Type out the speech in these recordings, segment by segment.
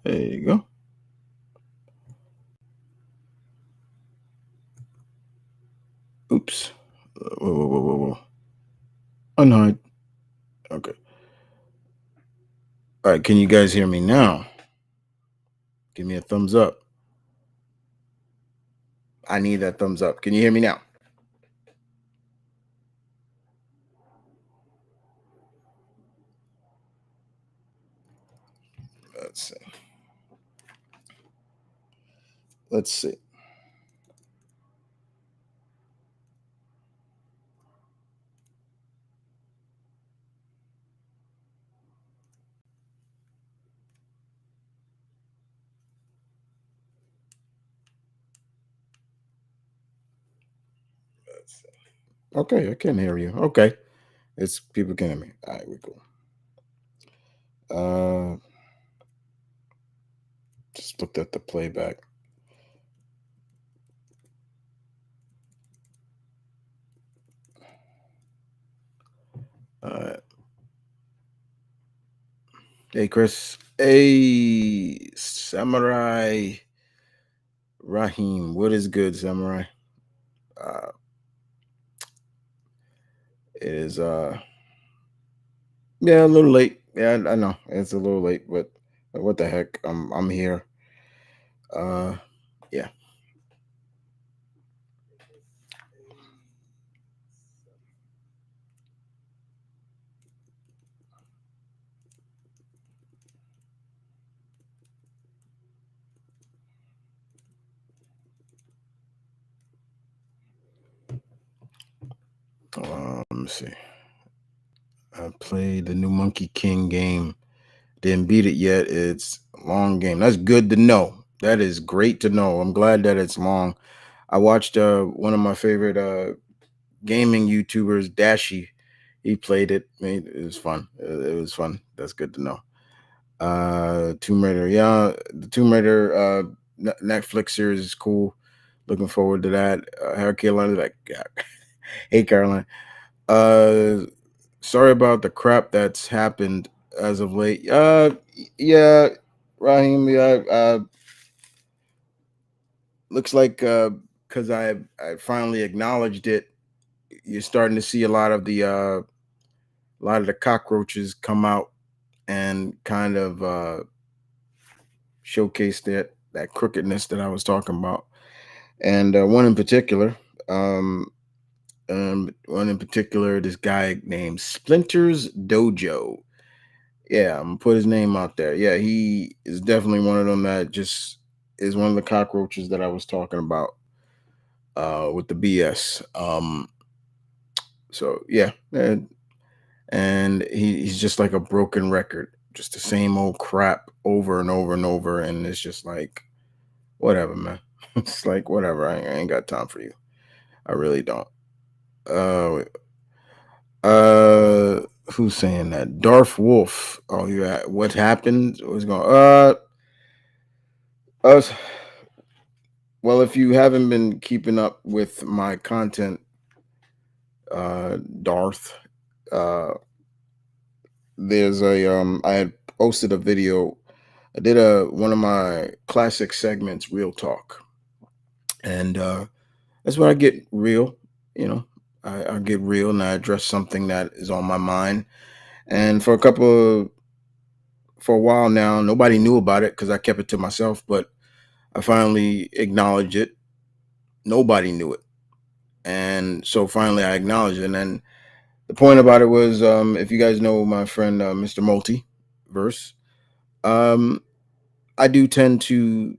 There you go. Oops. Whoa. Unhide. Okay. All right. Can you guys hear me now? Give me a thumbs up. I need that thumbs up. Can you hear me now? Let's see. Let's see. Okay, I can hear you. Okay. It's people can hear me. All right, we cool. Just looked at the playback. All right. Hey, Chris. Hey, Samurai Rahim. What is good, Samurai? Uh, it is yeah, a little late. Yeah, I know it's a little late, but what the heck? I'm here. Yeah. Let me see. I played the new Monkey King game. Didn't beat it yet. It's a long game. That's good to know. That is great to know. I'm glad that it's long. I watched one of my favorite gaming YouTubers, Dashi. He played it. It was fun. It was fun. That's good to know. Tomb Raider. Yeah, the Tomb Raider Netflix series is cool. Looking forward to that. How Carolina like yeah. Hey Caroline. Uh sorry about the crap that's happened as of late. Yeah, Raheem, yeah, looks like because I finally acknowledged it, you're starting to see a lot of the cockroaches come out and kind of showcase that crookedness that I was talking about. And one in particular, um, one in particular, this guy named Splinters Dojo. Yeah, I'm gonna put his name out there. Yeah, he is definitely one of them that just is one of the cockroaches that I was talking about with the BS. So yeah, and he's just like a broken record, just the same old crap over and over and over, and it's just like whatever, man. It's like whatever. I ain't got time for you. I really don't. Uh, uh, who's saying that? Darth Wolf. Oh, yeah. What happened? What's going? Uh, well, if you haven't been keeping up with my content, Darth, uh, there's I had posted a video. I did a one of my classic segments, Real Talk, and that's where I get real. You know, I get real and I address something that is on my mind. And for a while now, nobody knew about it because I kept it to myself. But I finally acknowledged it. Nobody knew it, and so finally I acknowledged it. And then the point about it was, if you guys know my friend Mr. Multiverse, um, I do tend to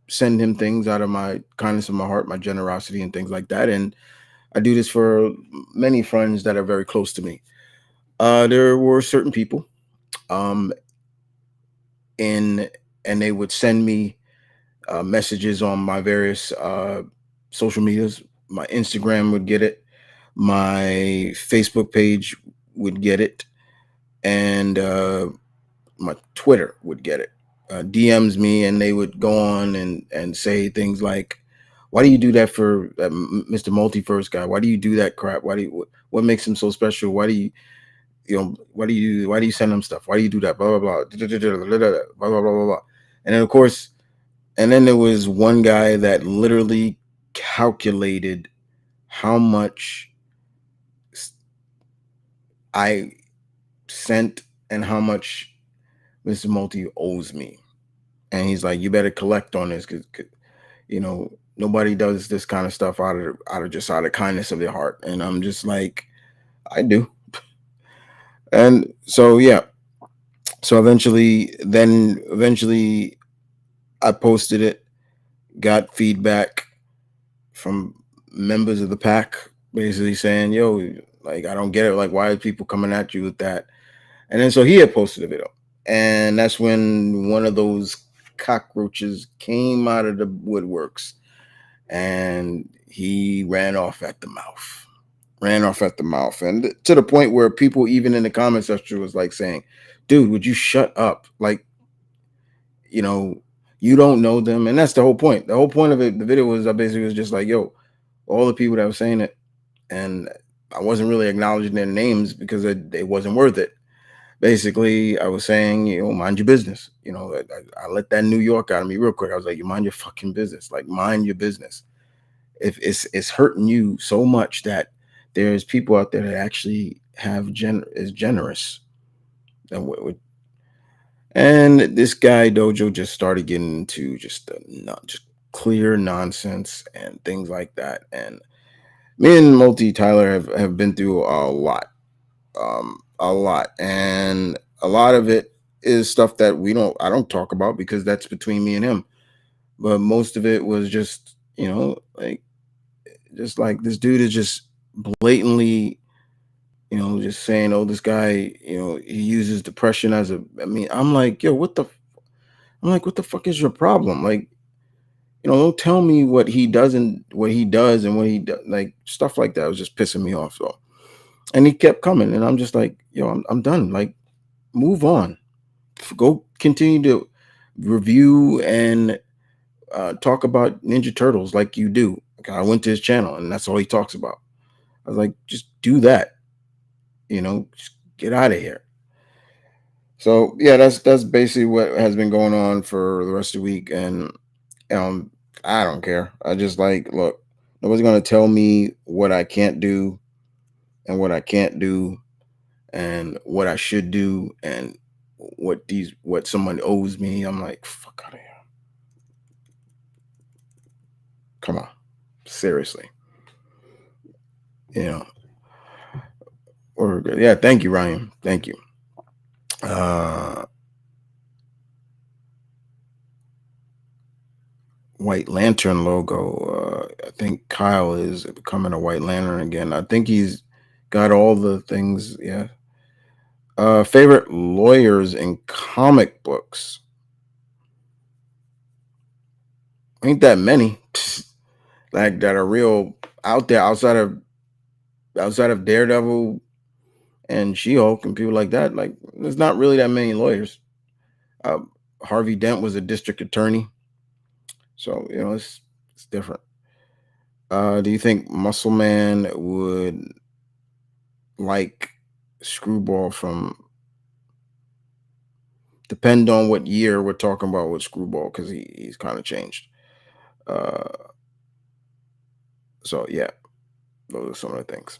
send him things out of my kindness of my heart, my generosity, and things like that. And I do this for many friends that are very close to me. There were certain people, um, in and they would send me messages on my various social medias. My Instagram would get it, my Facebook page would get it, and my Twitter would get it. DMs me, and they would go on and say things like, Why do you do that for Mr. Multiverse guy? Why do you do that crap? Why do you, what makes him so special? Why do you, why do you send him stuff? Why do you do that? Blah blah blah blah blah blah blah blah. And then of course, and then there was one guy that literally calculated how much I sent and how much Mr. Multi owes me. And he's like, you better collect on this because nobody does this kind of stuff out of kindness of their heart. And I'm just like, I do. And so yeah. So eventually I posted it, got feedback from members of the pack basically saying, yo, like I don't get it. Like, why are people coming at you with that? And then so he had posted a video. And that's when one of those cockroaches came out of the woodworks and he ran off at the mouth. Ran off at the mouth. And to the point where people, even in the comment section, was like saying, dude, would you shut up? Like, you know, you don't know them. And that's the whole point. The whole point of it, the video was I basically was just like, yo, all the people that were saying it, and I wasn't really acknowledging their names because it wasn't worth it. Basically, I was saying, mind your business. I let that New York out of me real quick. I was like, you mind your fucking business. Like, mind your business. If it's hurting you so much that there's people out there that actually is generous. And this guy Dojo just started getting into just not just clear nonsense and things like that. And me and Multi Tyler have been through a lot, and a lot of it is stuff that I don't talk about because that's between me and him. But most of it was just like just like this dude is just blatantly just saying, oh, this guy, he uses depression as a, I mean, I'm like, yo, what the fuck is your problem? Like, don't tell me what he doesn't, what he does and what he does, like stuff like that was just pissing me off. So, and he kept coming, and I'm just like, yo, I'm done. Like, move on. Go continue to review and talk about Ninja Turtles like you do. Okay, I went to his channel, and that's all he talks about. I was like, just do that. Just get out of here. So yeah, that's basically what has been going on for the rest of the week, and I don't care. I just like, look, nobody's gonna tell me what I can't do and what I can't do and what I should do and what someone owes me. I'm like, fuck out of here. Come on. Seriously. You know. Or yeah, thank you, Ryan. Thank you. White Lantern logo. I think Kyle is becoming a White Lantern again. I think he's got all the things. Yeah. Favorite lawyers in comic books. Ain't that many. Like that are real out there outside of Daredevil and She-Hulk and people like that. Like, there's not really that many lawyers. Uh, Harvey Dent was a district attorney, so it's different. Do you think Muscle Man would like Screwball from? Depend on what year we're talking about with Screwball because he's kind of changed. Uh, so yeah, those are some of the things.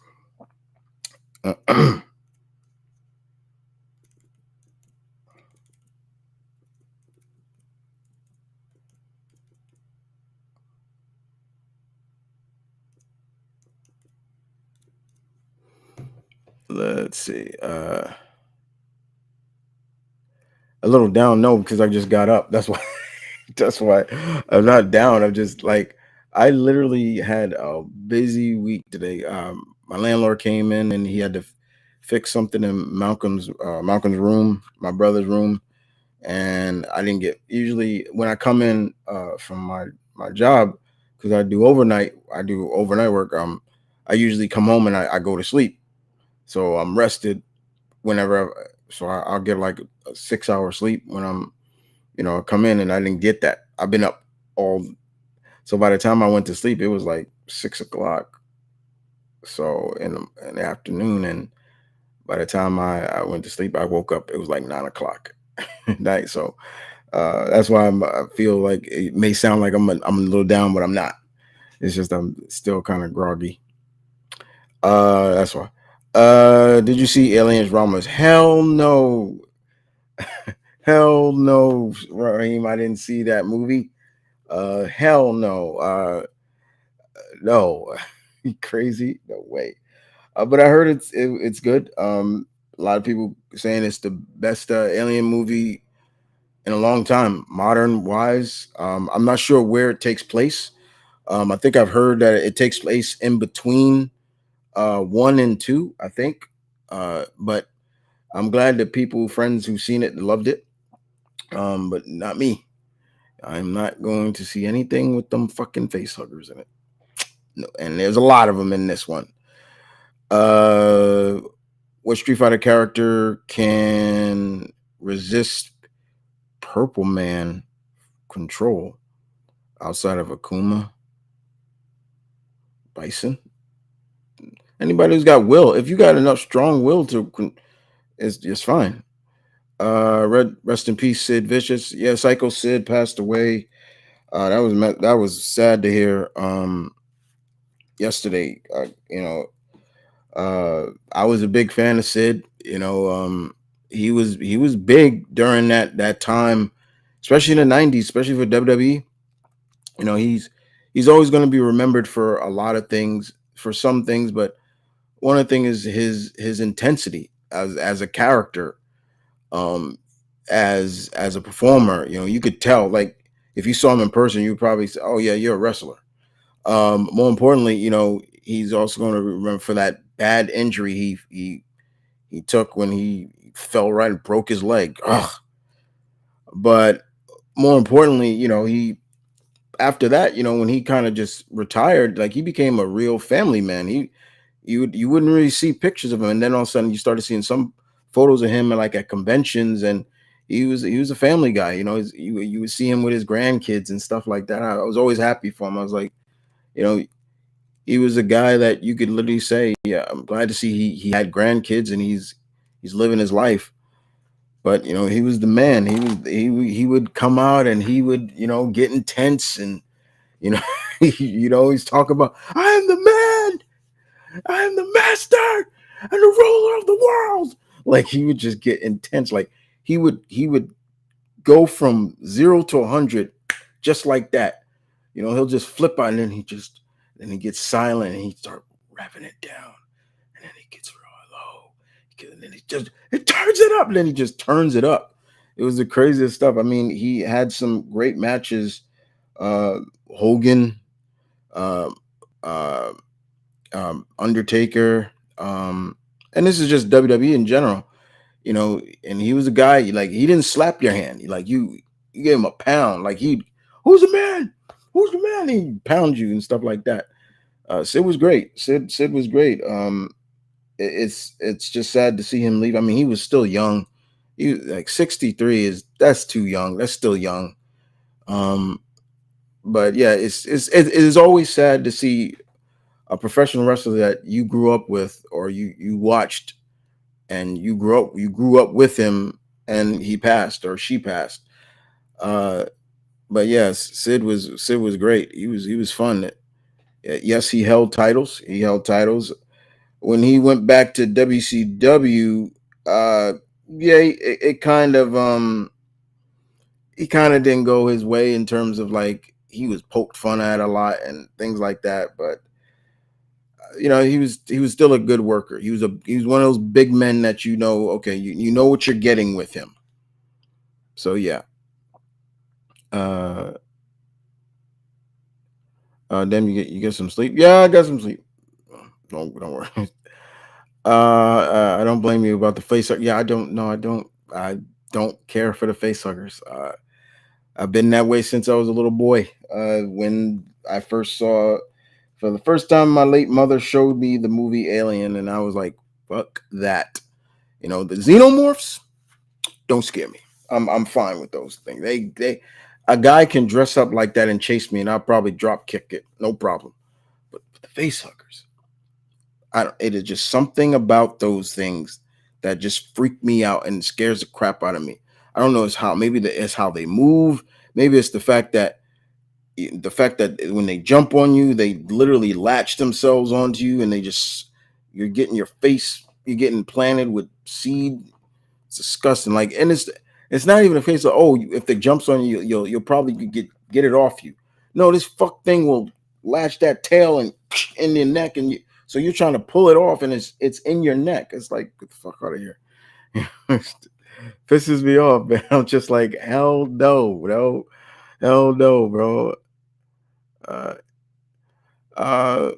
Let's see. A little down, no, because I just got up. That's why. That's why I'm not down. I'm just like I literally had a busy week today. My landlord came in and he had to fix something in Malcolm's room, my brother's room, and I didn't get. Usually, when I come in from my job, because I do overnight work. I usually come home and I go to sleep, so I'm rested whenever. I'll get like a 6 hour sleep when I'm, I come in and I didn't get that. I've been up all So by the time I went to sleep, it was like 6 o'clock. So in the afternoon, and by the time I went to sleep, I woke up. It was like 9 o'clock at night. So that's why I feel like it may sound like I'm a little down, but I'm not. It's just I'm still kind of groggy. That's why. Did you see Aliens Romulus? Hell no. Hell no, Raheem. I didn't see that movie. Hell no. No. You crazy? No way. But I heard it's good. A lot of people saying it's the best alien movie in a long time, modern wise. I'm not sure where it takes place. I think I've heard that it takes place in between one and two. I think, but I'm glad that people, friends who've seen it, loved it. But not me. I'm not going to see anything with them fucking face huggers in it. No, and there's a lot of them in this one. Uh, what Street Fighter character can resist Purple Man control outside of Akuma? Bison? Anybody who's got will. If you got enough strong will it's fine. Rest in peace, Sid Vicious. Yeah, Psycho Sid passed away. That was sad to hear. Yesterday, I was a big fan of Sid. He was big during that time, especially in the '90s, especially for WWE. He's always going to be remembered for a lot of things, for some things, but one of the things is his intensity as a character, um, as a performer. You could tell, like, if you saw him in person, you would probably say, "Oh yeah, you're a wrestler." More importantly, he's also going to remember for that bad injury he took when he fell right and broke his leg. Ugh. But more importantly, he after that, when he kind of just retired, like, he became a real family man. You wouldn't really see pictures of him, and then all of a sudden you started seeing some photos of him like at conventions, and he was a family guy. You would see him with his grandkids and stuff like that. I was always happy for him. I was like, you know, he was a guy that you could literally say, "Yeah, I'm glad to see he had grandkids and he's living his life." But he was the man. He would come out and he would get intense, and you know you'd always talk about, "I am the man. I am the master and the ruler of the world." Like, he would just get intense. Like, he would go from 0 to 100 just like that. He'll just flip out, and then he gets silent, and he start revving it down, and then he gets real low, and then it turns it up, and then he just turns it up. It was the craziest stuff. I mean, he had some great matches. Uh, Hogan, uh, uh, Undertaker, and this is just WWE in general. And he was a guy, like, he didn't slap your hand. Like, you gave him a pound. Like, who's the man? Who's the man? He pound you and stuff like that. Sid was great. Sid was great. It's just sad to see him leave. I mean, he was still young. He was like 63. That's too young. That's still young. Um, but yeah, it is always sad to see a professional wrestler that you grew up with, or you watched, and you grew up with him, and he passed or she passed. Uh, but yes, Sid was great. He was fun. Yes, he held titles. He held titles when he went back to WCW. Yeah, it kind of he kind of didn't go his way in terms of, like, he was poked fun at a lot and things like that. But he was still a good worker. He was one of those big men that, okay, you know what you're getting with him. So yeah. Uh, then you get some sleep. Yeah, I got some sleep. Don't worry. I don't blame you about the face hug. Yeah, I don't. No, I don't care for the face huggers. I've been that way since I was a little boy. When I first saw, for the first time, my late mother showed me the movie Alien, and I was like, "Fuck that!" The xenomorphs don't scare me. I'm fine with those things. They A guy can dress up like that and chase me, and I'll probably drop kick it, no problem. But the face huggers, I don't, it is just something about those things that just freak me out and scares the crap out of me. I don't know. It's how maybe it's how they move. Maybe it's the fact that when they jump on you, they literally latch themselves onto you, and you're getting you're getting planted with seed. It's disgusting. Like, and it's not even a case of, oh, if they jumps on you, you'll probably get it off you. No, this fuck thing will latch that tail and in your neck, and so you're trying to pull it off, and it's in your neck. It's like, get the fuck out of here. Pisses me off, man. I'm just like, hell no, no, hell no, bro. Uh, uh,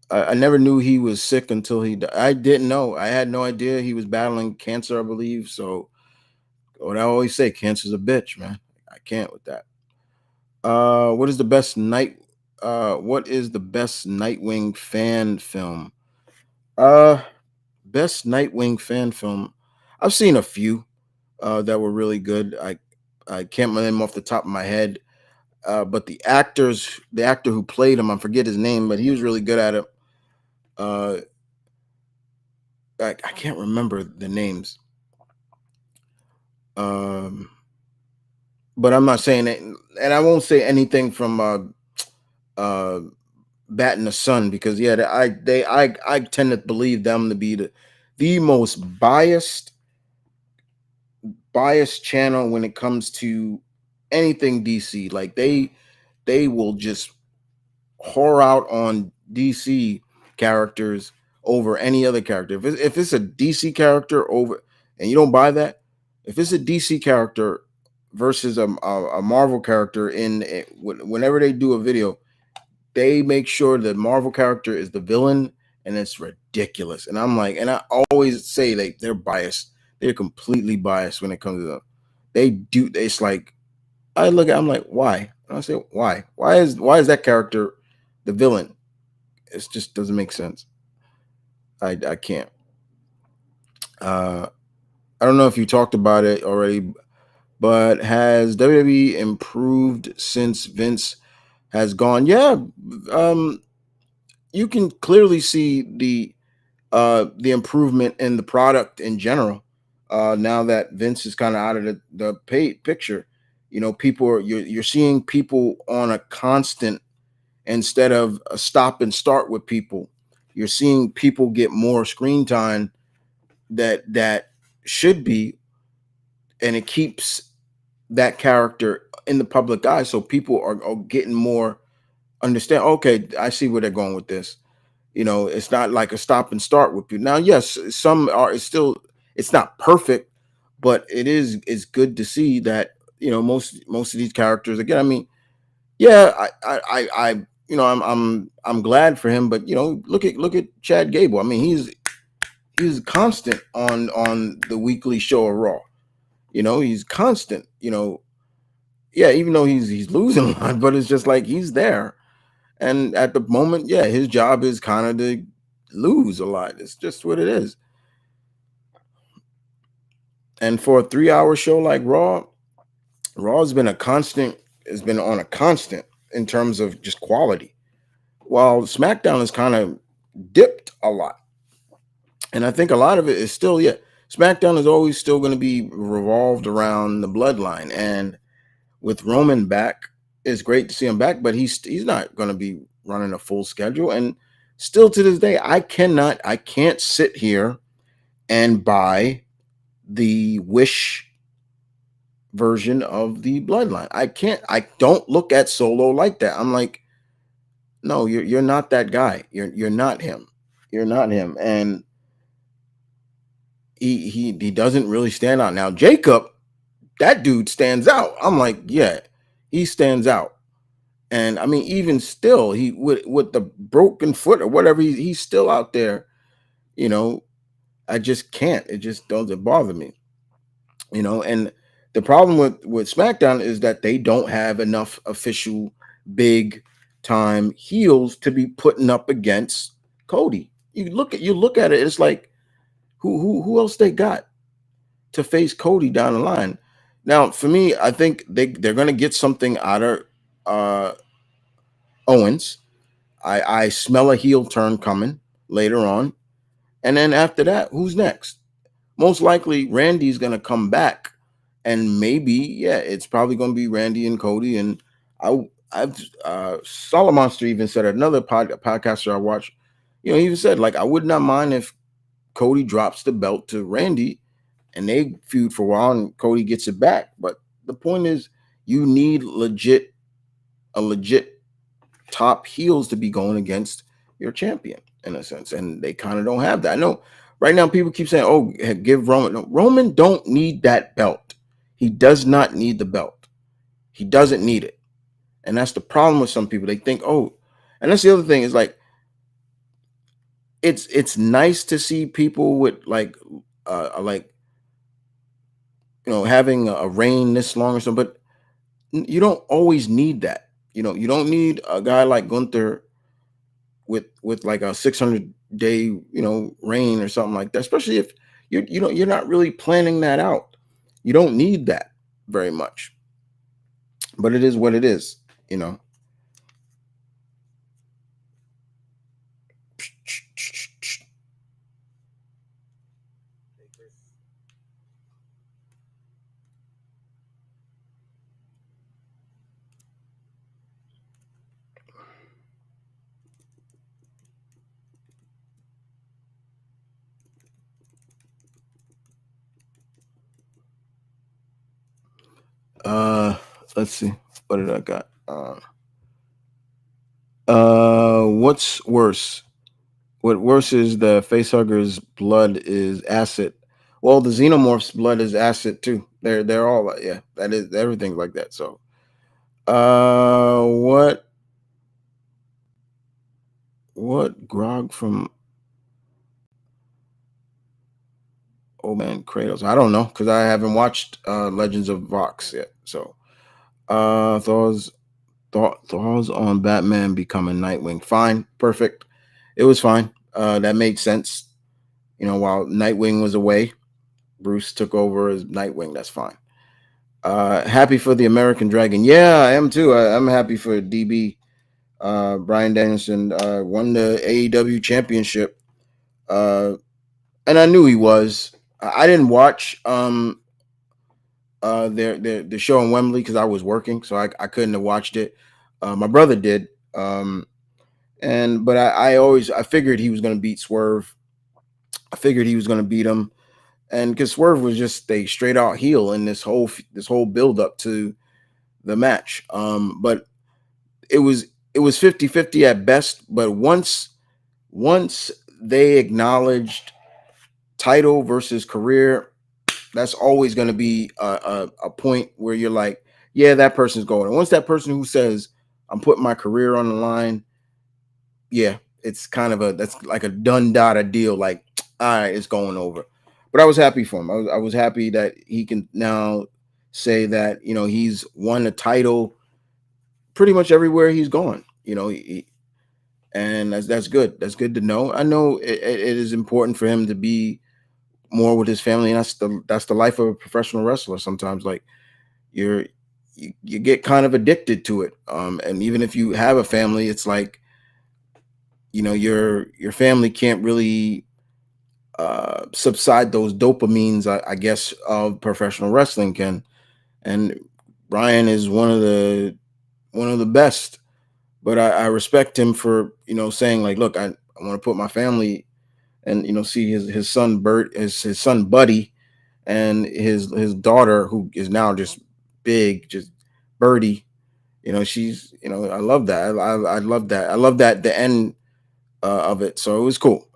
I never knew he was sick until he died. I didn't know. I had no idea he was battling cancer, I believe. So what I always say, cancer's a bitch, man. I can't with that. What is the best night? What is the best Nightwing fan film? Uh, Best Nightwing fan film. I've seen a few that were really good. I can't remember them off the top of my head. But the actor who played him, I forget his name, but he was really good at it. Uh, I can't remember the names. Um, but I'm not saying it, and I won't say anything from uh, Bat in the Sun, because yeah, I tend to believe them to be the most biased channel when it comes to anything DC. Like they will just whore out on DC characters over any other character. If it's a DC character over, and you don't buy that, if it's a DC character versus a Marvel character whenever they do a video, they make sure the Marvel character is the villain, and it's ridiculous. And I'm like, and I always say they're biased. They're completely biased when it comes to them. They do. It's like I'm like, why? And I say, why? Why is that character the villain? It just doesn't make sense. I can't. Uh, I don't know if you talked about it already, but has WWE improved since Vince has gone? Yeah, um, you can clearly see the improvement in the product in general. Now that Vince is kind of out of the picture, people you're seeing people on a constant instead of a stop and start with people. You're seeing people get more screen time that should be, and it keeps that character in the public eye. So people are getting more understand. Okay, I see where they're going with this. It's not like a stop and start with you. Now, yes, some are. It's not perfect, but it's good to see that most of these characters. Again, I mean, yeah, I'm glad for him, but look at Chad Gable. I mean, he's constant on the weekly show of Raw. He's constant. Yeah, even though he's losing a lot, but it's just like he's there. And at the moment, yeah, his job is kind of to lose a lot. It's just what it is. And for a 3 hour show like Raw has been a constant. Has been on a constant in terms of just quality, while SmackDown has kind of dipped a lot. And I think a lot of it is still, yeah, SmackDown is always still going to be revolved around the bloodline. And with Roman back, it's great to see him back, but he's not going to be running a full schedule. And still to this day, I can't sit here and buy the Wish version of the bloodline. I don't look at Solo like that. I'm like, no, you're not that guy. You're not him. You're not him. And he doesn't really stand out. Now Jacob, that dude stands out. I'm like, yeah, he stands out. And I mean, even still, he with the broken foot or whatever, he's still out there. You know, I just can't. It just doesn't bother me. And the problem with SmackDown is that they don't have enough official big time heels to be putting up against Cody. You look at it, it's like who else they got to face Cody down the line. Now, for me, I think they're going to get something out of uh, Owens. I smell a heel turn coming later on, and then after that, who's next? Most likely, Randy's going to come back, and maybe yeah, it's probably going to be Randy and Cody. And I've Solomonster even said another podcaster I watched. He even said like I would not mind if Cody drops the belt to Randy and they feud for a while and Cody gets it back. But the point is, you need a legit top heels to be going against your champion in a sense, and they kind of don't have that. I know right now people keep saying, "Oh, give Roman." No, Roman don't need that belt. He does not need the belt. He doesn't need it, and that's the problem with some people. They think, "Oh," and that's the other thing is like it's nice to see people with like having a reign this long or something, but you don't always need that. You don't need a guy like Gunther with like a 600-day reign or something like that. Especially if you're not really planning that out. You don't need that very much, but it is what it is. You know. Uh, let's see. What did I got? What's worse? What worse is the facehugger's blood is acid. Well, the xenomorph's blood is acid too. They're all yeah. That is everything like that. So, what grog from Old Man Kratos? I don't know because I haven't watched Legends of Vox yet. So, Thor's Thor's on Batman becoming Nightwing. Fine, perfect. It was fine. That made sense. While Nightwing was away, Bruce took over as Nightwing. That's fine. Happy for the American Dragon. Yeah, I am too. I'm happy for DB. Brian Danielson won the AEW championship. And I knew he was. I didn't watch the show in Wembley because I was working, so I couldn't have watched it. My brother did. But I figured he was going to beat Swerve. I figured he was going to beat him, and because Swerve was just a straight out heel in this whole build up to the match. But it was 50-50 at best. But once they acknowledged title versus career, that's always going to be a point where you're like, yeah, that person's going. And once that person who says, I'm putting my career on the line, yeah, it's kind of that's like a done data deal. Like, all right, it's going over. But I was happy for him. I was happy that he can now say that he's won a title pretty much everywhere he's gone. And that's good. That's good to know. I know it is important for him to be more with his family, and that's the life of a professional wrestler. Sometimes, like you get kind of addicted to it. And even if you have a family, it's like your family can't really subside those dopamines, I guess, of professional wrestling can. And Brian is one of the best. But I respect him for saying like, look, I want to put my family and see his son Bert, his son Buddy, and his daughter who is now just big, just Birdie. She's I love that. I love that. I love that the end of it. So it was cool.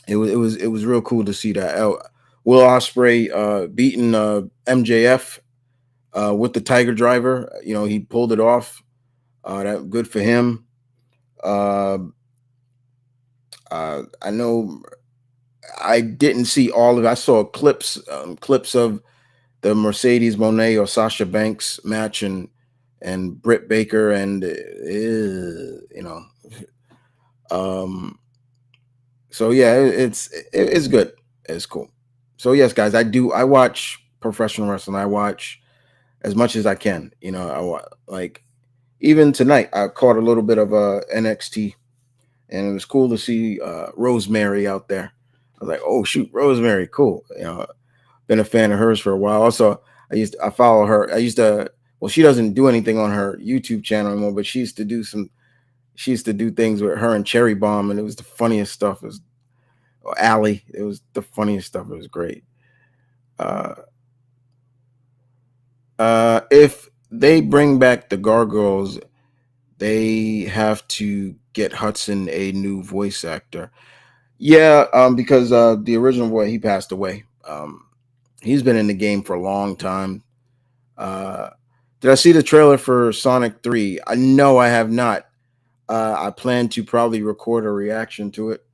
It was real cool to see that. Will Ospreay beating MJF with the Tiger Driver. He pulled it off. That good for him. Uh, I know I didn't see all of it. I saw clips of the Mercedes Moné or Sasha Banks match and Britt Baker and um so yeah, it's good. It's cool. So yes, guys, I watch professional wrestling. I watch as much as I can. Like even tonight, I caught a little bit of NXT, and it was cool to see Rosemary out there. I was like, oh shoot, Rosemary, cool. Been a fan of hers for a while. Also, I follow her. I used to. Well, she doesn't do anything on her YouTube channel anymore, but she used to do things with her and Cherry Bomb, and it was the funniest stuff. It was Allie. It was the funniest stuff. It was great. Uh, if they bring back the Gargoyles, they have to get Hudson a new voice actor. Yeah, because the original boy, he passed away. He's been in the game for a long time. Uh, did I see the trailer for Sonic 3? No, I have not. I plan to probably record a reaction to it,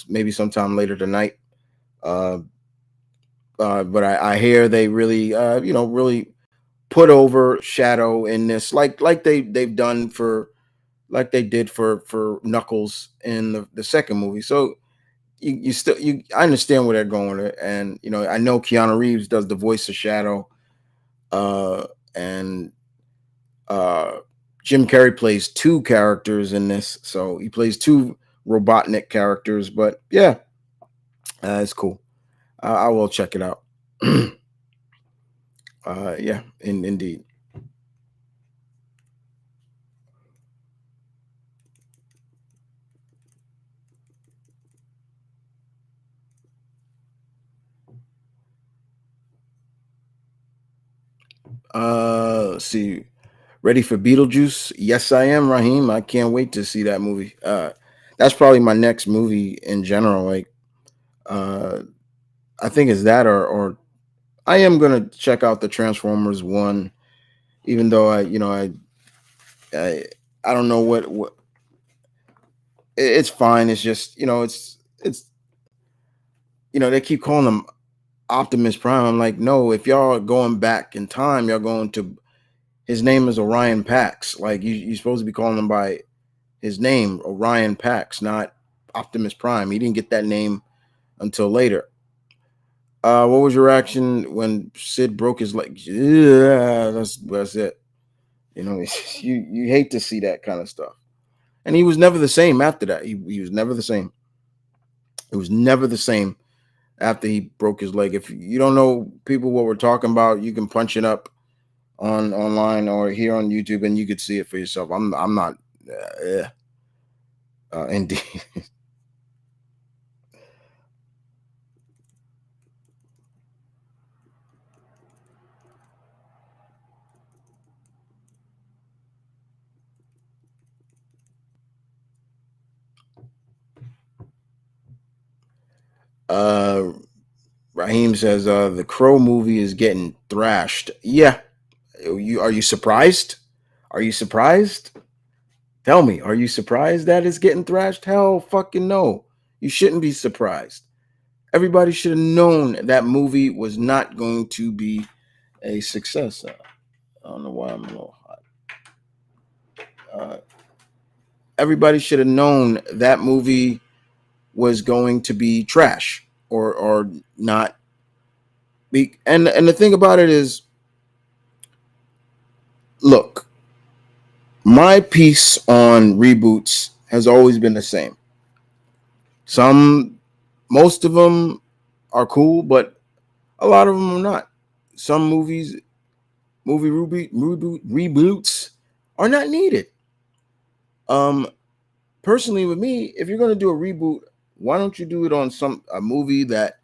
maybe sometime later tonight. Uh, but I hear they really, really put over Shadow in this, like they've done for, like they did for Knuckles in the second movie. So you still I understand where they're going with it, and I know Keanu Reeves does the voice of Shadow, and uh, Jim Carrey plays two characters in this, so he plays two Robotnik characters. But yeah, it's cool. I will check it out. Yeah, indeed. Let's see. Ready for Beetlejuice? Yes, I am, Raheem. I can't wait to see that movie. That's probably my next movie in general. Like, uh, I think it's that, or I am gonna check out the Transformers one, even though I, I don't know what it's fine. It's just it's they keep calling him Optimus Prime. I'm like, no, if y'all are going back in time, y'all going to his name is Orion Pax. Like you're supposed to be calling him by his name, Orion Pax, not Optimus Prime. He didn't get that name until later. What was your reaction when Sid broke his leg? Yeah, that's it. You hate to see that kind of stuff. And he was never the same after that. He was never the same. It was never the same after he broke his leg. If you don't know people what we're talking about, you can punch it up on online or here on YouTube, and you could see it for yourself. I'm not. Yeah, indeed. uh, Raheem says the Crow movie is getting thrashed. Yeah, are you surprised? Are you surprised? Tell me, are you surprised that it's getting thrashed? Hell, fucking no. You shouldn't be surprised. Everybody should have known that movie was not going to be a success. I don't know why I'm a little hot. Everybody should have known that movie was going to be trash or not be. And the thing about it is, look, my piece on reboots has always been the same. Some, most of them are cool, but a lot of them are not. Some movie reboots are not needed. Um, Personally, with me, if you're going to do a reboot, why don't you do it on a movie that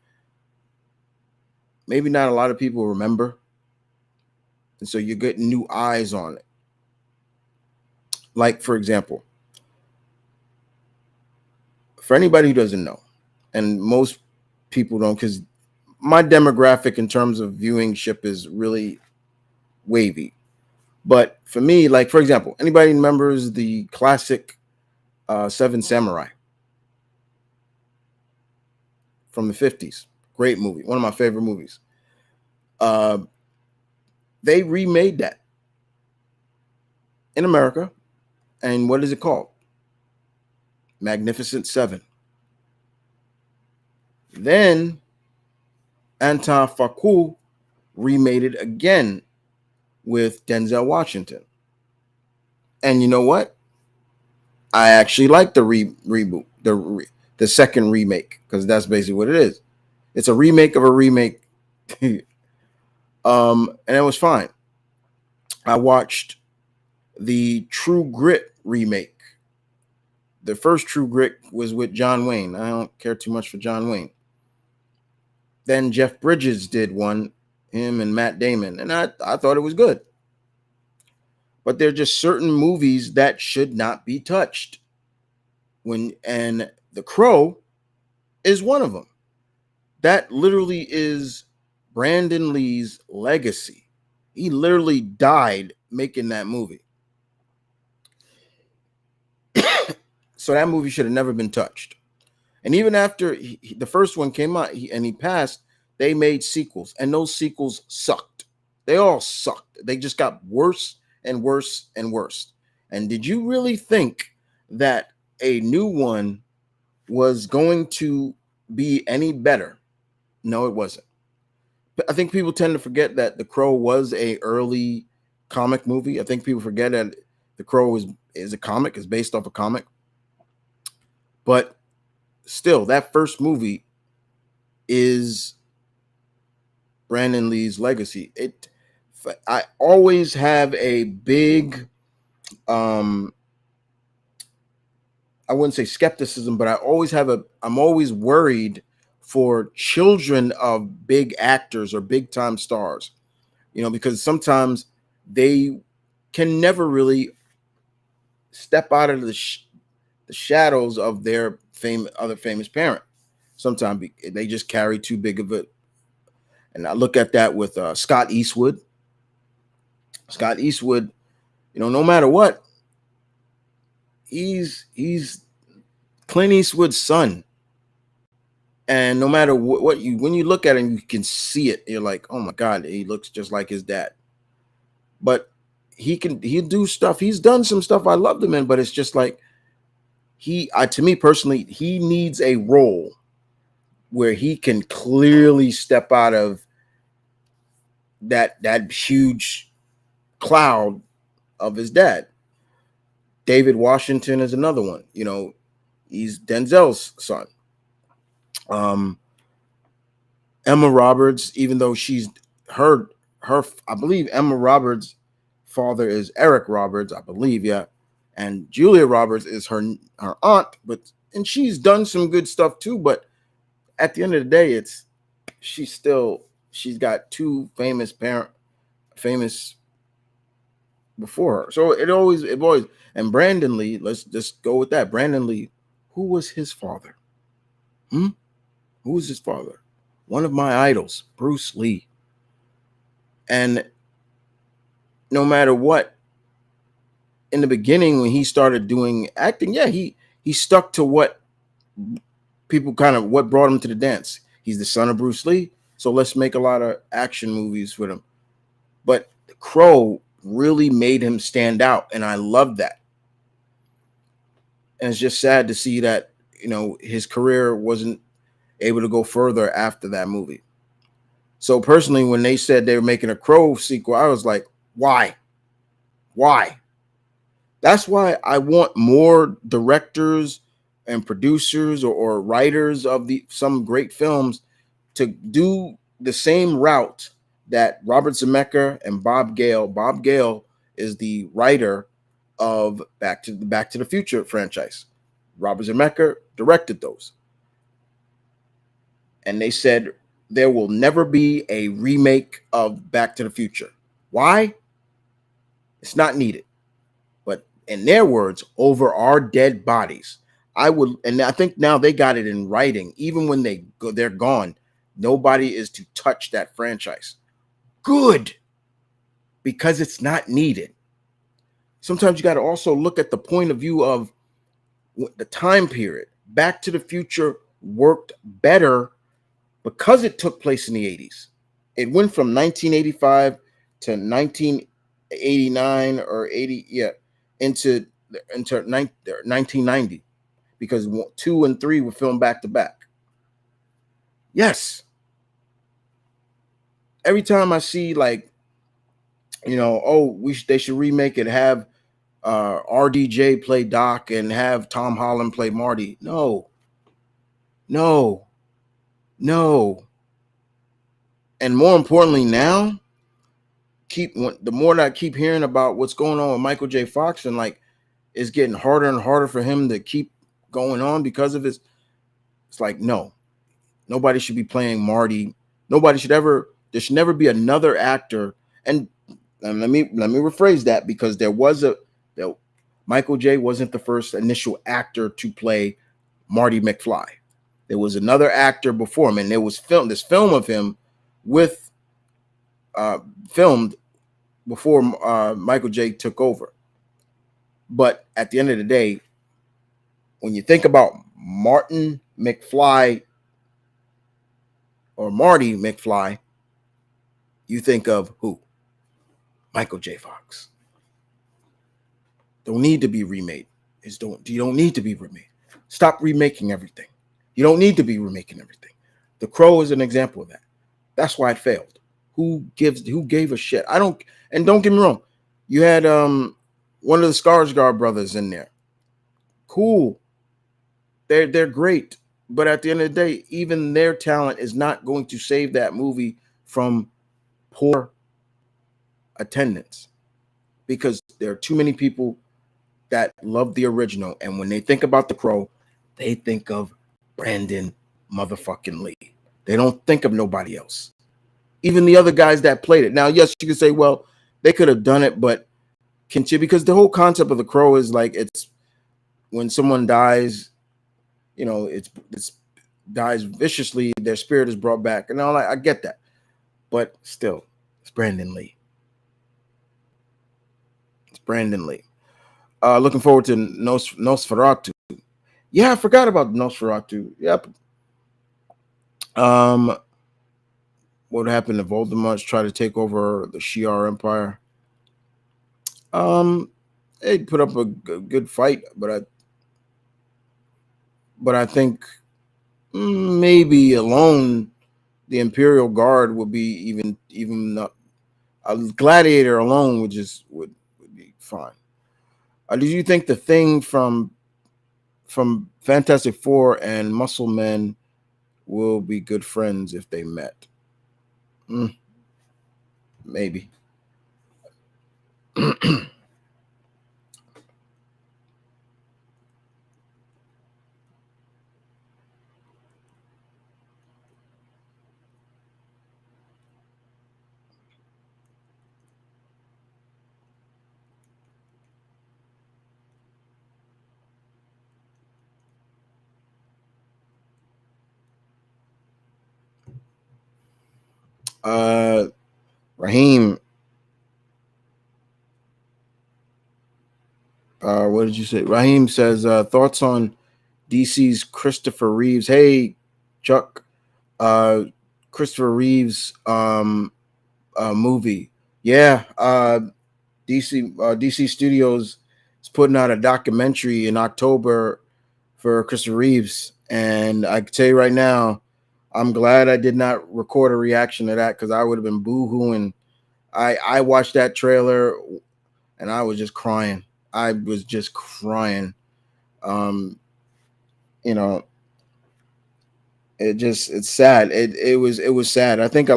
maybe not a lot of people remember, and so you're getting new eyes on it. Like for example, for anybody who doesn't know, and most people don't, because my demographic in terms of viewing ship is really wavy. But for me, like for example, anybody remembers the classic Seven Samurai from the 50s? Great movie, one of my favorite movies. Uh, they remade that in America, and what is it called? Magnificent Seven. Then Anton Fuqua remade it again with Denzel Washington. And you know what? I actually like the reboot, the second remake, because that's basically what it is. It's a remake of a remake. And it was fine. I watched the True Grit remake. The first True Grit was with John Wayne. I don't care too much for John Wayne. Then Jeff Bridges did one, him and Matt Damon, and I thought it was good. But there are just certain movies that should not be touched. And The Crow is one of them. That literally is Brandon Lee's legacy. He literally died making that movie. So that movie should have never been touched. And even after the first one came out and he passed, they made sequels, and those sequels sucked. They all sucked. They just got worse and worse and worse. And did you really think that a new one was going to be any better? No, it wasn't. But I think people tend to forget that The Crow was a early comic movie. I think people forget that The Crow is a comic, is based off a comic. But still, that first movie is Brandon Lee's legacy. I always have a big, I wouldn't say skepticism, but I'm always worried for children of big actors or big time stars, because sometimes they can never really step out of the shadows of their other famous parent. Sometimes they just carry too big of it. And I look at that with Scott Eastwood. Scott Eastwood, no matter what, he's Clint Eastwood's son. And no matter when you look at him, you can see it. You're like, oh my God, he looks just like his dad. But he'll do stuff. He's done some stuff I loved him in, but it's just like to me personally, he needs a role where he can clearly step out of that huge cloud of his dad. David Washington is another one. He's Denzel's son. Emma Roberts, even though she's her, I believe Emma Roberts' father is Eric Roberts, I believe, yeah, and Julia Roberts is her aunt, and she's done some good stuff too. But at the end of the day, she's got two famous before her. So it always, and Brandon Lee, let's just go with that. Brandon Lee, who was his father? Who was his father? One of my idols, Bruce Lee. And no matter what, in the beginning when he started doing acting, yeah, he stuck to what people what brought him to the dance. He's the son of Bruce Lee, so let's make a lot of action movies with him. But The Crow really made him stand out, and I love that. And it's just sad to see that his career wasn't able to go further after that movie. So personally, when they said they were making a Crow sequel, I was like, why? That's why I want more directors and producers or writers of some great films to do the same route that Robert Zemeckis and Bob Gale. Bob Gale is the writer of Back to the Future franchise. Robert Zemeckis directed those. And they said there will never be a remake of Back to the Future. Why? It's not needed. But in their words, over our dead bodies, and I think now they got it in writing. Even when they're gone, nobody is to touch that franchise. Good, because it's not needed. Sometimes you got to also look at the point of view of the time period. Back to the Future worked better because it took place in the 80s. It went from 1985 to 1989 or 80, yeah, into 1990, because 2 and 3 were filmed back to back. Yes. every time I see like, oh, they should remake it, have RDJ play Doc and have Tom Holland play Marty. No, no, no. And more importantly, now the more that I keep hearing about what's going on with Michael J. Fox, and like it's getting harder and harder for him to keep going on because of his. It's like, no, nobody should be playing Marty. Nobody should ever. There should never be another actor. And let me rephrase that, because Michael J. wasn't the first initial actor to play Marty McFly. There was another actor before him, and there was this film of him with filmed before Michael J. took over. But at the end of the day, when you think about Martin McFly or Marty McFly, you think of who? Michael J. Fox. Don't need to be remade. You don't need to be remade. Stop remaking everything. You don't need to be remaking everything. The Crow is an example of that. That's why it failed. Who gave a shit? And don't get me wrong. You had one of the Skarsgård brothers in there. Cool. They're great. But at the end of the day, even their talent is not going to save that movie from poor attendance, because there are too many people that love the original, and when they think about The Crow, they think of Brandon motherfucking Lee. They don't think of nobody else. Even the other guys that played it. Now, yes, you could say, well, they could have done it, but because the whole concept of The Crow is like, it's when someone dies, it's dies viciously, their spirit is brought back, and all I get that, but still, it's Brandon Lee. It's Brandon Lee. Looking forward to Nosferatu. Yeah, I forgot about Nosferatu. Yep. What happened to Voldemort try to take over the Shi'ar Empire? They put up a good fight, but I think maybe alone the Imperial Guard would be even not, a gladiator alone would be fine. Did you think the Thing from Fantastic Four and Muscle Men will be good friends if they met? Maybe. Raheem, what did you say? Raheem says, thoughts on DC's Christopher Reeves. Hey, Chuck. Christopher Reeves movie. Yeah, DC Studios is putting out a documentary in October for Christopher Reeves, and I can tell you right now, I'm glad I did not record a reaction to that, because I would have been boo-hooing. I watched that trailer and I was just crying. I was just crying. It's sad. It was sad. I think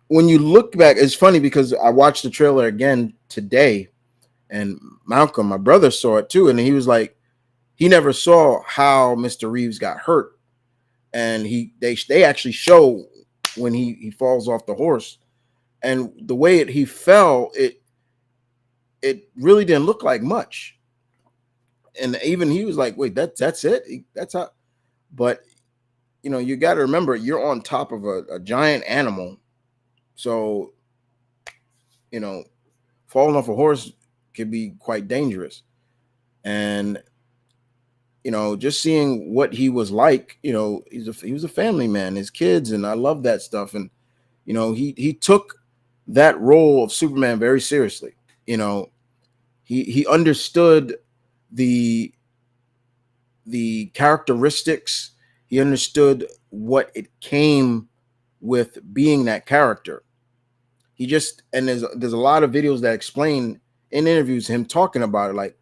when you look back, it's funny because I watched the trailer again today, and Malcolm, my brother, saw it too, and he was like, he never saw how Mr. Reeves got hurt, and they actually show when he falls off the horse, and the way he fell, it really didn't look like much, and even he was like, wait, that's it, that's how. But you got to remember, you're on top of a giant animal, so falling off a horse could be quite dangerous. And just seeing what he was like, he was a family man, his kids, and I love that stuff. And he took that role of Superman very seriously. He understood the characteristics. He understood what it came with being that character. He just, and there's a lot of videos that explain in interviews him talking about it, like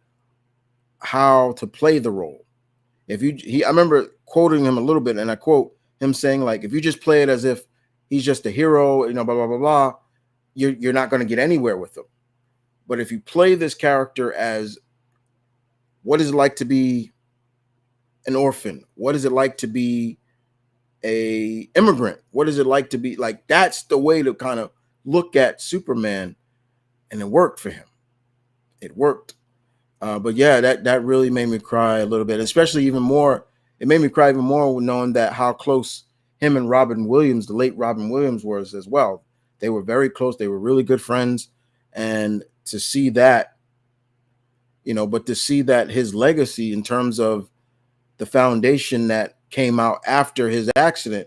how to play the role. If you he I remember quoting him a little bit, and I quote him saying, like, if you just play it as if he's just a hero, blah blah blah blah, you're not going to get anywhere with him. But if you play this character as what is it like to be an orphan? What is it like to be a immigrant? What is it like to be like? That's the way to kind of look at Superman, and it worked for him. It worked. But yeah, that really made me cry a little bit, especially even more. It made me cry even more knowing that how close him and Robin Williams, the late Robin Williams, was as well. They were very close. They were really good friends, and to see that, but to see that his legacy in terms of the foundation that came out after his accident,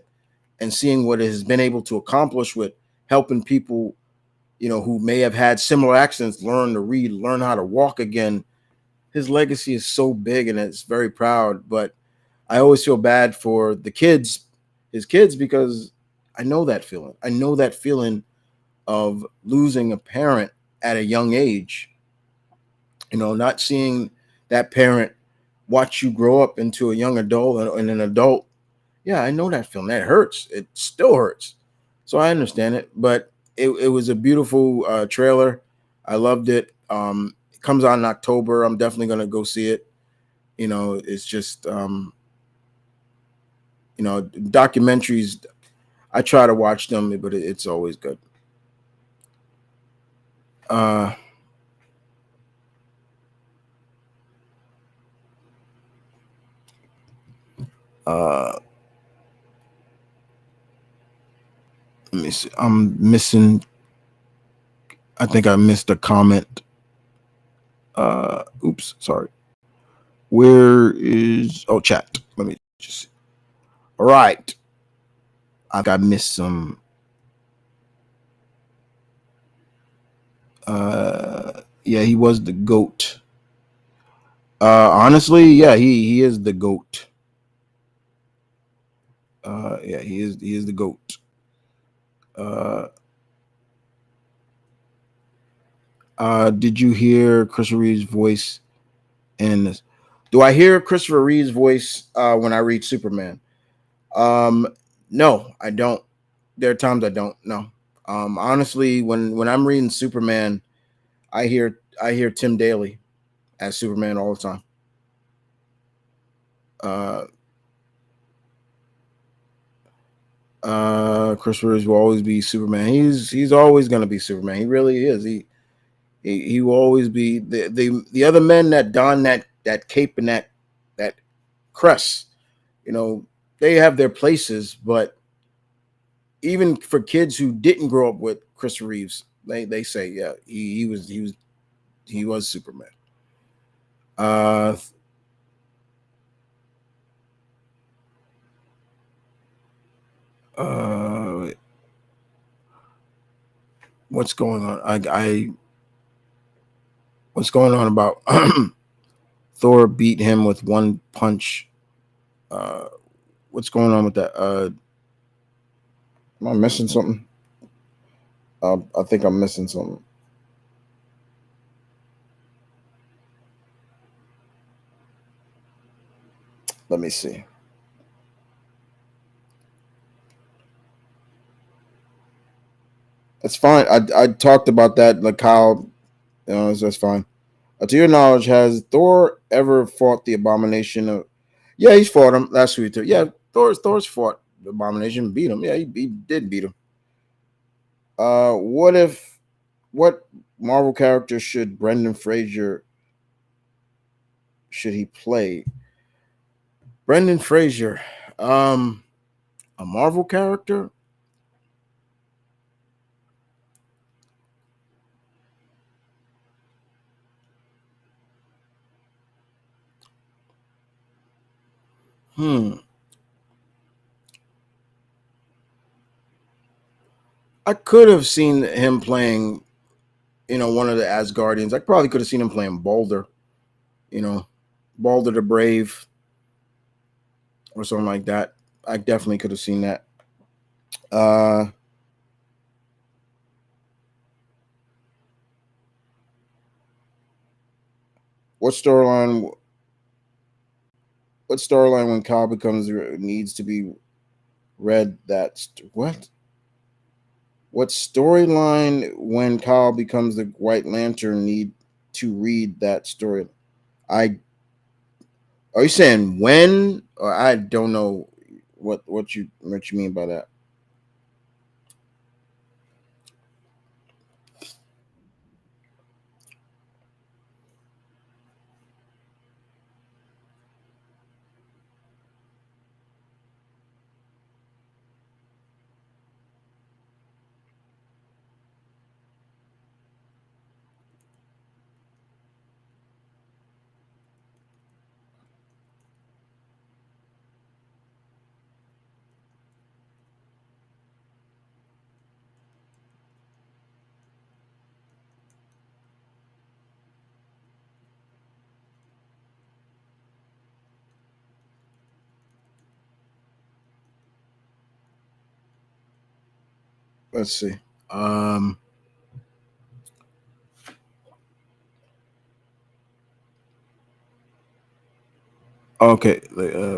and seeing what it has been able to accomplish with helping people, who may have had similar accidents, learn to read, learn how to walk again. His legacy is so big, and it's very proud. But I always feel bad for his kids, because I know that feeling. I know that feeling of losing a parent at a young age, not seeing that parent watch you grow up into a young adult and an adult. Yeah, I know that feeling. That hurts. It still hurts. So I understand it, but it was a beautiful trailer. I loved it. It comes out in October. I'm definitely going to go see it. It's just, documentaries, I try to watch them, but it's always good. Uh, uh, Let me see. I'm missing. I think I missed a comment. Oops, sorry. Where is? Oh, chat. Let me just see. All right. I think I missed some. Yeah, he was the goat. Honestly, yeah, he is the goat. Yeah, he is the goat. Uh, did you hear Christopher Reeve's voice in this? Do I hear Christopher Reeve's voice when I read Superman? Um, no, I don't. There are times I don't. No. Honestly, when I'm reading Superman, I hear Tim Daly as Superman all the time. Uh, Christopher Reeves will always be Superman. He's always gonna be Superman. He really is. He will always be the other men that don that cape and that crest. You know, they have their places, but even for kids who didn't grow up with Christopher Reeves, they say, yeah, he was Superman. Uh, uh, what's going on? I what's going on about Thor beat him with one punch? Uh, what's going on with that? Am I missing something? I think I'm missing something. Let me see. It's fine. I talked about that, like how, that's fine. To your knowledge, has Thor ever fought the Abomination? Yeah, he's fought him. That's sweet too. Yeah, Thor's fought the Abomination, beat him. Yeah, he did beat him. What Marvel character should Brendan Fraser should he play? Brendan Fraser, um, a Marvel character. Hmm. I could have seen him playing, one of the Asgardians. I probably could have seen him playing Balder, you know, Balder the Brave or something like that. I definitely could have seen that. Uh, what storyline? What storyline when Kyle becomes needs to be read? What? What storyline when Kyle becomes the White Lantern need to read that story? I Are you saying when? Or I don't know what you mean by that. Let's see. Um. Okay.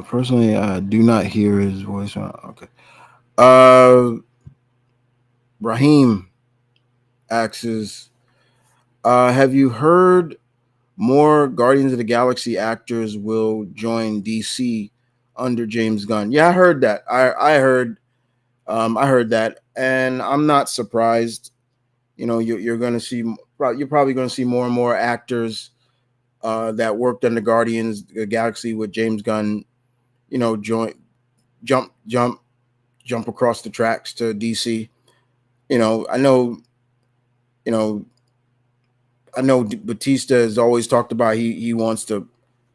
Personally, I do not hear his voice. Okay. Uh. Raheem asks, have you heard more Guardians of the Galaxy actors will join DC under James Gunn? Yeah, I heard that. I heard that, and I'm not surprised. You're going to see. You're probably going to see more and more actors that worked on the Guardians of the Galaxy with James Gunn. Join, jump, jump, jump across the tracks to DC. I know. You know, I know Batista has always talked about he wants to,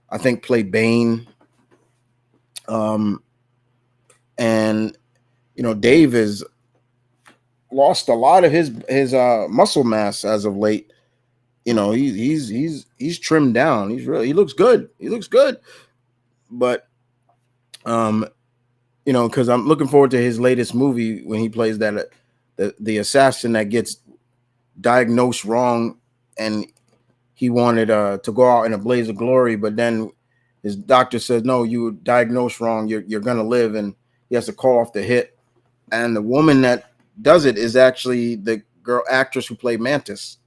I think, play Bane. Um, and Dave has lost a lot of his muscle mass as of late. He's trimmed down. He looks good. He looks good. But um, because I'm looking forward to his latest movie when he plays that the assassin that gets diagnosed wrong, and he wanted to go out in a blaze of glory, but then his doctor says, no, you were diagnosed wrong. You're gonna live, and he has to call off the hit. And the woman that does it is actually the girl actress who played Mantis.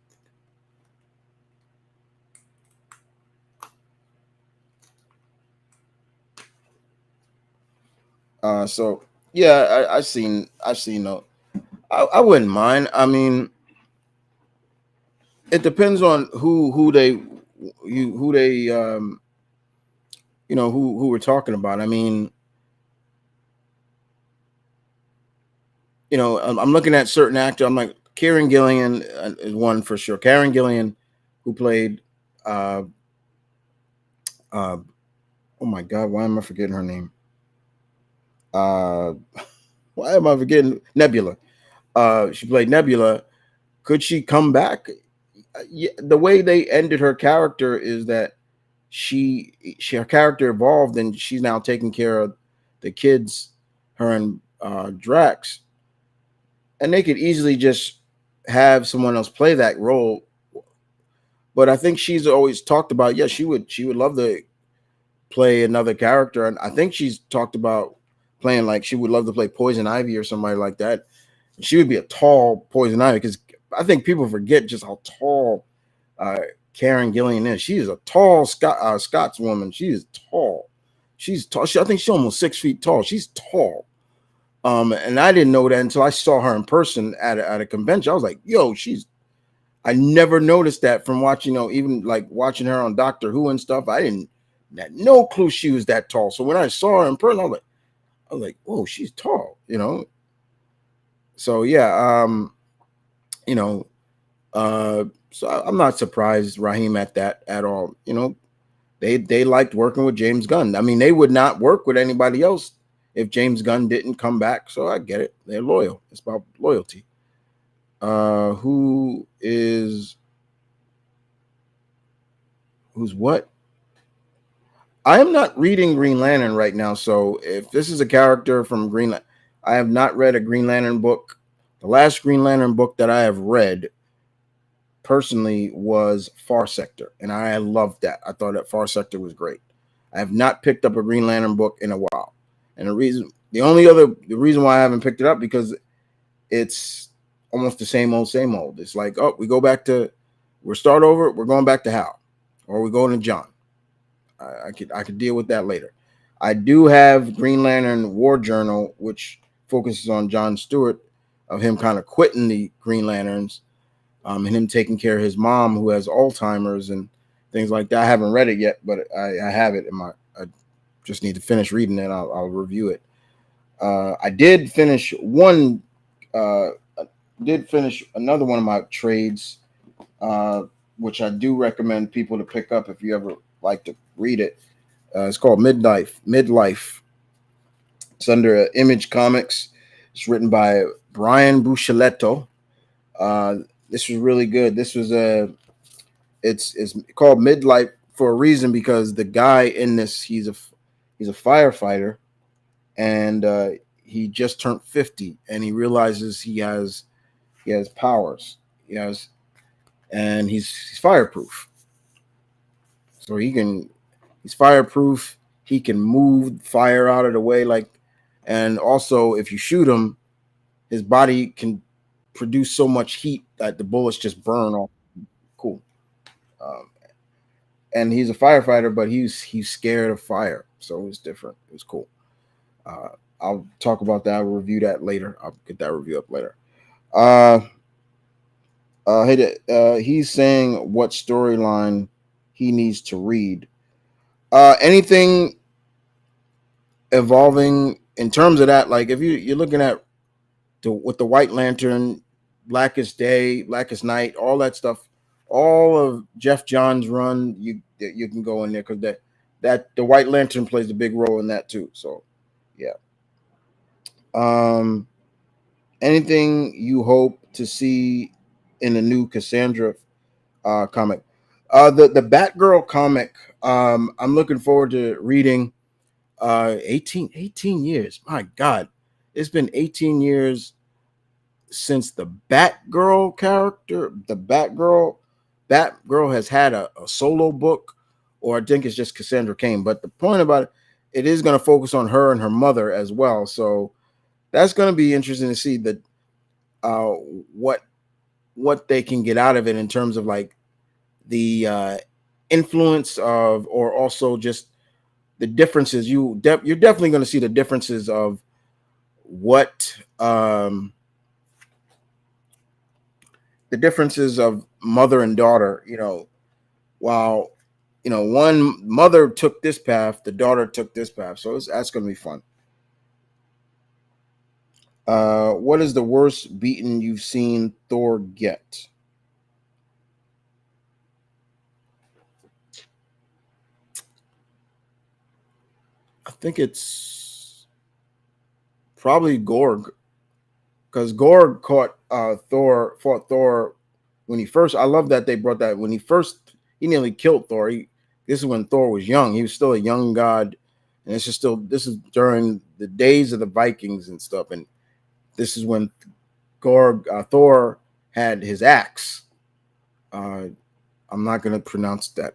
So yeah, I've seen I wouldn't mind. I mean, it depends on who they who we're talking about. I mean, I'm looking at certain actor. I'm like Karen Gillian is one for sure. Karen Gillian, who played uh uh oh my god, why am I forgetting her name? Uh why am I forgetting Nebula? She played Nebula. Could she come back? Yeah, the way they ended her character is that her character evolved and she's now taking care of the kids, her and Drax, and they could easily just have someone else play that role. But I think she's always talked about, yeah, she would love to play another character, and I think she's talked about playing, like, she would love to play Poison Ivy or somebody like that. She would be a tall Poison Ivy, because I think people forget just how tall uh, Karen Gillian is. She is a tall Scots woman. She is tall. She's tall. I think she's almost 6 feet tall. She's tall. And I didn't know that until I saw her in person at a convention. I was like, yo, I never noticed that from watching, even like watching her on Doctor Who and stuff. I didn't had no clue she was that tall. So when I saw her in person, I was like, whoa, she's tall. So yeah, you know, so I'm not surprised, Raheem, at that at all. They liked working with James Gunn. I mean, they would not work with anybody else if James Gunn didn't come back. So I get it. They're loyal. It's about loyalty. Who's what? I am not reading Green Lantern right now. So if this is a character from Green Lantern, I have not read a Green Lantern book. The last Green Lantern book that I have read personally was Far Sector, and I loved that. I thought that Far Sector was great. I have not picked up a Green Lantern book in a while, and the reason why I haven't picked it up because it's almost the same old, same old. It's like, oh, we start over. We're going back to Hal, or we're going to John. I could deal with that later. I do have Green Lantern War Journal, which focuses on John Stewart, of him kind of quitting the Green Lanterns, and him taking care of his mom who has Alzheimer's and things like that. I haven't read it yet, but I have it in my. I just need to finish reading it. I'll review it. I did finish one. Uh, did finish another one of my trades, uh, which I do recommend people to pick up if you ever like to read it. It's called Midlife. Midlife. It's under Image Comics. It's written by Brian Buscetto. Uh, this was really good. This was a. It's called Midlife for a reason because the guy in this he's a firefighter and he just turned 50 and he realizes he has powers. He has and he's fireproof. So he's fireproof. He can move fire out of the way and also if you shoot him, his body can produce so much heat that the bullets just burn off. Cool. Um, and he's a firefighter, but he's scared of fire, so it's different. It was cool. Uh, I'll talk about that. I'll review that later. I'll get that review up later. Uh, he's saying what storyline he needs to read. Anything evolving in terms of that, like if you're looking at with the White Lantern, Blackest Day, Blackest Night, all that stuff, all of Jeff Johns' run, you can go in there because that the White Lantern plays a big role in that too. So yeah. Um, anything you hope to see in the new Cassandra comic? The Batgirl comic. I'm looking forward to reading. 18 years. My God, it's been 18 years since the Batgirl character. Batgirl has had a solo book, or I think it's just Cassandra Cain. But the point about it is going to focus on her and her mother as well. So that's going to be interesting to see that uh, what what they can get out of it in terms of like the influence of, or also just the differences. You're definitely going to see the differences of what the differences of mother and daughter. While one mother took this path, the daughter took this path. So that's going to be fun. What is the worst beating you've seen Thor get? I think it's probably Gorg, because Gorg fought Thor when he first. I love that they brought that when he nearly killed Thor. This is when Thor was young. He was still a young god, and this is during the days of the Vikings and stuff. And this is when Thor had his axe. Uh, I'm not going to pronounce that.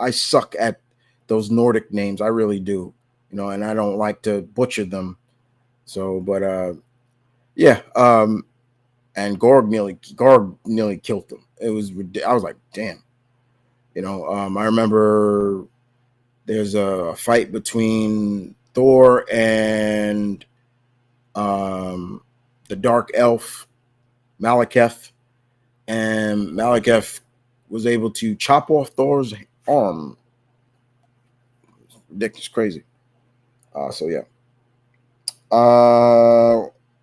I suck at those Nordic names. I really do. And I don't like to butcher them. So, but yeah. And Gorg nearly killed him. I was like, damn. I remember there's a fight between Thor and the Dark Elf Malekith, and Malekith was able to chop off Thor's arm. Ridiculous, crazy. So yeah.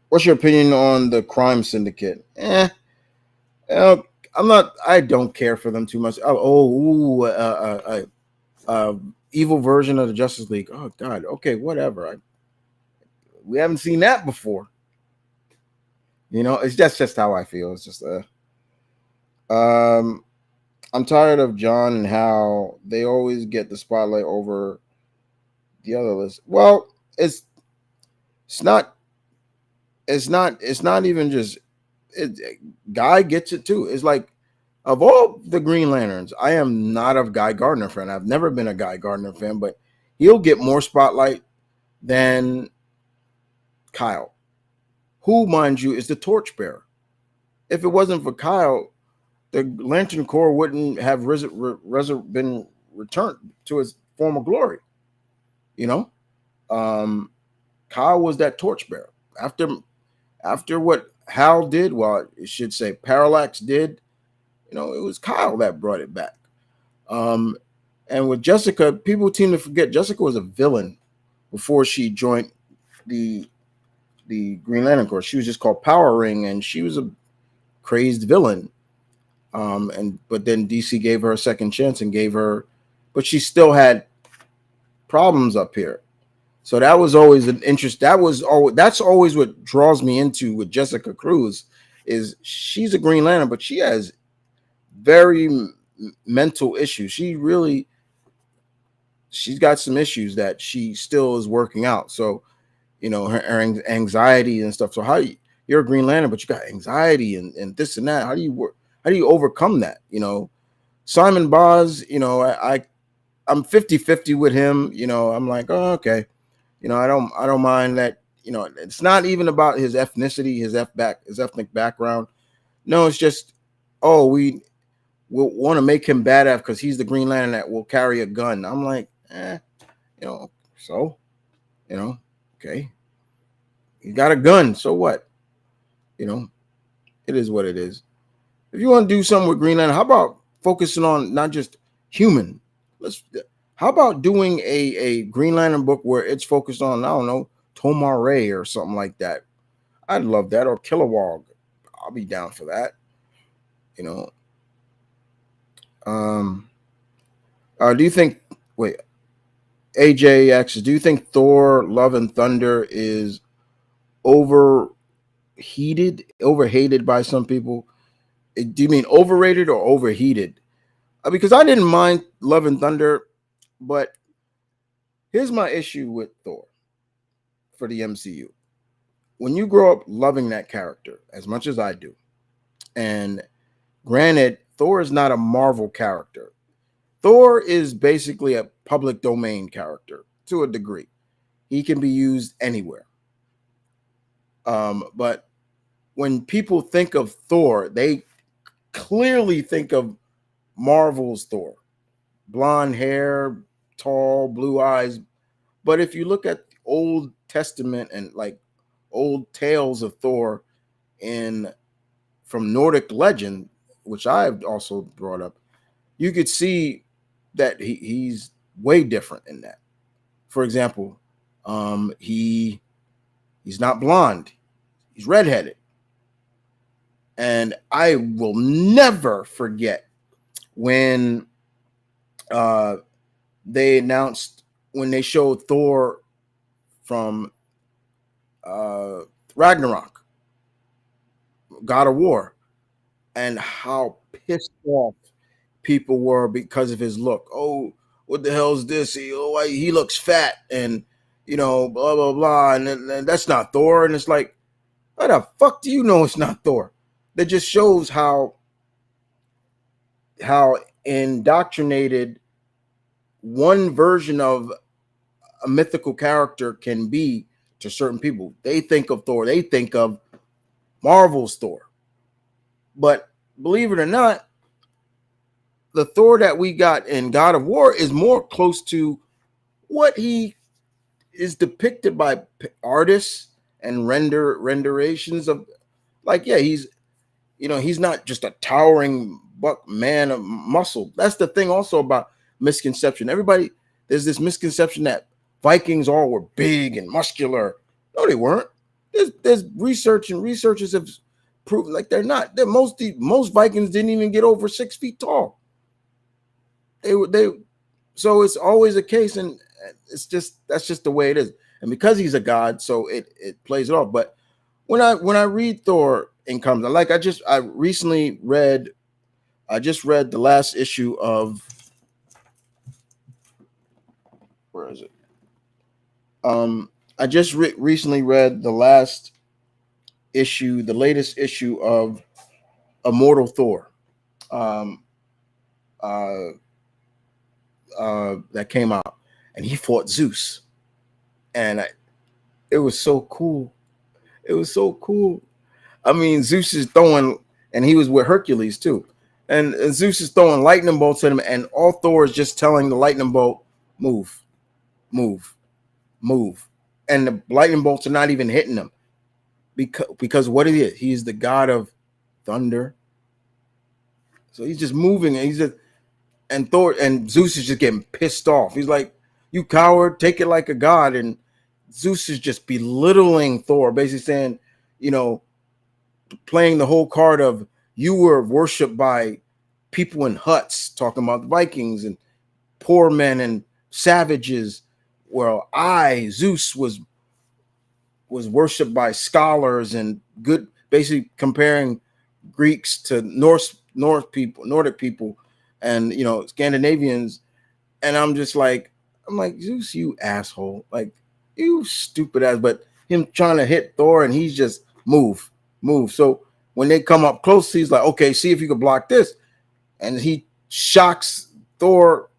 What's your opinion on the Crime Syndicate? Uh, I'm not. I don't care for them too much. Evil version of the Justice League. Oh God. Okay, whatever. We haven't seen that before. It's just how I feel. It's just um, I'm tired of John and how they always get the spotlight over the other list. Well, it's not. It's not even just it, Guy gets it too. It's like, of all the Green Lanterns, I am not a Guy Gardner fan. I've never been a Guy Gardner fan, but he'll get more spotlight than Kyle, who, mind you, is the torchbearer. If it wasn't for Kyle, the Lantern Corps wouldn't have been returned to its former glory. You know, um, Kyle was that torchbearer. After what Hal did, well, it should say Parallax did. It was Kyle that brought it back. Um, and with Jessica, people tend to forget Jessica was a villain before she joined the the Green Lantern Corps. She was just called Power Ring, and she was a crazed villain. And but then DC gave her a second chance and gave her, but she still had problems up here. So that was always an interest. That's always what draws me into with Jessica Cruz, is she's a Green Lantern, but she has very mental issues. She's got some issues that she still is working out. So her anxiety and stuff. So you're a Green Lantern, but you got anxiety and this and that. How do you work? How do you overcome that? Simon Boz. I'm 50-50 with him. I'm like, oh, okay. I don't mind that. It's not even about his ethnicity, his ethnic background. No, it's just, oh, we will want to make him badass because he's the Green Lantern that will carry a gun. I'm like, so, okay, he got a gun. So what? You know, it is what it is. If you want to do something with Green Lantern, how about focusing on not just human? Let's. How about doing a Green Lantern book where it's focused on, I don't know, Tomar-Ray or something like that? I'd love that. Or Kilowog. I'll be down for that. You know. Um. Do you think? Wait, AJX. Do you think Thor: Love and Thunder is overhated by some people? Do you mean overrated or overheated? Because I didn't mind Love and Thunder, but here's my issue with Thor for the MCU. When you grow up loving that character as much as I do, and granted, Thor is not a Marvel character. Thor is basically a public domain character to a degree. He can be used anywhere. But when people think of Thor, they clearly think of Marvel's Thor. Blonde hair, tall, blue eyes. But if you look at the Old Testament and like old tales of Thor in from Nordic legend, which I've also brought up, you could see that he's way different in that. For example, he's not blonde; he's redheaded, and I will never forget when uh, they announced when they showed Thor from uh, Ragnarok, God of War, and how pissed off people were because of his look. Oh, what the hell is this? He looks fat, and blah blah blah, and that's not Thor. And it's like, how the fuck do you know it's not Thor? That just shows how indoctrinated one version of a mythical character can be to certain people. They think of Thor, they think of Marvel's Thor. But believe it or not, the Thor that we got in God of War is more close to what he is depicted by artists and renderations of. Like, yeah, he's not just a towering buck man of muscle. That's the thing also about misconception. There's this misconception that Vikings all were big and muscular. No, they weren't. There's research, and researchers have proved like they're not. Most Vikings didn't even get over 6 feet tall. They so it's always a case, and that's just the way it is. And because he's a god, so it plays it off. But when I read Thor in comics, like I just read the last issue of, where is it? I just recently read the last issue, the latest issue of Immortal Thor, um, uh, that came out, and he fought Zeus, and it was so cool. It was so cool. I mean, Zeus is throwing, and he was with Hercules too, and Zeus is throwing lightning bolts at him, and all Thor is just telling the lightning bolt, "Move, move, move," and the lightning bolts are not even hitting him because what it is, he's the god of thunder, so he's just moving, and he's just and Thor and Zeus is just getting pissed off. He's like, "You coward, take it like a god," and Zeus is just belittling Thor, basically saying, you know, playing the whole card of you were worshipped by people in huts, talking about the Vikings and poor men and savages. Well, I, Zeus, was worshipped by scholars and good, basically comparing Greeks to Nordic people, and Scandinavians. And I'm like, Zeus, you asshole, like you stupid ass. But him trying to hit Thor, and he's just move, move. So when they come up close, he's like, okay, see if you can block this, and he shocks Thor,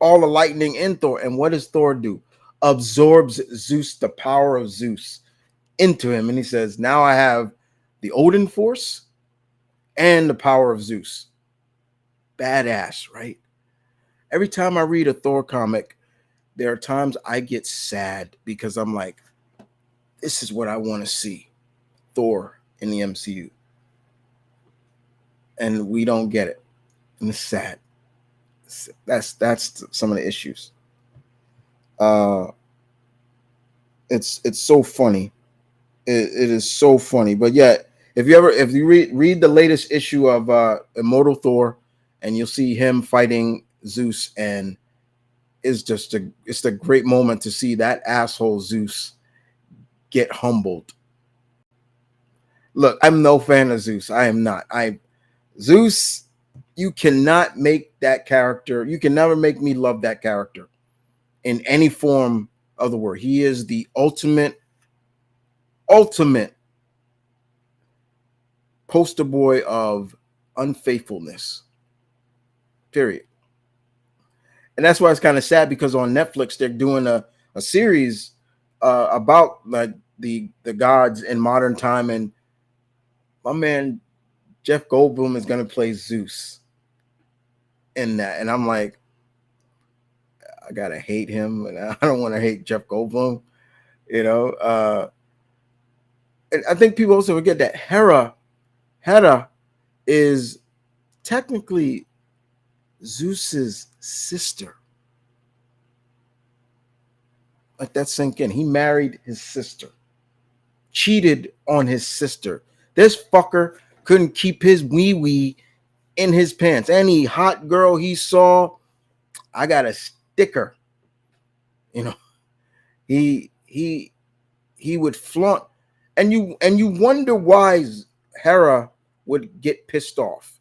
all the lightning in Thor. And what does Thor do? Absorbs Zeus, the power of Zeus, into him, and he says, now I have the Odin force and the power of Zeus. Badass, right? Every time I read a Thor comic, there are times I get sad because I'm like, this is what I want to see, Thor in the MCU. And we don't get it. And it's sad. That's some of the issues. It's so funny. It is so funny. But yeah, if you read the latest issue of Immortal Thor, and you'll see him fighting Zeus, and it's a great moment to see that asshole Zeus get humbled. Look, I'm no fan of Zeus. I am not. Zeus, you cannot make that character. You can never make me love that character in any form of the word. He is the ultimate poster boy of unfaithfulness. Period. And that's why it's kind of sad, because on Netflix they're doing a series about like the gods in modern time, and my man Jeff Goldblum is going to play Zeus in that, and I'm like, I gotta hate him, and I don't want to hate Jeff Goldblum, and I think people also forget that Hera is technically Zeus's sister. Let that sink in. He married his sister, cheated on his sister. This fucker couldn't keep his wee in his pants. Any hot girl he saw, I got a sticker. He would flaunt, and you wonder why Hera would get pissed off,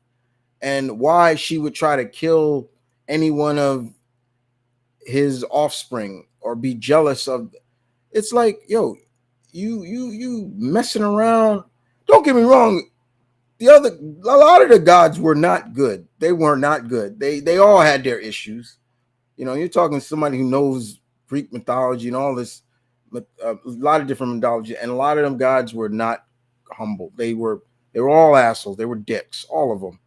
and why she would try to kill any one of his offspring or be jealous of. It's like, yo, you messing around. Don't get me wrong. A lot of the gods were not good. They were not good. They all had their issues. You're talking to somebody who knows Greek mythology and all this, a lot of different mythology, and a lot of them gods were not humble. They were all assholes. They were dicks. All of them.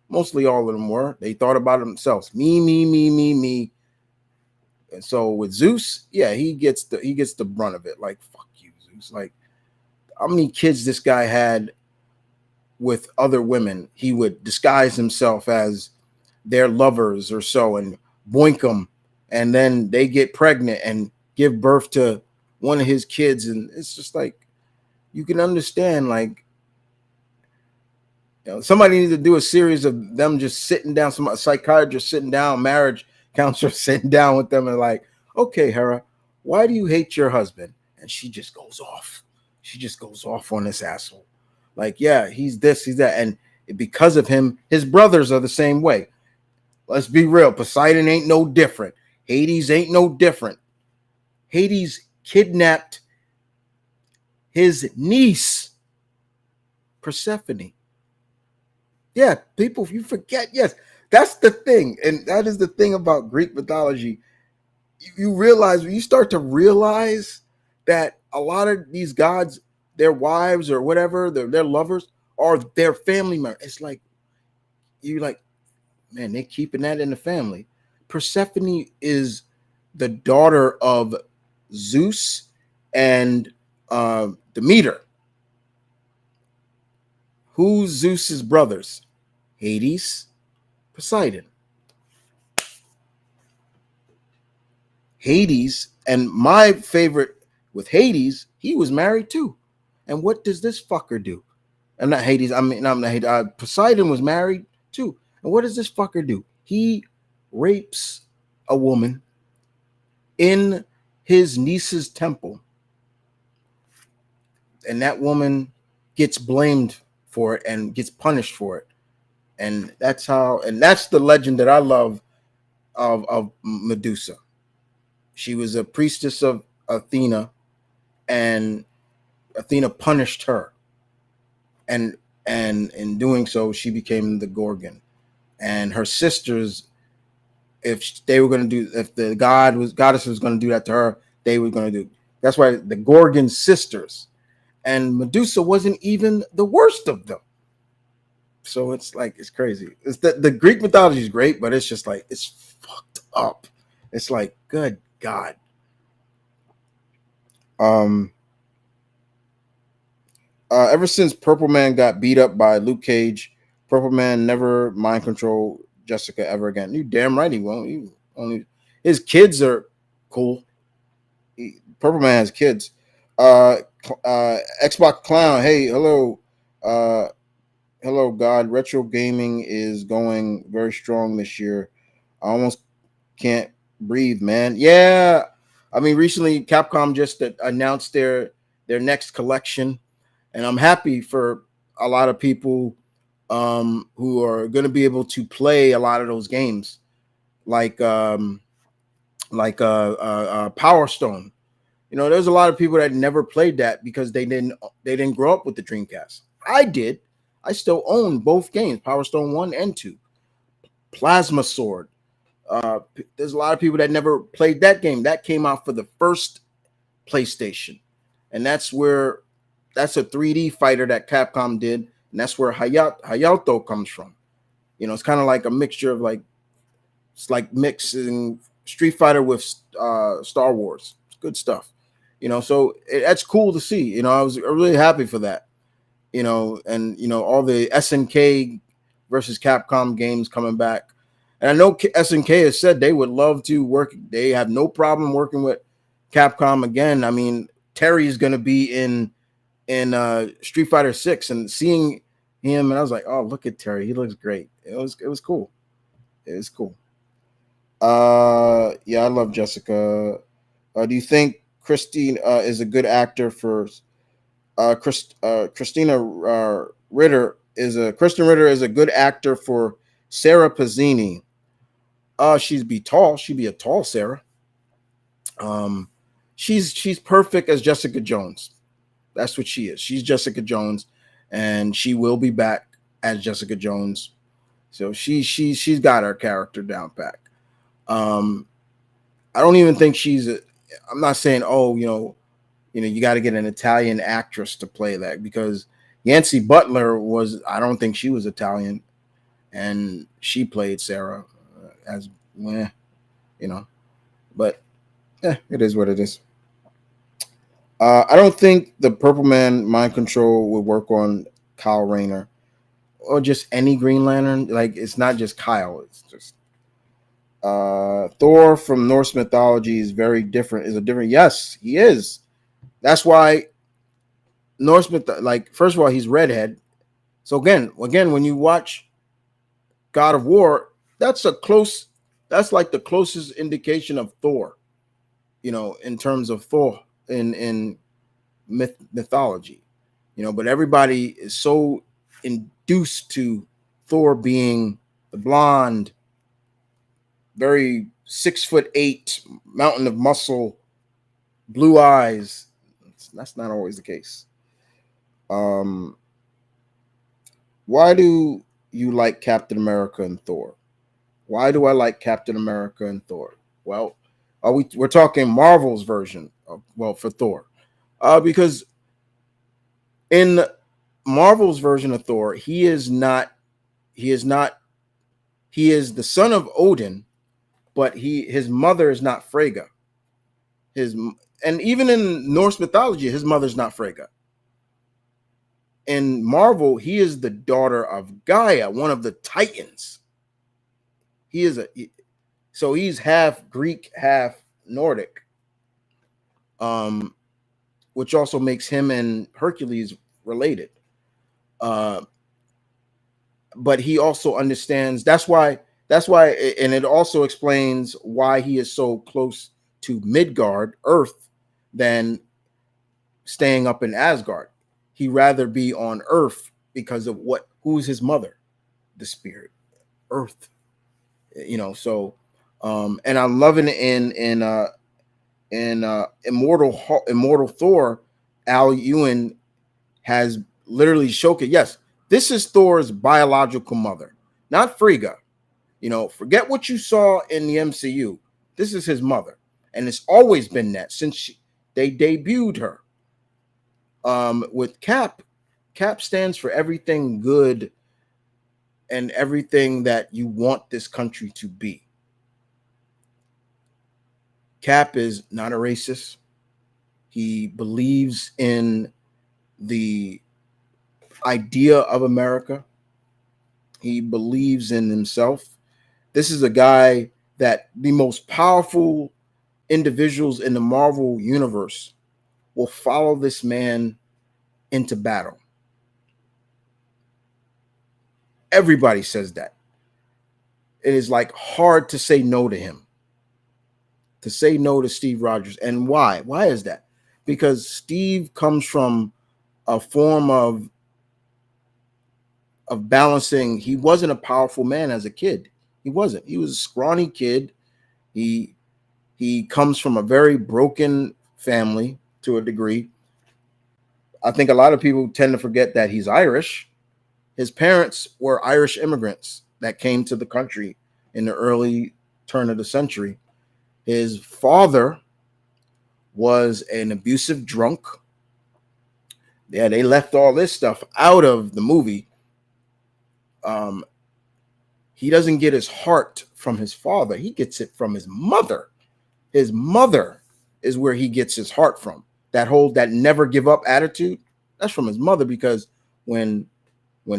Mostly all of them were. They thought about themselves. Me, me, me, me, me. And so with Zeus, yeah, he gets the brunt of it. Like, fuck you, Zeus. Like, how many kids this guy had with other women? He would disguise himself as their lovers or so, and boink them, and then they get pregnant and give birth to one of his kids. And it's just like, you can understand, like, somebody needs to do a series of them just sitting down, some psychiatrist sitting down, marriage counselor sitting down with them, and like, okay, Hera, why do you hate your husband? And she just goes off. She just goes off on this asshole. Like, yeah, he's this, he's that. And because of him, his brothers are the same way. Let's be real. Poseidon ain't no different. Hades ain't no different. Hades kidnapped his niece Persephone. Yeah, people, you forget. Yes, that's the thing. And that is the thing about Greek mythology. You realize, when you start to realize that a lot of these gods, their wives or whatever, their lovers, are their family members. It's like, you like, man, they're keeping that in the family. Persephone is the daughter of Zeus and Demeter. Who's Zeus's brothers? Hades, Poseidon. Hades, and my favorite with Hades, he was married too. And what does this fucker do? I'm not Hades. I mean, I'm not Hades. Poseidon was married too. And what does this fucker do? He rapes a woman in his niece's temple, and that woman gets blamed for it and gets punished for it. And that's the legend that I love of Medusa. She was a priestess of Athena, and Athena punished her, and in doing so, she became the Gorgon. And her sisters, if they were going to do, if the goddess was going to do that to her, they were going to do. That's why the Gorgon sisters, and Medusa wasn't even the worst of them. So it's like, it's crazy. It's the Greek mythology is great, but it's just like, it's fucked up. It's like, good God. Um, Ever since Purple Man got beat up by Luke Cage, Purple Man never mind control Jessica ever again. You damn right he won't. He only his kids are cool. Purple Man has kids. Xbox Clown. Hey, hello. Uh, Hello, God. Retro gaming is going very strong this year. I almost can't breathe, man. Yeah, I mean, recently Capcom just announced their next collection, and I'm happy for a lot of people who are going to be able to play a lot of those games, like Power Stone. You know, there's a lot of people that never played that because they didn't grow up with the Dreamcast. I did. I still own both games, Power Stone 1 and 2. Plasma Sword. There's a lot of people that never played that game. That came out for the first PlayStation. And that's a 3D fighter that Capcom did, and that's where Hayato comes from. You know, it's kind of like a mixture of it's like mixing Street Fighter with Star Wars. It's good stuff. You know, so that's cool to see. You know, I was really happy for that. You know, and all the SNK versus Capcom games coming back. And I know SNK has said they would love to work. They have no problem working with Capcom again. I mean, Terry is going to be in Street Fighter 6, and seeing him, and I was like, oh, look at Terry. He looks great. It was cool. It was cool. Yeah, I love Jessica. Do you think Christine is a good actor for Christina Ritter is a Kristen Ritter is a good actor for Sarah Pazzini? She'd be tall. She'd be a tall Sarah. Um, she's perfect as Jessica Jones. That's what she is. She's Jessica Jones, and she will be back as Jessica Jones. So she's got her character down pat. Um, I don't even think I'm not saying, oh, you got to get an Italian actress to play that, because Yancy Butler was. I don't think she was Italian, and she played Sarah as, eh, you know. But it is what it is. I don't think the Purple Man mind control would work on Kyle Rayner or just any Green Lantern. Like, it's not just Kyle. It's just Thor from Norse mythology is very different. Is a different. Yes, he is. That's why Norse myth. Like, first of all, he's redhead. So again, when you watch God of War, that's a close. That's like the closest indication of Thor. In terms of Thor in mythology. But everybody is so induced to Thor being the blonde, very 6'8" mountain of muscle, blue eyes. That's not always the case. Um, Why do you like Captain America and Thor? Why do I like Captain America and Thor? Well, we're talking Marvel's version of, well, for Thor. Because in Marvel's version of Thor, he is not he is the son of Odin, but his mother is not Freyga. His and even in Norse mythology, his mother's not Freyga. In Marvel, he is the daughter of Gaia, one of the Titans. He is so he's half Greek, half Nordic, um, which also makes him and Hercules related. Uh, but he also understands that's why, and it also explains why he is so close to Midgard, Earth, than staying up in Asgard. He rather be on Earth because of who's his mother, the spirit, Earth. So and I'm loving it in Immortal Thor. Al Ewan has literally shown it. Yes, this is Thor's biological mother, not Frigga. Forget what you saw in the MCU. This is his mother, and it's always been that since they debuted her. With Cap, Cap stands for everything good and everything that you want this country to be. Cap is not a racist. He believes in the idea of America. He believes in himself. This is a guy that the most powerful individuals in the Marvel universe will follow this man into battle. Everybody says that. It is like hard to say no to him, to say no to Steve Rogers. And why? Why is that? Because Steve comes from a form of balancing. He wasn't a powerful man as a kid. He wasn't. He was a scrawny kid. He he comes from a very broken family to a degree. I think a lot of people tend to forget that he's Irish. His parents were Irish immigrants that came to the country in the early turn of the century. His father was an abusive drunk. Yeah, they left all this stuff out of the movie. Um, he doesn't get his heart from his father. He gets it from his mother. His mother is where he gets his heart from. That never give up attitude, that's from his mother. Because when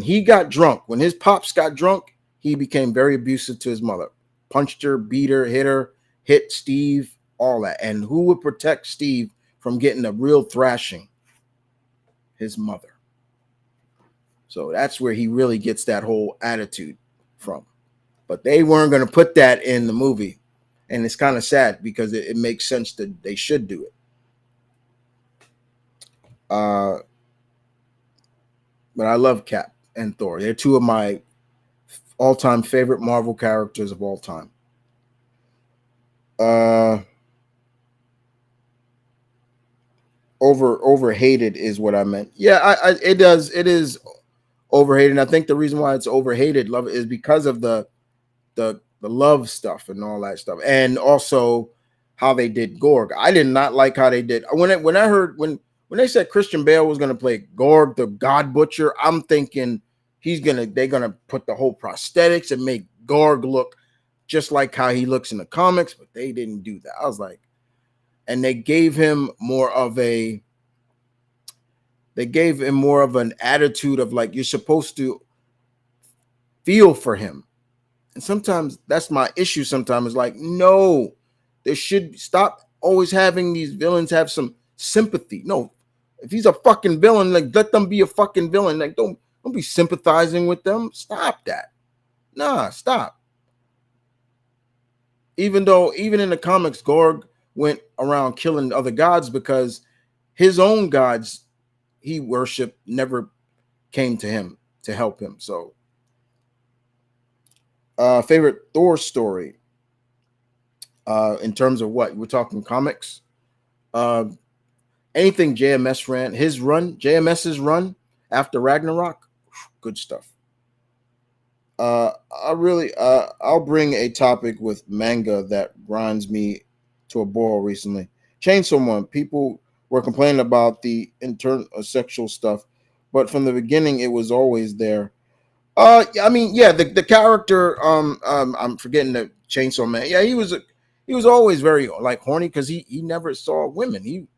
he got drunk, when his pops got drunk, he became very abusive to his mother. Punched her, beat her, hit Steve, all that. And who would protect Steve from getting a real thrashing? His mother. So that's where he really gets that whole attitude from. But they weren't going to put that in the movie. And it's kind of sad because it makes sense that they should do it. But I love Cap and Thor. They're two of my all-time favorite Marvel characters of all time. Overhated is what I meant. Yeah, it is overhated. And I think the reason why it's overhated, love, is because of the love stuff and all that stuff, and also how they did Gorg. I did not like how they did when I heard when they said Christian Bale was going to play Gorg, the God Butcher. I'm thinking they're gonna put the whole prosthetics and make Gorg look just like how he looks in the comics, but they didn't do that. I was like, and they gave him more of an attitude of like you're supposed to feel for him. And sometimes that's my issue. Sometimes it's like, no, they should stop always having these villains have some sympathy. No, if he's a fucking villain, like let them be a fucking villain. Like don't be sympathizing with them. Stop that. Nah, stop. Even in the comics, Gorg went around killing other gods because his own gods he worshipped never came to him to help him. So, favorite Thor story. In terms of what we're talking comics, uh, anything JMS's run after Ragnarok, good stuff. I really, I'll bring a topic with manga that grinds me to a boil recently. Chainsaw Man. People were complaining about the internal sexual stuff, but from the beginning, it was always there. I mean, yeah, the character, I'm forgetting the Chainsaw Man. Yeah, he was always very like horny because he never saw women.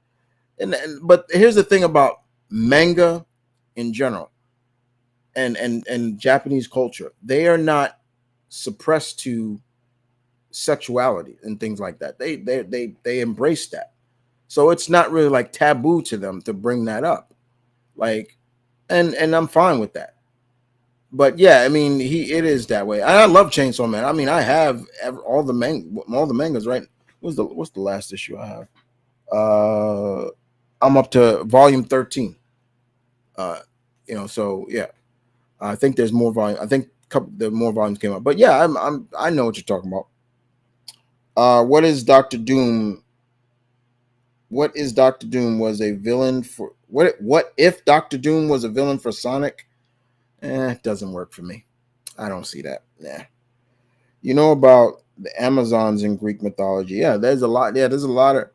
And but here's the thing about manga in general and Japanese culture. They are not suppressed to sexuality and things like that. They embrace that. So it's not really like taboo to them to bring that up. Like and I'm fine with that. But yeah, I mean, he it is that way. I love Chainsaw Man. I mean, I have all the mangas. Right? What's the last issue I have? I'm up to volume 13. Uh, so yeah, I think there's more volume. I think the more volumes came out. But yeah, I know what you're talking about. What is Doctor Doom? What is Doctor Doom was a villain for what? What if Doctor Doom was a villain for Sonic? It doesn't work for me. I don't see that. Yeah. You know about the Amazons in Greek mythology? Yeah, there's a lot. Yeah, there's a lot of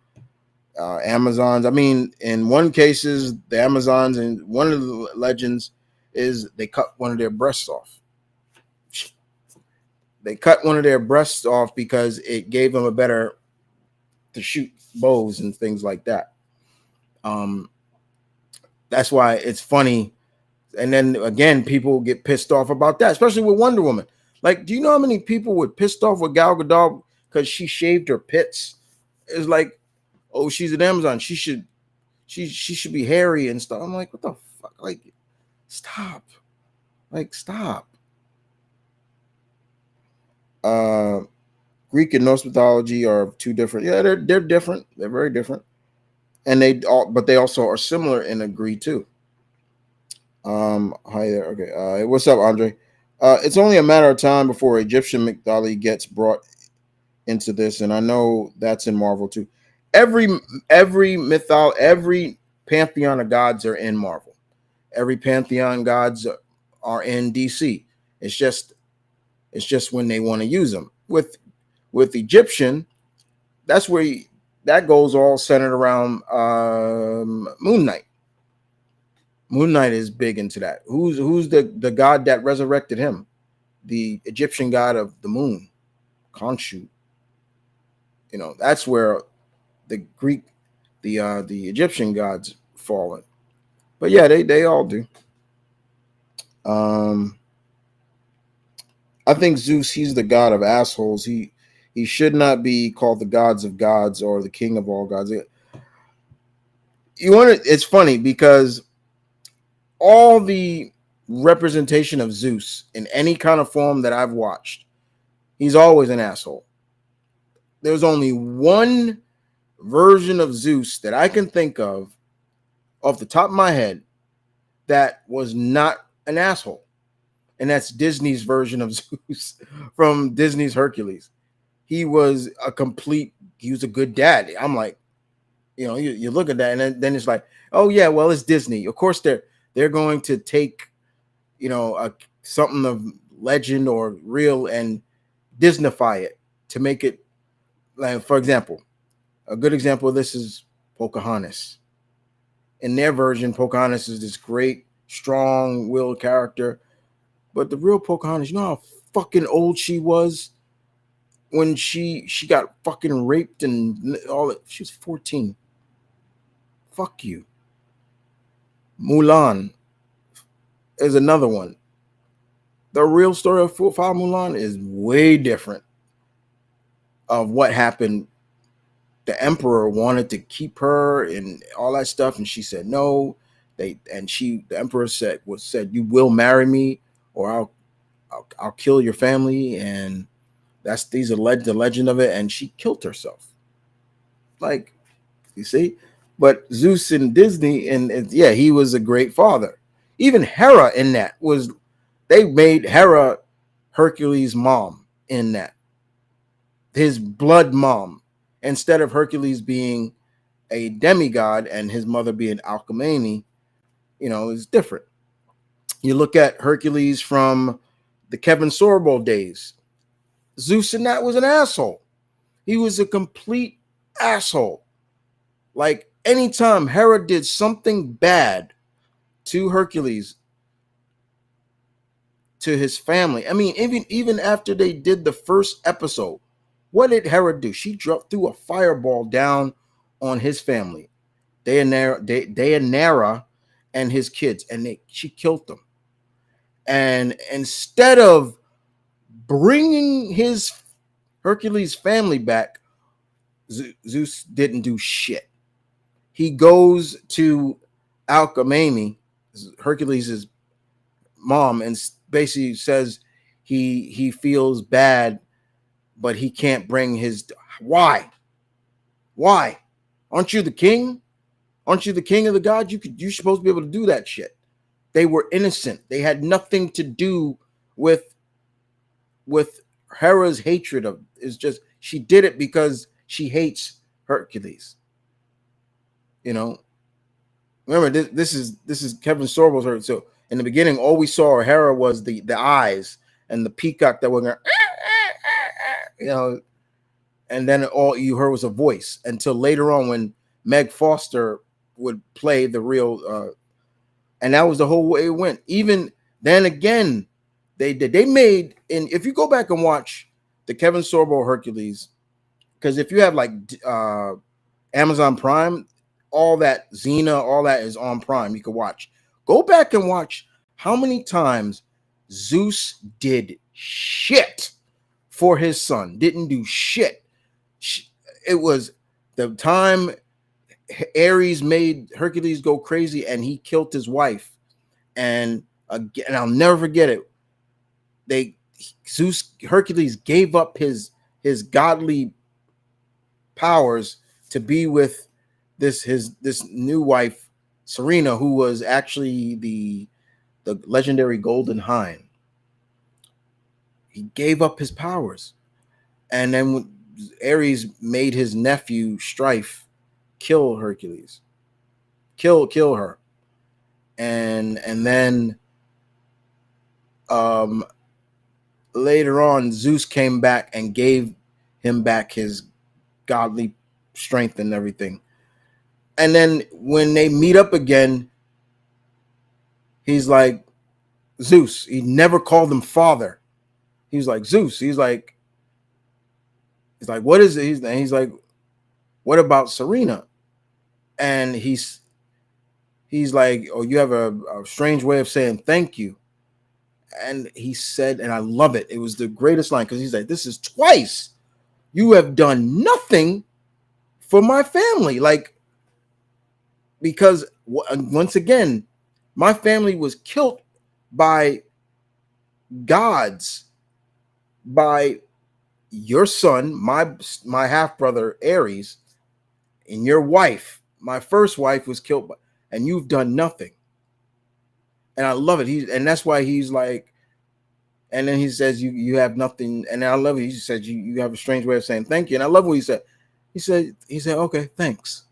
Amazons. I mean, in one cases, the Amazons, and one of the legends is they cut one of their breasts off. They cut one of their breasts off because it gave them a better to shoot bows and things like that. Um, that's why it's funny. And then again, people get pissed off about that, especially with Wonder Woman. Like, do you know how many people were pissed off with Gal Gadot because she shaved her pits? It's like, oh, she's an Amazon. She should be hairy and stuff. I'm like, what the fuck? Like, stop. Like, stop. Uh Greek and Norse mythology are two different. Yeah, they're different. They're very different. And but they also are similar in agree too. Hi there. Okay. What's up, Andre? It's only a matter of time before Egyptian mythology gets brought into this, and I know that's in Marvel too. Every every pantheon of gods are in Marvel. Every pantheon gods are in DC. It's just it's just when they want to use them. With Egyptian, that's where that goes all centered around Moon Knight. Moon Knight is big into that. Who's the god that resurrected him? The Egyptian god of the moon, Khonshu. That's where the Greek, the Egyptian gods fall in. But yeah, they all do. Um, I think Zeus, he's the god of assholes. He should not be called the gods of gods or the king of all gods. It's funny because all the representation of Zeus in any kind of form that I've watched, he's always an asshole. There's only one version of Zeus that I can think of off the top of my head that was not an asshole. And that's Disney's version of Zeus from Disney's Hercules. He was a good dad. I'm like, you look at that and then it's like, oh yeah, well, it's Disney. Of course they're going to take, something of legend or real and Disneyfy it to make it, like, for example, a good example of this is Pocahontas. In their version, Pocahontas is this great, strong-willed character, but the real Pocahontas, you know how fucking old she was when she got fucking raped and all that. She was 14. Fuck you. Mulan is another one. The real story of Fu Mulan is way different of what happened. The emperor wanted to keep her and all that stuff, and she said no. The emperor said you will marry me, or I'll kill your family, and these are the legend of it. And she killed herself. Like, you see, but Zeus in Disney, and yeah, he was a great father. Even Hera in that was they made Hera Hercules' mom in that, his blood mom, instead of Hercules being a demigod and his mother being Alcmene. Is different. You look at Hercules from the Kevin Sorbo days. Zeus in that was an asshole. He was a complete asshole. Like anytime Hera did something bad to Hercules, to his family. I mean, even after they did the first episode, what did Hera do? She threw a fireball down on his family, Deianira and his kids, and she killed them. And instead of bringing his Hercules family back, Zeus didn't do shit. He goes to Alcmene, Hercules' mom, and basically says he feels bad, but he can't bring his. Why? Aren't you the king? Aren't you the king of the gods? You're supposed to be able to do that shit. They were innocent. They had nothing to do with Hera's hatred of. It's just she did it because she hates Hercules. You know. Remember, this is Kevin Sorbo's hurt. So in the beginning, all we saw of Hera was the eyes and the peacock that were going, you know, and then all you heard was a voice until later on when Meg Foster would play the real, and that was the whole way it went. Even then again, they made, and if you go back and watch the Kevin Sorbo Hercules, because if you have like Amazon Prime, all that Xena, all that is on Prime. You can watch. Go back and watch how many times Zeus did shit for his son. Didn't do shit. It was the time Ares made Hercules go crazy and he killed his wife. And again, I'll never forget it. Hercules gave up his godly powers to be with this new wife, Serena, who was actually the legendary Golden Hind. He gave up his powers, and then when Ares made his nephew Strife kill Hercules, kill her, and then later on Zeus came back and gave him back his godly strength and everything. And then when they meet up again, he's like, Zeus. He never called him father. He was like, Zeus. He's like, what is it? He's like, what about Serena? And he's like, oh, you have a strange way of saying thank you. And he said, and I love it. It was the greatest line because he's like, this is twice you have done nothing for my family. Like, because once again, my family was killed by gods, by your son, my half brother Ares, and your wife. My first wife was killed, and you've done nothing. And I love it. And that's why he's like, and then he says you have nothing. And I love it. He said you have a strange way of saying thank you. And I love what he said. He said okay, thanks.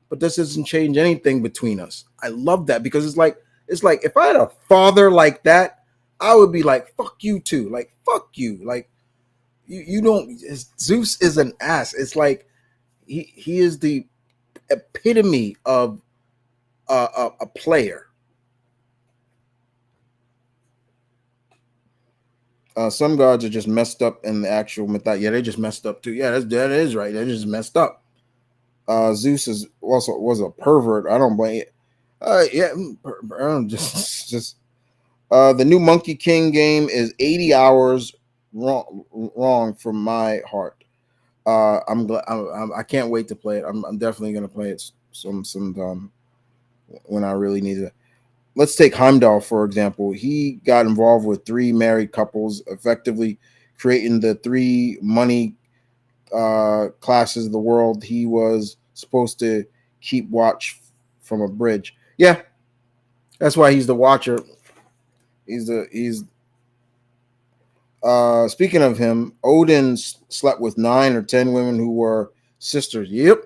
But this doesn't change anything between us. I love that because it's like if I had a father like that, I would be like, fuck you too. Like, fuck you. Like, you don't. Zeus is an ass. It's like he is the epitome of a player. Some gods are just messed up in the actual mythology. Yeah, they just messed up too. Yeah, that is right. They're just messed up. Zeus was a pervert. I don't blame it. Yeah, just the new Monkey King game is 80 hours wrong from my heart. I'm glad. I can't wait to play it. I'm definitely gonna play it some when I really need it. Let's take Heimdall for example. He got involved with 3 married couples, effectively creating the 3 money classes of the world. He was supposed to keep watch from a bridge. Yeah, that's why he's the watcher. He's speaking of him, Odin slept with 9 or 10 women who were sisters. Yep.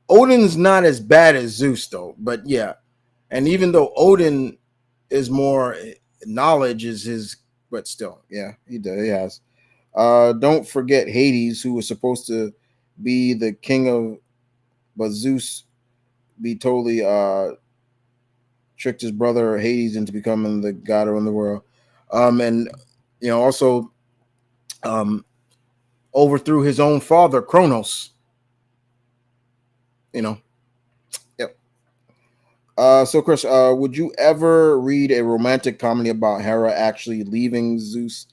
Odin's not as bad as Zeus though, but yeah. And even though Odin is more, knowledge is his, but still, yeah, he does. He has. Don't forget Hades, who was supposed to be the king of, but Zeus be totally tricked his brother Hades into becoming the god of the world. And also um, overthrew his own father, Kronos. You know. Yep. So Chris, would you ever read a romantic comedy about Hera actually leaving Zeus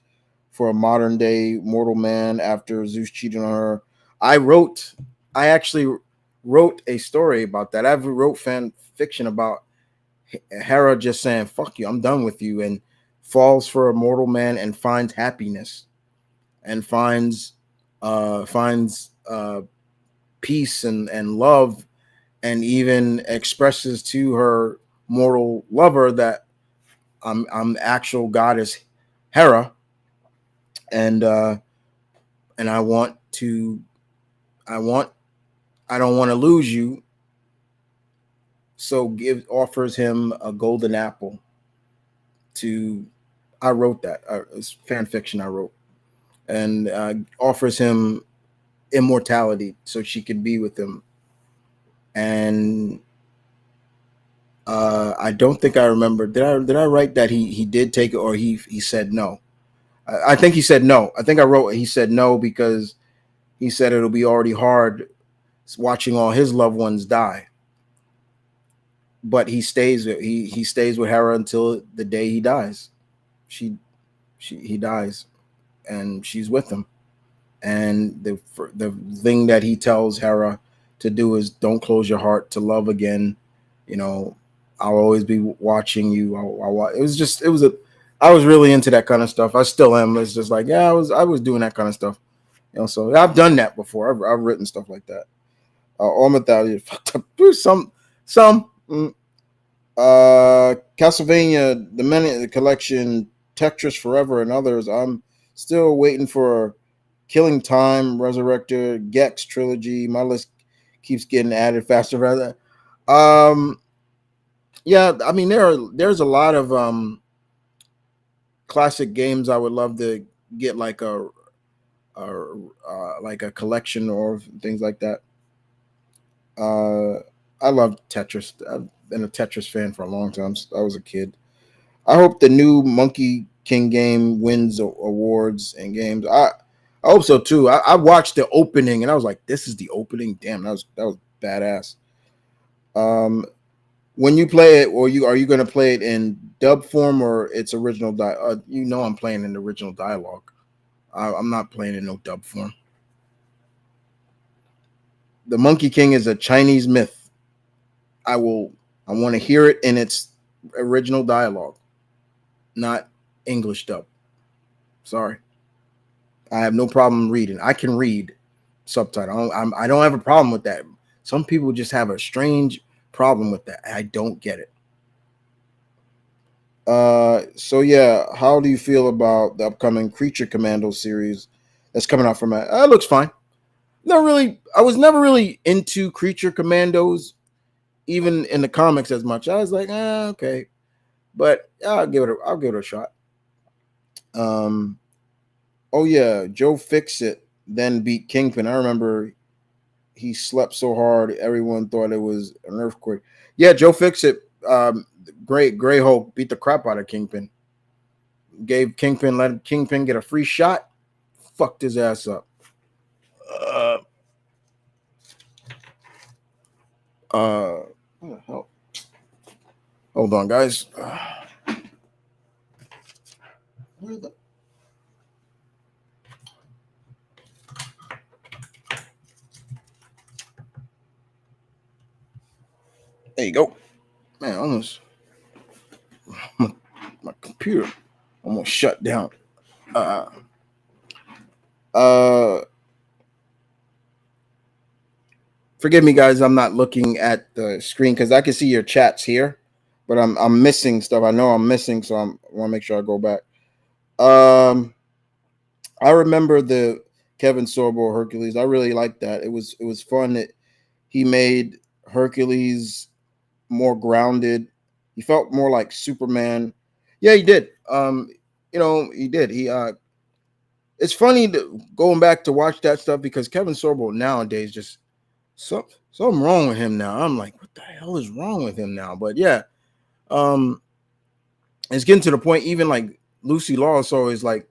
for a modern day mortal man after Zeus cheated on her? I wrote, I actually wrote a story about that. I wrote fan fiction about Hera just saying "fuck you, I'm done with you," and falls for a mortal man and finds happiness and finds peace and love, and even expresses to her mortal lover that I'm actual goddess Hera, and and I want I don't want to lose you, so give offers him a golden apple to. I wrote that. It's fan fiction I wrote, and offers him immortality so she could be with him. And I don't think I remember. Did I write that he did take it, or he said no? I think he said no. I think I wrote he said no because he said it'll be already hard watching all his loved ones die. But he stays with Hera until the day he dies. She he dies, and she's with him. And the thing that he tells Hera to do is don't close your heart to love again. You know, I'll always be watching you. It was just it was a. I was really into that kind of stuff. I still am. It's just like yeah, I was doing that kind of stuff. So I've done that before. I've written stuff like that. All mythology fucked up. Some. Castlevania, the Minute Collection, Tetris Forever, and others. I'm still waiting for Killing Time, Resurrector, Gex trilogy. My list keeps getting added faster. Rather, um, yeah. I mean, there's a lot of classic games I would love to get like a collection or things like that. Uh, I love Tetris. I've been a Tetris fan for a long time. I was a kid. I hope the new Monkey King game wins awards and games. I hope so too. I watched the opening and I was like, "This is the opening." Damn, that was badass. Um, when you play it, or are you going to play it in dub form or its original I'm playing in the original dialogue. I'm not playing in no dub form. The Monkey King is a Chinese myth. I will. I want to hear it in its original dialogue, not English dub. Sorry. I have no problem reading. I can read subtitle. I don't have a problem with that. Some people just have a strange problem with that. I don't get it. So yeah, how do you feel about the upcoming Creature Commando series that's coming out from it? It looks fine. Not really. I was never really into Creature Commandos, even in the comics as much. I was like, okay, but I'll give it a shot. Um, oh yeah, Joe Fix It then beat Kingpin. I remember he slept so hard everyone thought it was an earthquake. Yeah, Joe Fixit, great Gray Hulk beat the crap out of Kingpin. Gave Kingpin let Kingpin get a free shot. Fucked his ass up. Uh, uh, hold on, guys. There you go, man. Almost my computer almost shut down. Uh, uh, Forgive me, guys. I'm not looking at the screen because I can see your chats here, but I'm missing stuff. I know I'm missing, so I want to make sure I go back. Um, I remember the Kevin Sorbo Hercules. I really liked that. It was fun. That he made Hercules more grounded. He felt more like Superman. Yeah, he did. He did. It's funny going back to watch that stuff because Kevin Sorbo nowadays just something wrong with him now. I'm like, what the hell is wrong with him now? But yeah, um, it's getting to the point. Even like Lucy Law is always like,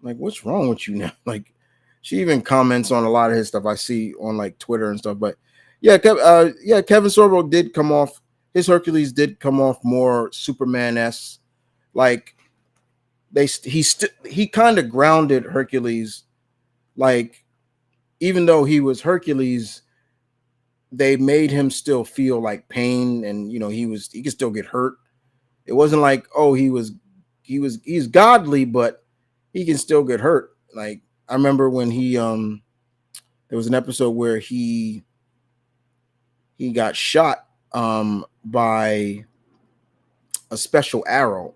what's wrong with you now? Like, she even comments on a lot of his stuff I see on like Twitter and stuff. But yeah, Kevin Sorbo did come off. His Hercules did come off more Superman-esque. Like he kind of grounded Hercules. Like even though he was Hercules, they made him still feel like pain, and he could still get hurt. It wasn't like, oh, he's godly, but he can still get hurt. Like I remember when there was an episode where he got shot by a special arrow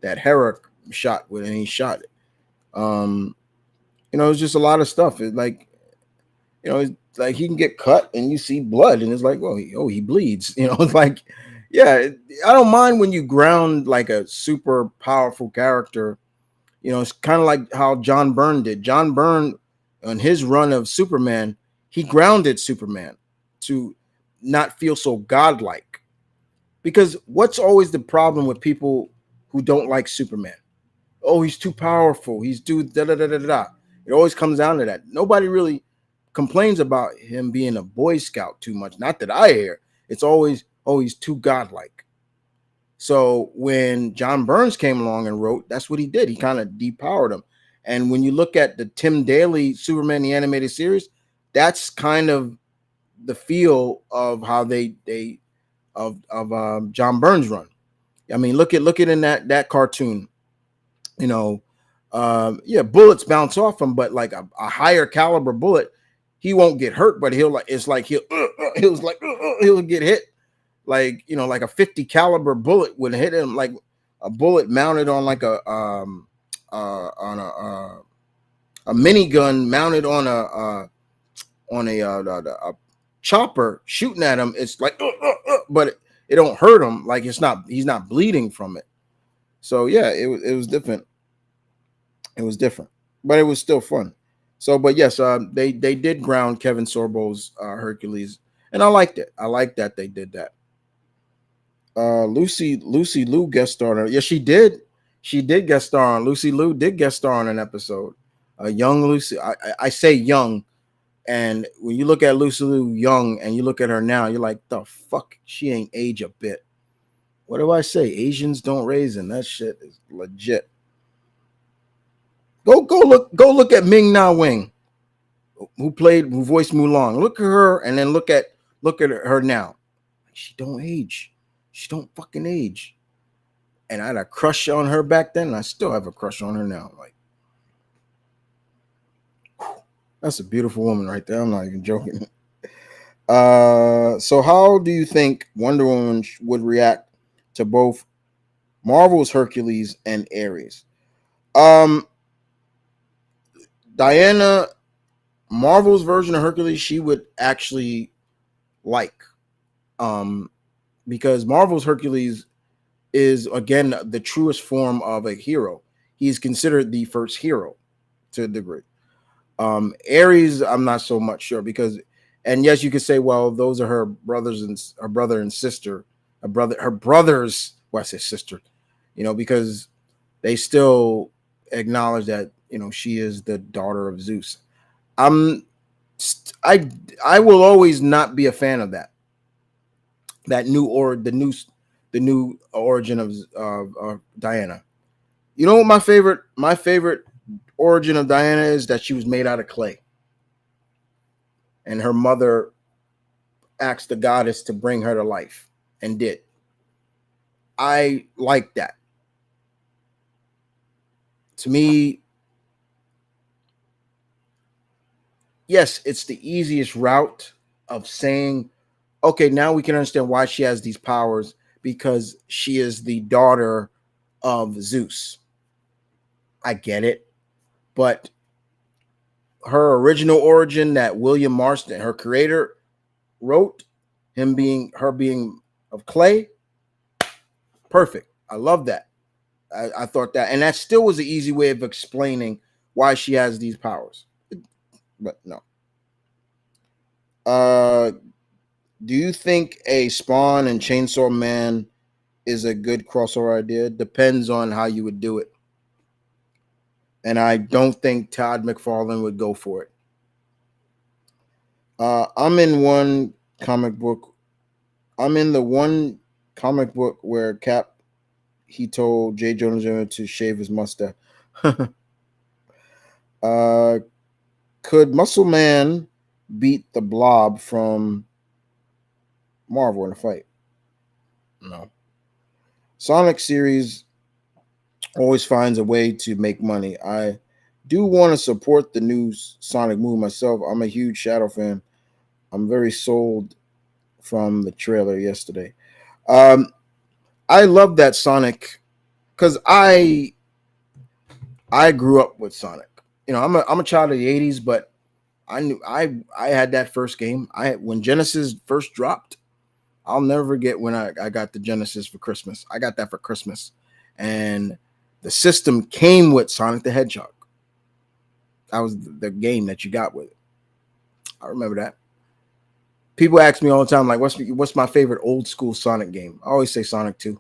that Hera shot with, and he shot it. Um, it was just a lot of stuff. It's like he can get cut and you see blood, and it's like, well, he bleeds. It's like, yeah, I don't mind when you ground like a super powerful character. It's kind of like how John Byrne did. John Byrne, on his run of Superman, he grounded Superman to not feel so godlike. Because what's always the problem with people who don't like Superman? Oh, he's too powerful. He's too da da da da da. It always comes down to that. Nobody really complains about him being a Boy Scout too much. Not that I hear. It's always, oh, he's too godlike. So when John Burns came along and wrote, that's what he did. He kind of depowered him. And when you look at the Tim Daly Superman the animated series, that's kind of the feel of how they of John Burns run. I mean, look at in that cartoon. You know, yeah, bullets bounce off him, but like a higher caliber bullet, he won't get hurt, but he'll get hit like like a 50 caliber bullet would hit him, like a bullet mounted on like a minigun mounted on a chopper shooting at him. It's like but it don't hurt him, like he's not bleeding from it. So yeah, it was different. It was different, but it was still fun. So, but yes, they did ground Kevin Sorbo's Hercules, and I liked it. I liked that they did that. Lucy Liu guest starred on. Yeah, she did. She did guest star on. Lucy Liu did guest star on an episode. Young Lucy. I say young, and when you look at Lucy Liu young, and you look at her now, you're like, the fuck, she ain't age a bit. What do I say? Asians don't raisin. That shit is legit. Go look at Ming Na Wing, who voiced Mulan. Look at her, and then look at her now. She don't age. She don't fucking age. And I had a crush on her back then, and I still have a crush on her now. Like, that's a beautiful woman right there. I'm not even joking. So how do you think Wonder Woman would react to both Marvel's Hercules and Ares? Um, Diana, Marvel's version of Hercules, she would actually like, um, because Marvel's Hercules is again the truest form of a hero. He is considered the first hero to a degree. Ares, I'm not so much sure because, and yes, you could say, well, those are her brothers and her brother and sister, her brothers. Well, I say sister, because they still acknowledge that she is the daughter of Zeus. I'm, I will always not be a fan of that new or the new origin of Diana. You know what my favorite origin of Diana is? That she was made out of clay, and her mother asked the goddess to bring her to life, and did. I like that. To me, yes, it's the easiest route of saying, okay, now we can understand why she has these powers, because she is the daughter of Zeus. I get it, but her original origin that William Marston, her creator, wrote, her being of clay, perfect. I love that. I thought that, and that still was an easy way of explaining why she has these powers. But no. Uh, do you think a Spawn and Chainsaw Man is a good crossover idea? Depends on how you would do it. And I don't think Todd McFarlane would go for it. I'm in one comic book. I'm in the one comic book where Cap he told J. Jonah Jameson to shave his mustache. uh, could Muscle Man beat the Blob from Marvel in a fight? No. Sonic series always finds a way to make money. I do want to support the new Sonic movie myself. I'm a huge Shadow fan. I'm very sold from the trailer yesterday. Um, I love that Sonic because I grew up with Sonic. You know, I'm a child of the '80s, but I had that first game. When Genesis first dropped. I'll never forget when I got the Genesis for Christmas. I got that for Christmas, and the system came with Sonic the Hedgehog. That was the game that you got with it. I remember that. People ask me all the time, like, what's my favorite old school Sonic game? I always say Sonic 2.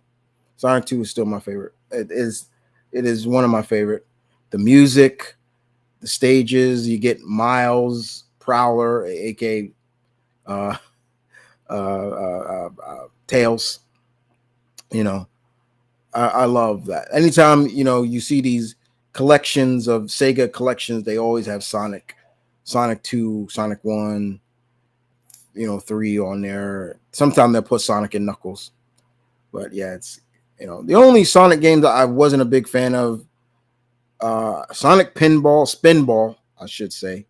Sonic 2 is still my favorite. It is one of my favorite. The music, the stages, you get Miles, Prowler, aka uh, Tails. You know, I love that. Anytime you see these collections of Sega collections, they always have Sonic 2, Sonic 1, 3 on there. Sometimes they'll put Sonic and Knuckles. But yeah, it's the only Sonic game that I wasn't a big fan of. Sonic Spinball, I should say.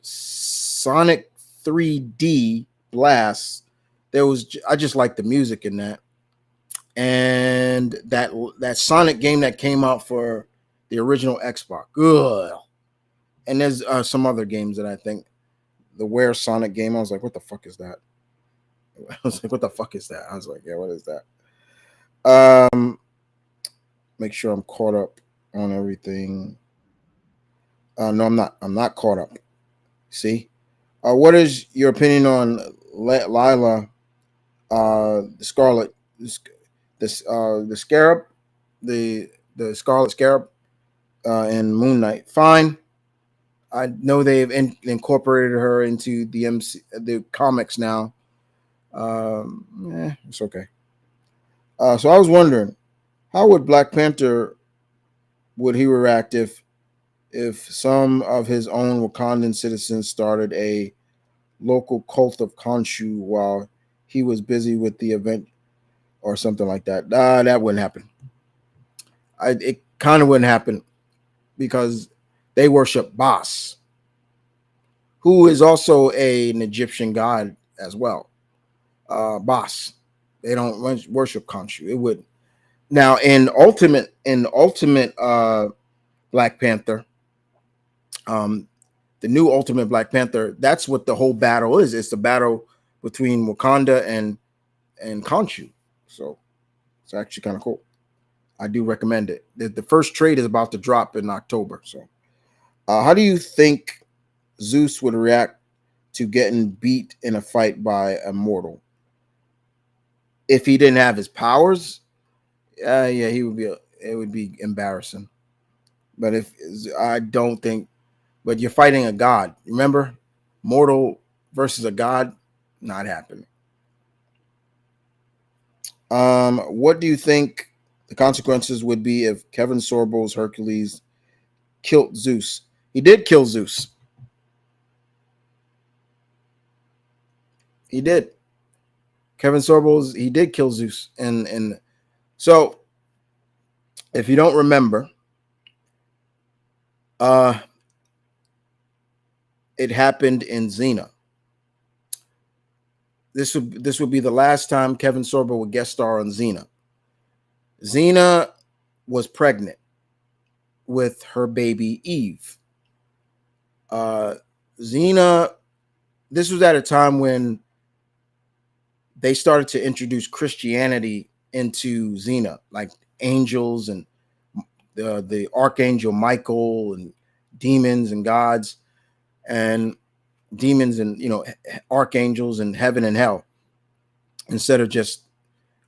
Sonic 3D Blast. I just like the music in that, and that Sonic game that came out for the original Xbox. Good. And there's some other games that I think the Where Sonic game. I was like, what the fuck is that? I was like, what the fuck is that? I was like, yeah, what is that? Make sure I'm caught up on everything. No, I'm not. I'm not caught up. See, what is your opinion on Lila, the Scarlet, the Scarab, the Scarlet Scarab, and Moon Knight? Fine. I know they've incorporated her into the comics now. It's okay. So I was wondering, how would Black Panther would he react if some of his own Wakandan citizens started a local cult of Khonshu while he was busy with the event or something like that? That wouldn't happen. It kind of wouldn't happen because they worship Bas, who is also an Egyptian god as well. Bas. They don't worship Khonshu. It would now in Ultimate Black Panther, um, the new Ultimate Black Panther. That's what the whole battle is. It's the battle between Wakanda and Khonshu. So it's actually kind of cool. I do recommend it. The first trade is about to drop in October. So, how do you think Zeus would react to getting beat in a fight by a mortal? If he didn't have his powers, yeah, he would be. It would be embarrassing. But if I don't think, but you're fighting a god. Remember, mortal versus a god, not happening. What do you think the consequences would be if Kevin Sorbo's Hercules killed Zeus? He did kill Zeus. He did. Kevin Sorbo's he did kill Zeus, and so if you don't remember, uh, it happened in Xena. This would be the last time Kevin Sorbo would guest star on Xena. Xena was pregnant with her baby Eve. Uh, Xena. This was at a time when they started to introduce Christianity into Xena. Like angels and the archangel Michael and demons and gods and demons and archangels and heaven and hell instead of just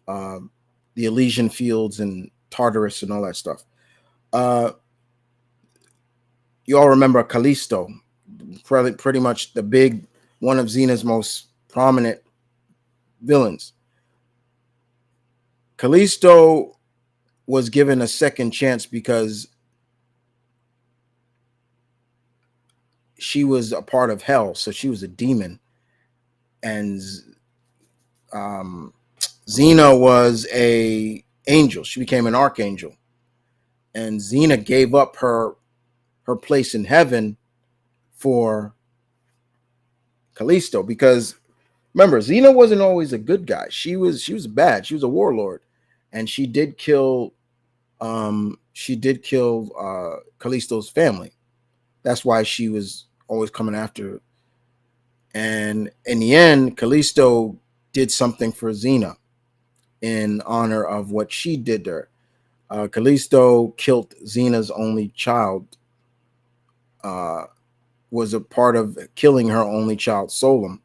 um, the Elysian fields and Tartarus and all that stuff. Uh, you all remember Callisto, pretty much the big one of Xena's most prominent villains. Callisto was given a second chance because she was a part of hell, so she was a demon, and um, Xena was a angel. She became an archangel, and Xena gave up her place in heaven for Callisto because remember, Xena wasn't always a good guy. She was bad. She was a warlord, and she did kill Callisto's family. That's why she was always coming after her. And in the end, Callisto did something for Xena in honor of what she did to her. Callisto killed Xena's only child. Uh, was a part of killing her only child, Solem,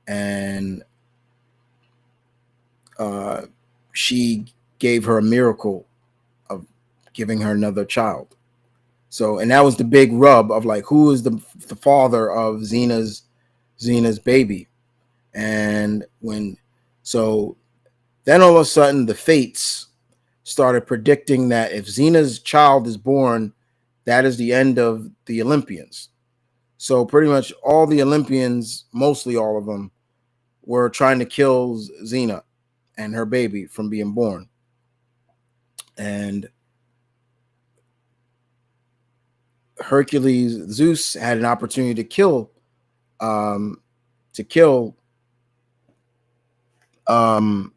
and uh, she gave her a miracle of giving her another child. So, and that was the big rub of like, who is the father of Xena's baby? And so then all of a sudden the fates started predicting that if Xena's child is born, that is the end of the Olympians. So pretty much all the Olympians, mostly all of them, were trying to kill Xena and her baby from being born. And Zeus had an opportunity um, to kill um,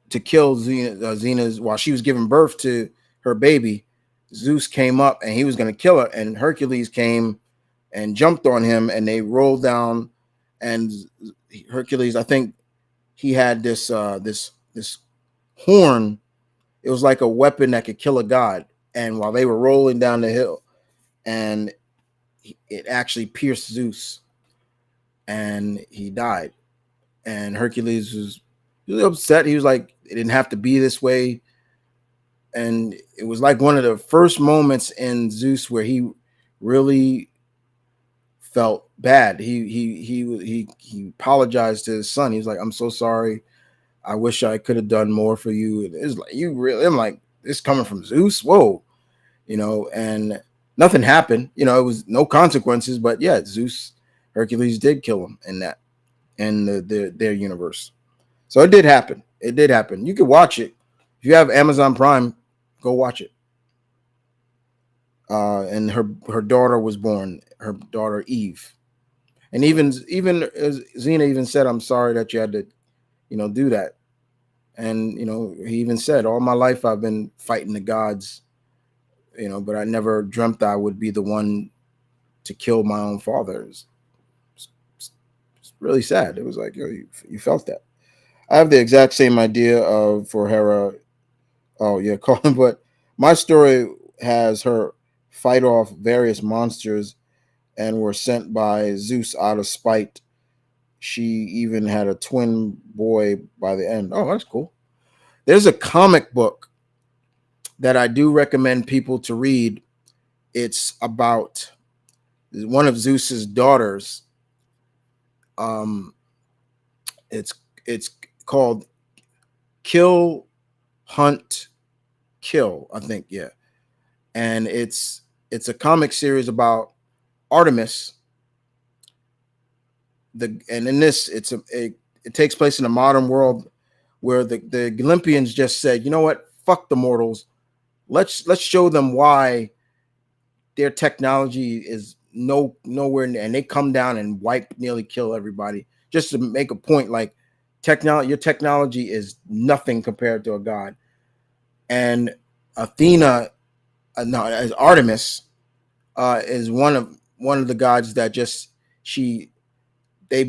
Xena's while she was giving birth to her baby. Zeus came up and he was going to kill her, and Hercules came and jumped on him, and they rolled down. And Hercules, I think he had this horn. It was like a weapon that could kill a god. And while they were rolling down the hill, and it actually pierced Zeus, and he died. And Hercules was really upset. He was like, it didn't have to be this way. And it was like one of the first moments in Zeus where he really felt bad. He apologized to his son. He was like, "I'm so sorry. I wish I could have done more for you." It's like you really. I'm like, this coming from Zeus. Whoa, and nothing happened. It was no consequences. But yeah, Hercules did kill him in their universe. So it did happen. It did happen. You could watch it if you have Amazon Prime. Go watch it. And her daughter was born. Her daughter Eve, and even Xena even said, "I'm sorry that you had to, do that." And he even said, "All my life I've been fighting the gods, but I never dreamt I would be the one to kill my own father." It's really sad. It was like you felt that. I have the exact same idea of for Hera. Oh yeah, Colin. But my story has her fight off various monsters and were sent by Zeus out of spite. She even had a twin boy by the end. Oh, that's cool. There's a comic book that I do recommend people to read. It's about one of Zeus's daughters. Um, it's it's called Kill, Hunt, Kill, I think, yeah. And it's a comic series about Artemis. And in this, it takes place in a modern world where the Olympians just said, you know what, fuck the mortals. Let's show them why their technology is nowhere near, and they come down and nearly kill everybody just to make a point. Like your technology is nothing compared to a god. And Athena, no, as Artemis, is one of the gods that just she they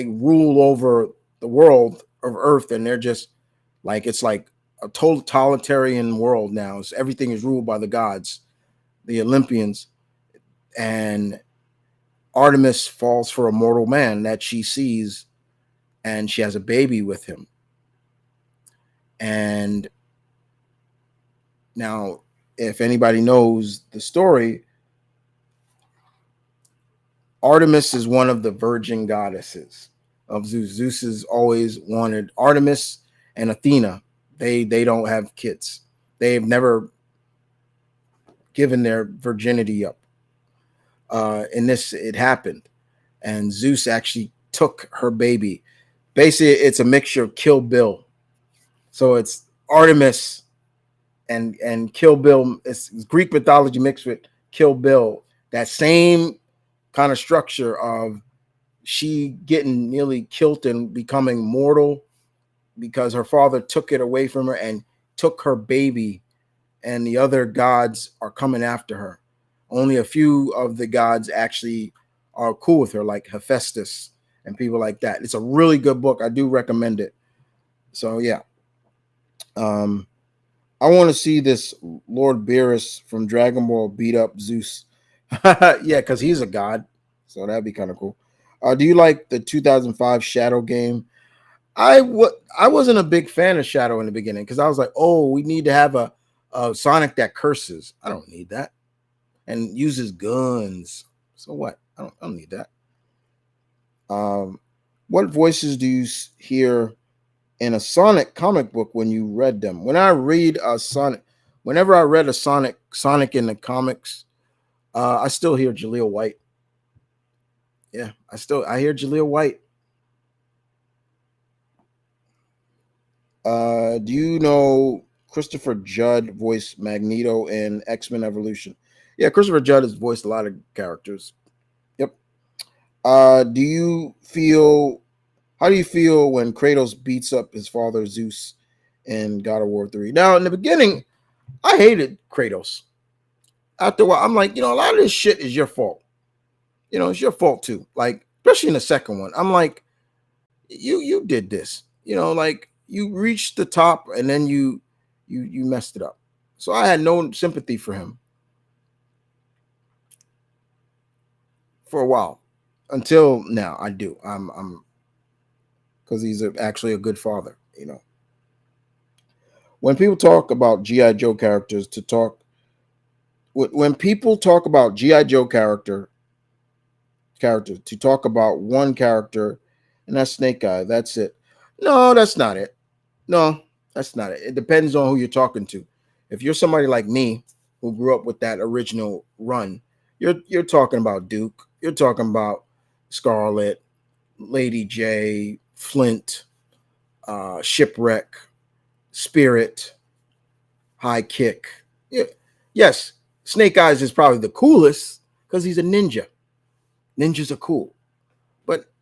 rule over the world of Earth, and they're just Like it's like a totalitarian world now. So everything is ruled by the gods, the Olympians, and Artemis falls for a mortal man that she sees, and she has a baby with him. And now, if anybody knows the story, Artemis is one of the virgin goddesses of Zeus. Zeus has always wanted Artemis and Athena. They don't have kids. They've never given their virginity up. In this, it happened, and Zeus actually took her baby. Basically, it's a mixture of Kill Bill. So it's Artemis and Kill Bill. It's Greek mythology mixed with Kill Bill. That same kind of structure of she getting nearly killed and becoming mortal because her father took it away from her and took her baby, and the other gods are coming after her. Only a few of the gods actually are cool with her, like Hephaestus and people like that. It's a really good book. I do recommend it. So yeah. Um, I want to see this Lord Beerus from Dragon Ball beat up Zeus. Yeah, because he's a god. So that'd be kind of cool. Do you like the 2005 Shadow game? I wasn't a big fan of Shadow in the beginning because I was like, oh, we need to have a Sonic that curses. I don't need that. And uses guns. So what? I don't need that. What voices do you hear in a Sonic comic book when you read them? When I read a Sonic, whenever I read a Sonic in the comics, I still hear Jaleel White. Yeah, I hear Jaleel White. Do you know Christopher Judd voiced Magneto in X-Men Evolution? Yeah, Christopher Judd has voiced a lot of characters. Yep. Do you feel How do you feel when Kratos beats up his father Zeus in God of War 3? Now, in the beginning, I hated Kratos. After a while, I'm like, a lot of this shit is your fault. It's your fault too. Like, especially in the second one. I'm like, you did this. Like you reached the top and then you messed it up. So I had no sympathy for him for a while. Until now, I do. I'm because he's actually a good father. When people talk about GI Joe characters, when people talk about GI Joe characters to talk about one character, and that's Snake Eye. That's it. No, that's not it. No, that's not it. It depends on who you're talking to. If you're somebody like me who grew up with that original run, you're talking about Duke. You're talking about Scarlet, Lady J, Flint, Shipwreck, Spirit, High Kick. Yeah. Yes, Snake Eyes is probably the coolest because he's a ninja. Ninjas are cool, but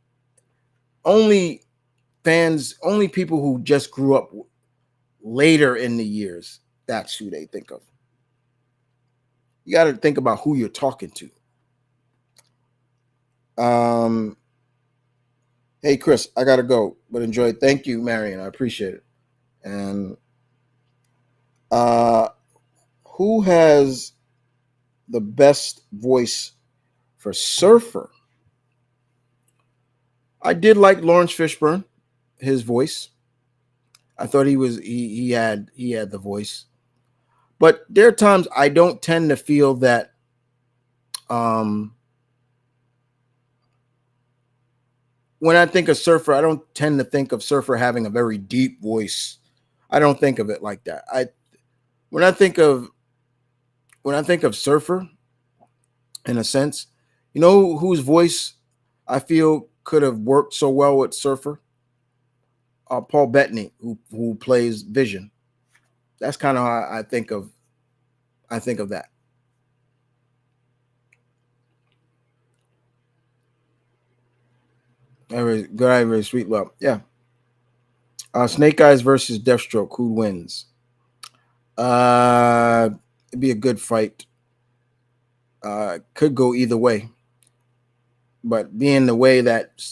only only people who just grew up later in the years, that's who they think of. You got to think about who you're talking to. Um, hey Chris, I gotta go, but enjoy. Thank you, Marion. I appreciate it. And uh, who has the best voice for Surfer? I did like Lawrence Fishburne, his voice. I thought he had the voice. But there are times I don't tend to feel that um when I think of Surfer, I don't tend to think of Surfer having a very deep voice. I don't think of it like that. I when I think of when I think of Surfer, in a sense, whose voice I feel could have worked so well with Surfer? Paul Bettany, who plays Vision. That's kind of how I think of that. Very sweet. Well, yeah. Snake Eyes versus Deathstroke. Who wins? Uh, it'd be a good fight. Could go either way, but being the way that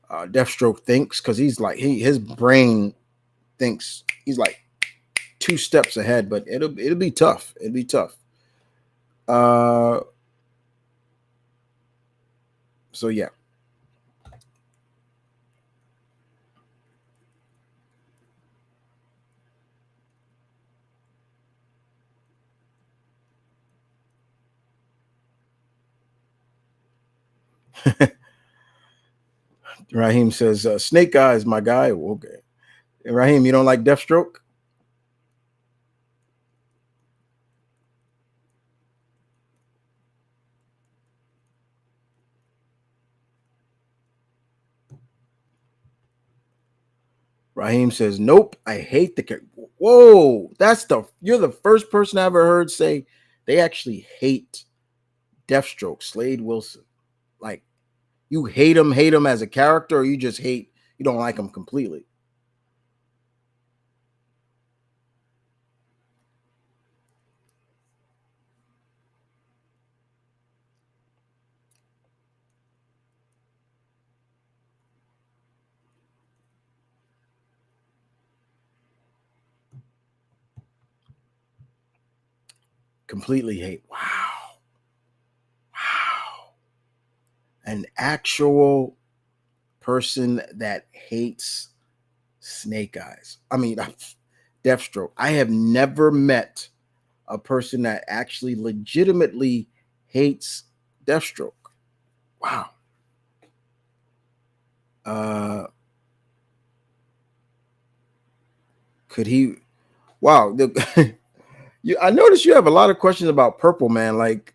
Deathstroke thinks, because his brain thinks he's like two steps ahead, but it'll be tough. It'll be tough. Uh, so yeah. Raheem says, Snake Eyes, my guy. Okay. Raheem, you don't like Deathstroke? Raheem says, nope, I hate the character. Whoa, you're the first person I ever heard say they actually hate Deathstroke, Slade Wilson. Like, you hate him as a character, or you don't like him completely. Completely hate. Wow. Wow. An actual person that hates Snake Eyes. I mean, Deathstroke. I have never met a person that actually legitimately hates Deathstroke. Wow. Uh, could he? Wow. I noticed you have a lot of questions about Purple Man, like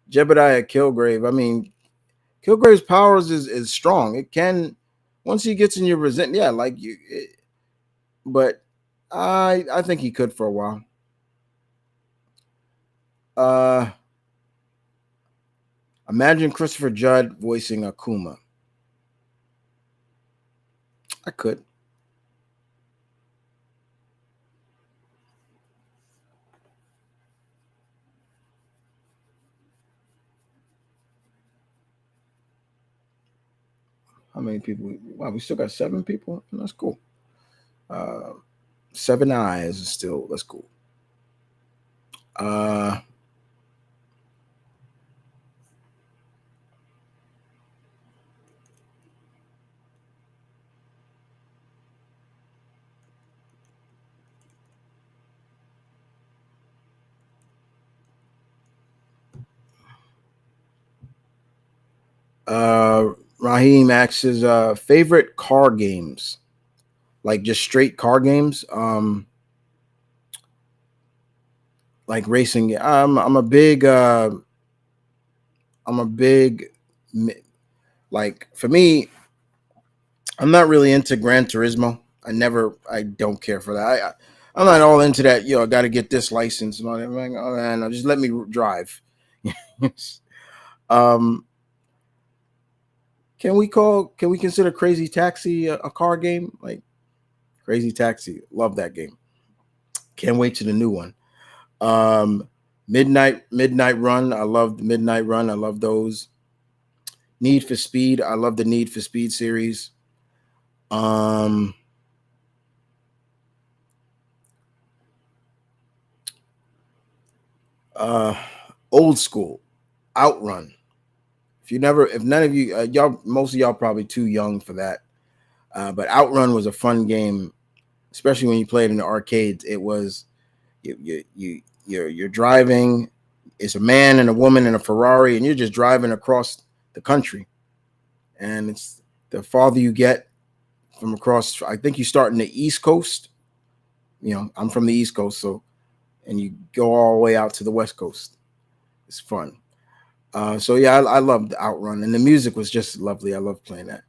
Jebediah Kilgrave. I mean, Kilgrave's powers is strong. It can once he gets in your resent, yeah, like you. But I think he could for a while. Uh, Imagine Christopher Judd voicing Akuma. I could. How many people? Wow, we still got 7 people. That's cool. Uh, 7 eyes is still. That's cool. Uh, uh, Raheem asks his favorite car games, like just straight car games. Like racing. I'm a big like for me. I'm not really into Gran Turismo. I don't care for that. I'm not all into that. I got to get this license. And all that. I'm like, oh man, just let me drive. um, can we consider Crazy Taxi a car game? Like Crazy Taxi, love that game. Can't wait to the new one. Um, Midnight Run. I love the Midnight Run. I love those. Need for Speed. I love the Need for Speed series. Um, uh, Old school. Outrun. If none of you, most of y'all probably too young for that. But Outrun was a fun game, especially when you played in the arcades. It was you're driving. It's a man and a woman in a Ferrari, and you're just driving across the country. And it's the farther you get from across. I think you start in the East Coast. I'm from the East Coast, so and you go all the way out to the West Coast. It's fun. So yeah, I loved Outrun, and the music was just lovely. I love playing that.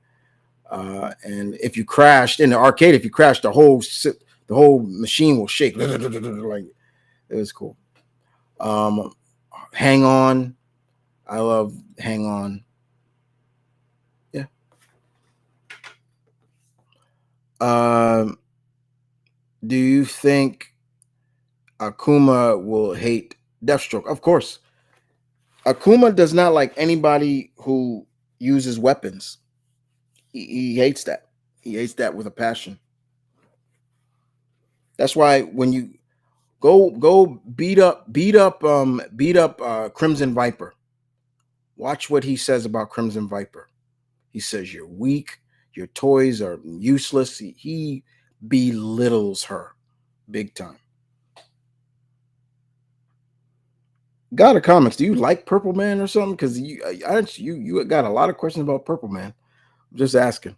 And if you crashed in the arcade, if you crashed, the whole machine will shake. Like it was cool. Um, Hang on, I love Hang On. Yeah. Um, do you think Akuma will hate Deathstroke? Of course, Akuma does not like anybody who uses weapons. He hates that. He hates that with a passion. That's why when you go beat up Crimson Viper. Watch what he says about Crimson Viper. He says you're weak, your toys are useless. He belittles her big time. God of Comics, do you like Purple Man or something? Because you got a lot of questions about Purple Man. I'm just asking.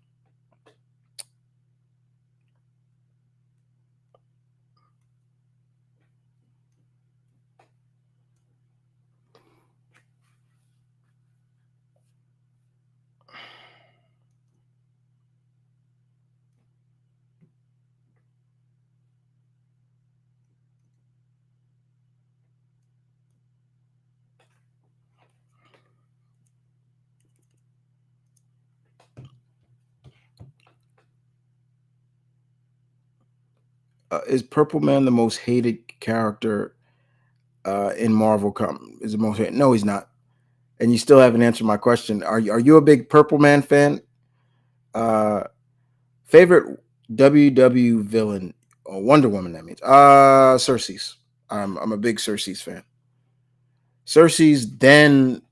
Is Purple Man the most hated character in Marvel? Is the most hated? No, he's not. And you still haven't answered my question. Are you a big Purple Man fan? Uh, Favorite WW villain or Wonder Woman? That means Cersei's. I'm a big Cersei's fan. Cersei's, then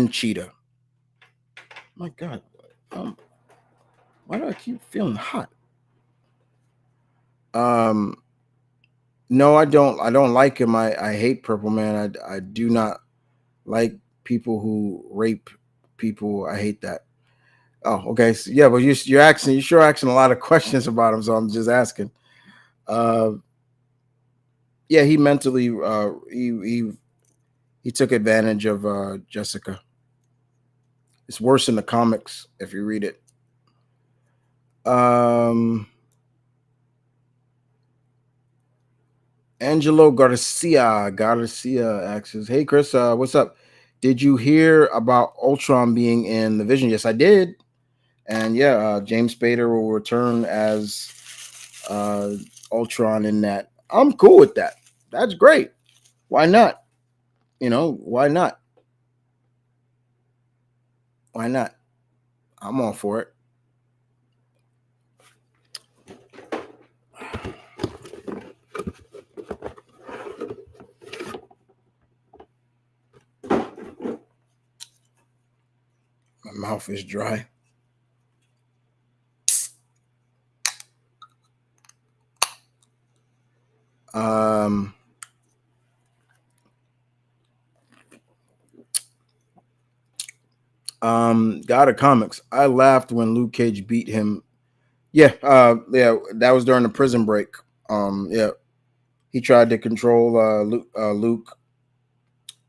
Cheetah. My God, um, why do I keep feeling hot? Um, no, I don't. I don't like him. I hate Purple Man. I do not like people who rape people. I hate that. Oh, okay. So, yeah, but you're sure asking a lot of questions about him, so I'm just asking. Uh, yeah, he mentally he took advantage of Jessica. It's worse in the comics if you read it. Um, Angelo Garcia asks, "Hey Chris, what's up? Did you hear about Ultron being in the Vision?" Yes, I did. And yeah, James Spader will return as uh, Ultron in that. I'm cool with that. That's great. Why not? Why not? Why not? I'm all for it. My mouth is dry. Um, God of Comics. I laughed when Luke Cage beat him. Yeah, yeah, that was during the prison break. Yeah, he tried to control Luke,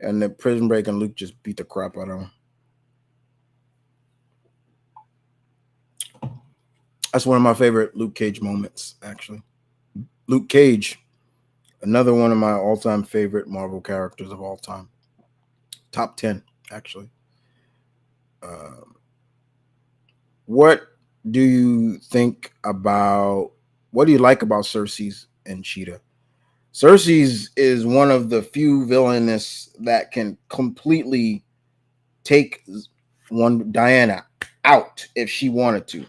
and the prison break, and Luke just beat the crap out of him. That's one of my favorite Luke Cage moments, actually. Luke Cage, another one of my all-time favorite Marvel characters of all time. Top 10, actually. Uh, what do you think about? What do you like about Cersei's and Cheetah? Cersei's is one of the few villainous that can completely take one Diana out if she wanted to.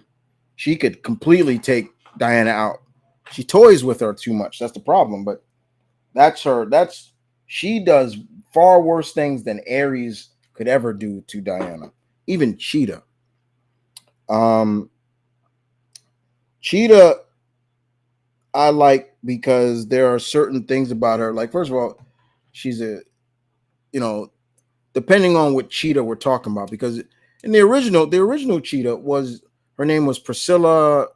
She could completely take Diana out. She toys with her too much. That's the problem. But that's her. That's she does far worse things than Ares could ever do to Diana. Even Cheetah. Um, Cheetah, I like because there are certain things about her. Like first of all, she's a you know depending on what Cheetah we're talking about. Because in the original Cheetah was her name was Priscilla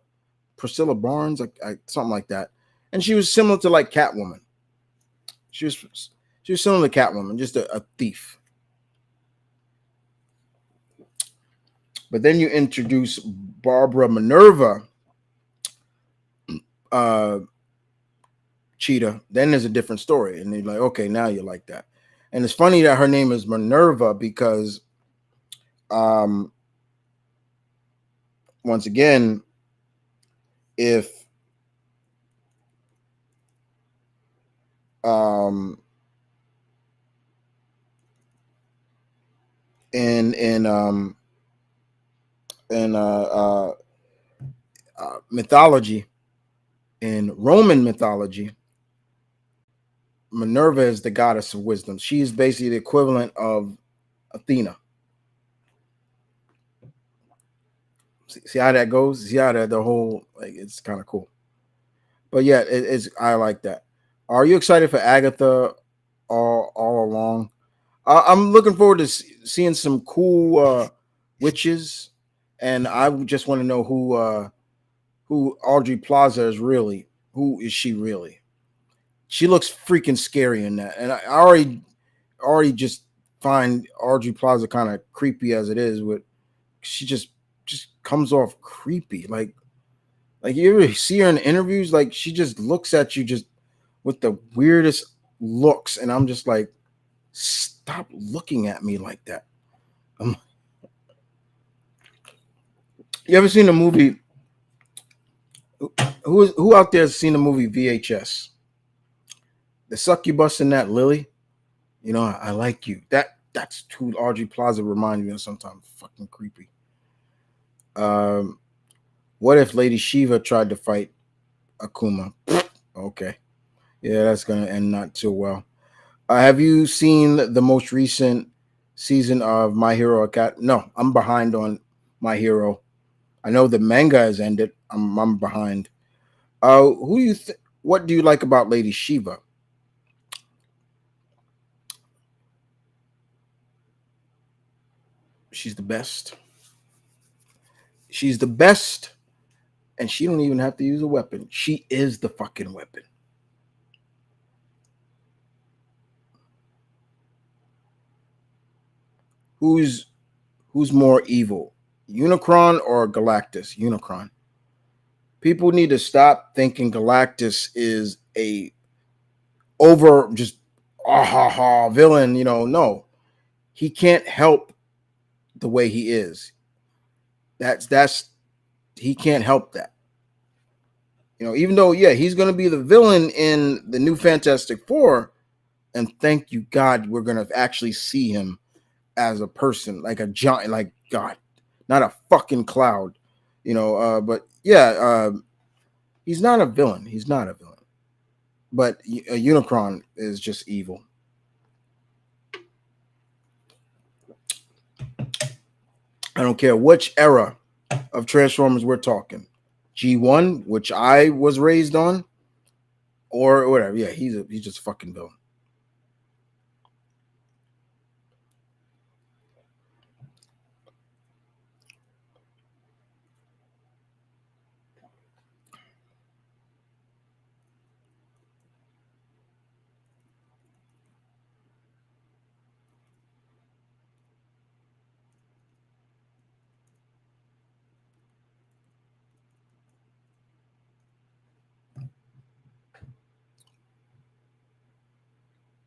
Barnes, something like that, and she was similar to like Catwoman. She was she was similar to Catwoman, just a thief. But then you introduce Barbara Minerva, uh, Cheetah. Then there's a different story, and you're like, okay, now you like that. And it's funny that her name is Minerva because, um, once again, if um, in in mythology, In Roman mythology, Minerva is the goddess of wisdom. She is basically the equivalent of Athena. See how that goes? See how that the whole like it's kind of cool. But yeah, it's I like that. Are you excited for Agatha all along? I'm looking forward to seeing some cool witches, and I just want to know who Audrey Plaza is really. Who is she really? She looks freaking scary in that, and I already just find Audrey Plaza kind of creepy as it is. With she just comes off creepy, like you ever see her in interviews, like she just looks at you just with the weirdest looks, and I'm just like, stop looking at me like that. Um, you ever seen the movie? Who out there has seen the movie VHS? The succubus in that Lily. You know, I like you. That's who Audrey Plaza reminds me of. Sometimes fucking creepy. Um, what if Lady Shiva tried to fight Akuma? Okay, yeah, that's gonna end not too well. Have you seen the most recent season of My Hero Academia? No, I'm behind on My Hero. I know the manga has ended. I'm behind. Who you? What do you like about Lady Shiva? She's the best. She's the best, and she don't even have to use a weapon. She is the fucking weapon. Who's who's more evil, Unicron or Galactus? Unicron. People need to stop thinking Galactus is a over just ah ha ha villain. You know, no, he can't help the way he is. That's he can't help that. You know, even though yeah, he's gonna be the villain in the new Fantastic Four, and thank you God, we're gonna actually see him as a person, like a giant, like God, not a fucking cloud. You know, but yeah, he's not a villain. He's not a villain. But a Unicron is just evil. I don't care which era of Transformers we're talking. G1, which I was raised on, or whatever. Yeah, he's just a fucking villain.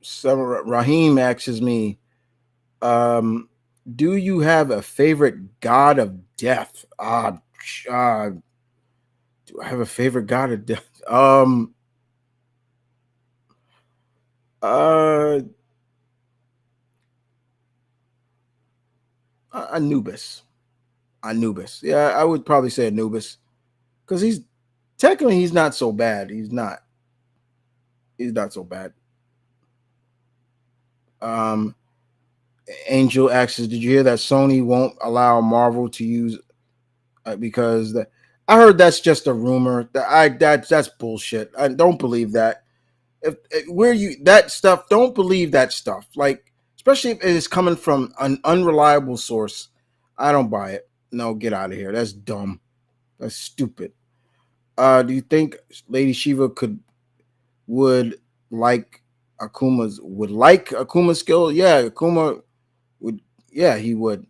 So Raheem asks me, um, do you have a favorite god of death? Do I have a favorite god of death? Uh, Anubis. Anubis. Yeah, I would probably say Anubis because he's technically he's not so bad. He's not. He's not so bad. Um, Angel asks, did you hear that Sony won't allow Marvel to use because I heard that's just a rumor. That's bullshit. I don't believe that. If where you that stuff, don't believe that stuff. Like especially if it is coming from an unreliable source. I don't buy it. No, get out of here. That's dumb. That's stupid. Do you think Lady Shiva would like Akuma's skill? Yeah, Akuma would. Yeah, he would.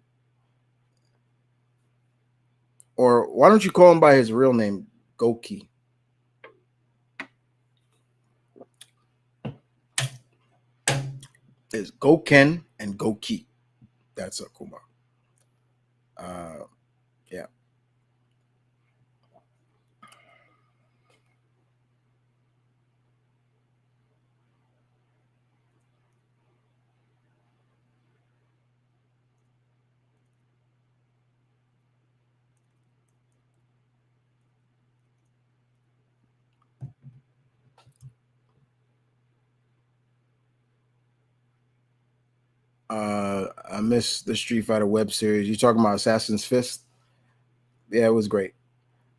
Or why don't you call him by his real name, Goki? It's Goken and Goki. That's Akuma. Uh, yeah. I miss the Street Fighter web series. You talking about Assassin's Fist? Yeah, it was great.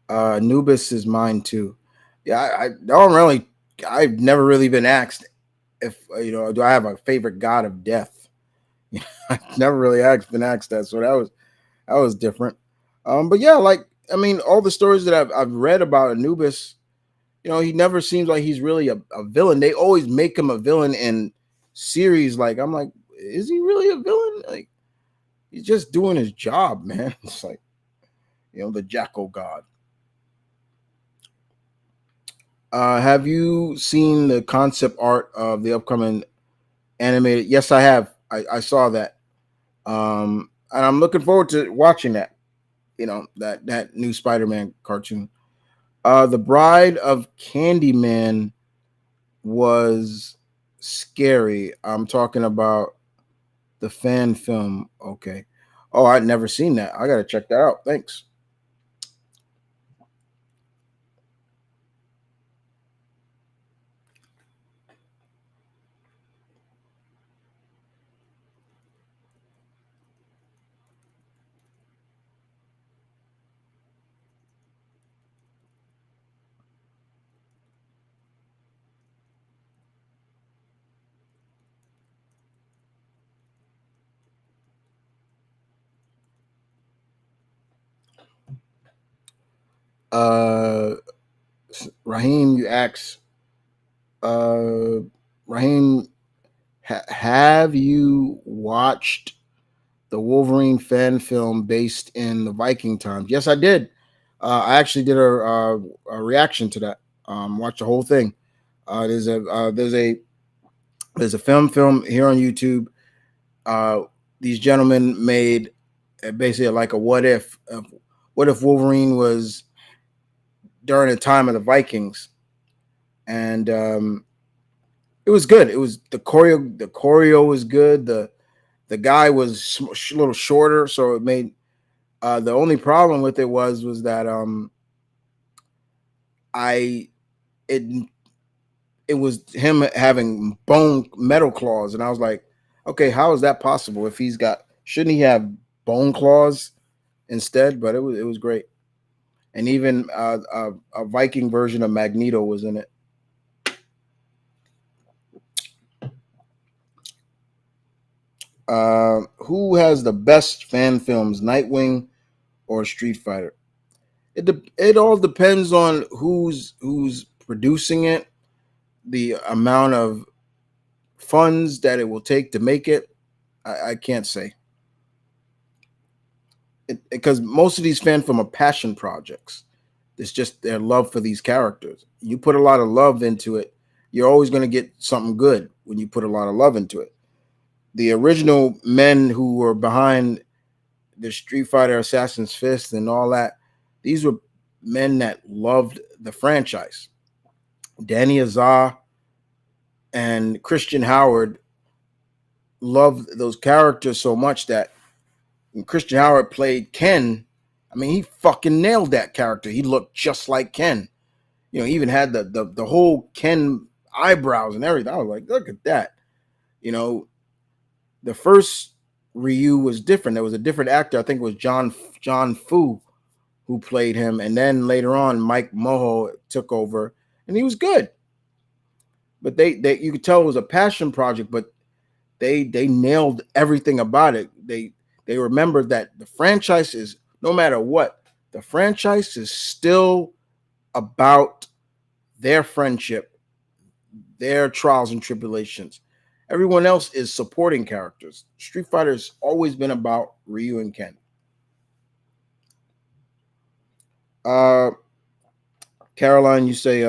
Anubis is mine too. Yeah, I don't really. I've never really been asked if do I have a favorite god of death. I've never really been asked that, so that was different. But yeah, like I mean, all the stories that I've read about Anubis, he never seems like he's really a villain. They always make him a villain in series. Like I'm like, is he really a villain? Like he's just doing his job, man. It's like the Jackal God. Have you seen the concept art of the upcoming animated? Yes, I have. I saw that, and I'm looking forward to watching that. That new Spider-Man cartoon. The Bride of Candyman was scary. I'm talking about the fan film. Okay. Oh, I'd never seen that. I gotta check that out. Thanks. Uh, Raheem, you asked. Uh, Raheem, have you watched the Wolverine fan film based in the Viking times? Yes, I did. I actually did a reaction to that. Watched the whole thing. There's a film here on YouTube. Uh, these gentlemen made basically like a what if. What if Wolverine was during the time of the Vikings? And it was good. It was the choreo. The choreo was good. The guy was a little shorter, so it made the only problem with it was that I it it was him having bone metal claws, and I was like, okay, how is that possible? If he's got, shouldn't he have bone claws instead? But it was great, and even a Viking version of Magneto was in it. Who has the best fan films, Nightwing or Street Fighter? It all depends on who's producing it, the amount of funds that it will take to make it. I can't say because most of these fan film are passion projects. It's just their love for these characters. You put a lot of love into it, you're always going to get something good when you put a lot of love into it. The original men who were behind the Street Fighter, Assassin's Fist, and all that, these were men that loved the franchise. Danny Azar and Christian Howard loved those characters so much that when Christian Howard played Ken, I mean, he fucking nailed that character. He looked just like Ken. He even had the whole Ken eyebrows and everything. I was like, look at that. You know, the first Ryu was different. There was a different actor. I think it was John Fu who played him, and then later on, Mike Moho took over, and he was good. But they you could tell it was a passion project, but they nailed everything about it. They remembered that the franchise is, no matter what, the franchise is still about their friendship, their trials and tribulations. Everyone else is supporting characters. Street Fighter's always been about Ryu and Ken. Uh, Caroline, you say,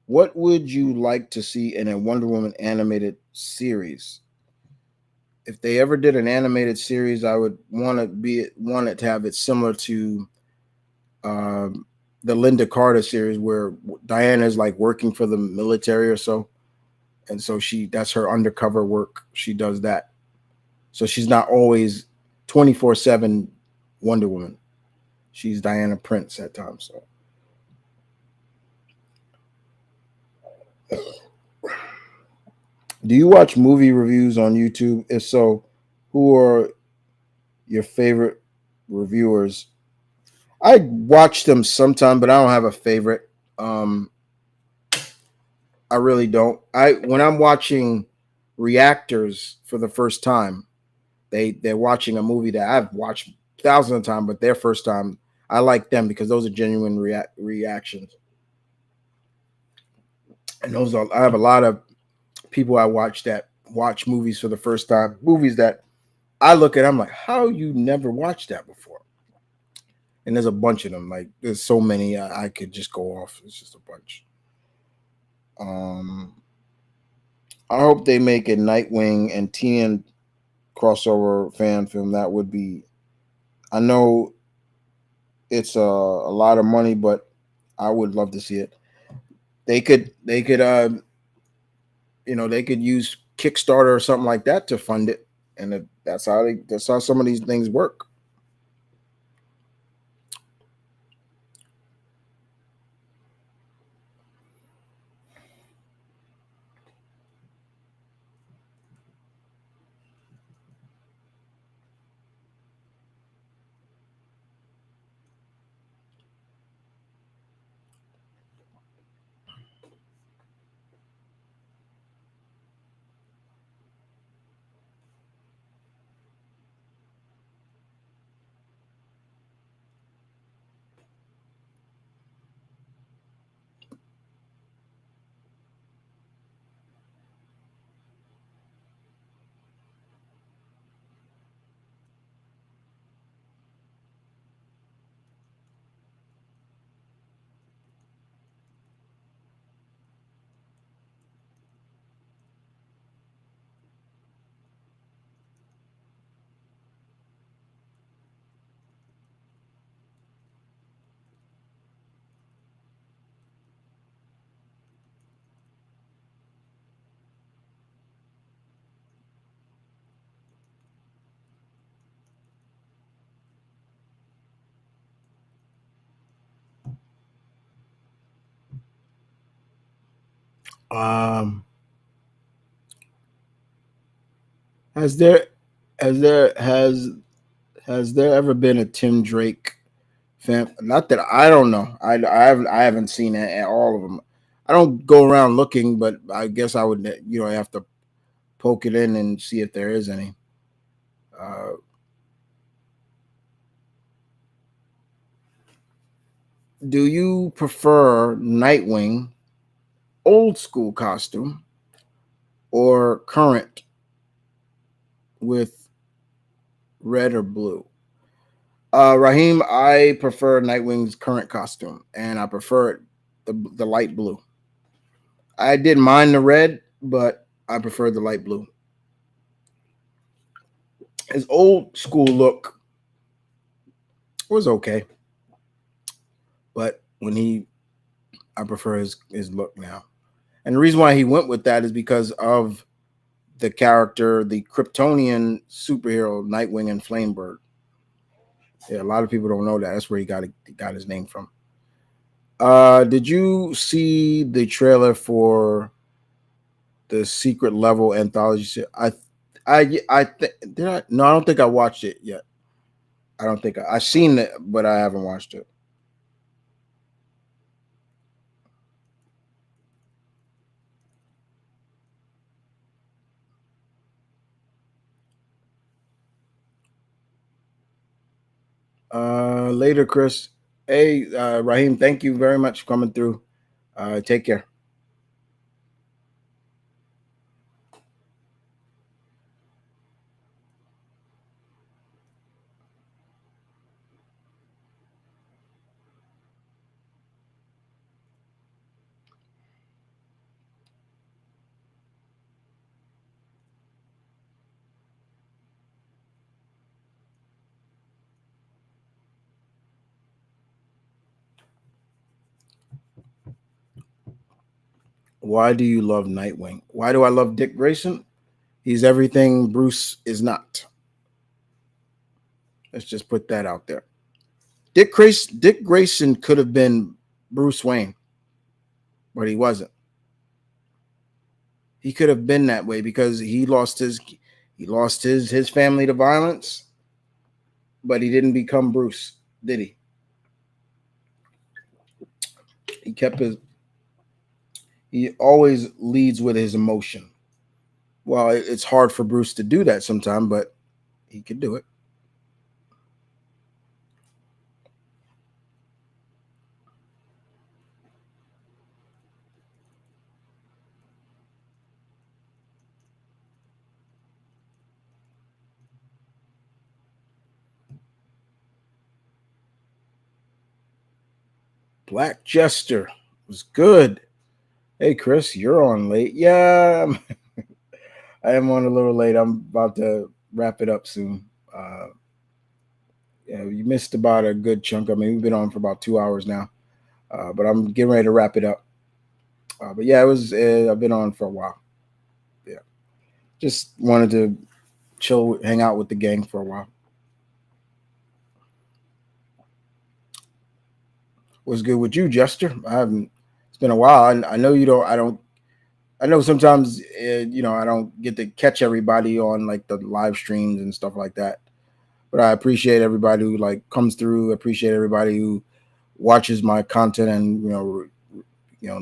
what would you like to see in a Wonder Woman animated series? If they ever did an animated series, I would want it to have it similar to um, the Linda Carter series, where Diana is like working for the military or so, and so that's her undercover work. She does that, so she's not always 24/7 Wonder Woman. She's Diana Prince at times. So, do you watch movie reviews on YouTube? If so, Who are your favorite reviewers? I watch them sometime, but I don't have a favorite. Um, I really don't. I when I'm watching reactors for the first time, they're watching a movie that I've watched thousands of times, but their first time, I like them because those are genuine reactions. And those are I have a lot of people I watch that watch movies for the first time, movies that I look at, I'm like, how you never watched that before? And there's a bunch of them. Like there's so many I could just go off. It's just a bunch. Um, I hope they make a Nightwing and TN crossover fan film. That would be. I know it's a lot of money, but I would love to see it. They could use Kickstarter or something like that to fund it, and that's how some of these things work. Um, has there has there has there ever been a Tim Drake fan? Not that I don't know. I haven't seen all of them. I don't go around looking, but I guess I would have to poke it in and see if there is any. Uh, do you prefer Nightwing old school costume or current with red or blue? Raheem, I prefer Nightwing's current costume, and I prefer it the light blue. I didn't mind the red, but I prefer the light blue. His old school look was okay, but I prefer his look now. And the reason why he went with that is because of the character, the Kryptonian superhero Nightwing and Flamebird. Yeah, a lot of people don't know that. That's where he got his name from. Did you see the trailer for the Secret Level anthology? Did I? No, I don't think I watched it yet. I don't think I've seen it, but I haven't watched it. Later, Chris. Hey, Raheem, thank you very much for coming through. Take care. Why do you love Nightwing? Why do I love Dick Grayson? He's everything Bruce is not. Let's just put that out there. Dick Grayson could have been Bruce Wayne, but he wasn't. He could have been that way because he lost his He lost his family to violence, but he didn't become Bruce, did he? He kept his. He always leads with his emotion. Well, it's hard for Bruce to do that sometimes, but he could do it. Black Jester was good. Hey, Chris, you're on late. Yeah, I am on a little late. I'm about to wrap it up soon. Yeah, you missed about a good chunk. I mean, we've been on for about 2 hours now, but I'm getting ready to wrap it up. But yeah, it was. I've been on for a while. Yeah, just wanted to chill, hang out with the gang for a while. What's good with you, Jester? I haven't. It's been a while. I know you don't. I don't. I know sometimes I don't get to catch everybody on like the live streams and stuff like that. But I appreciate everybody who like comes through. Appreciate everybody who watches my content and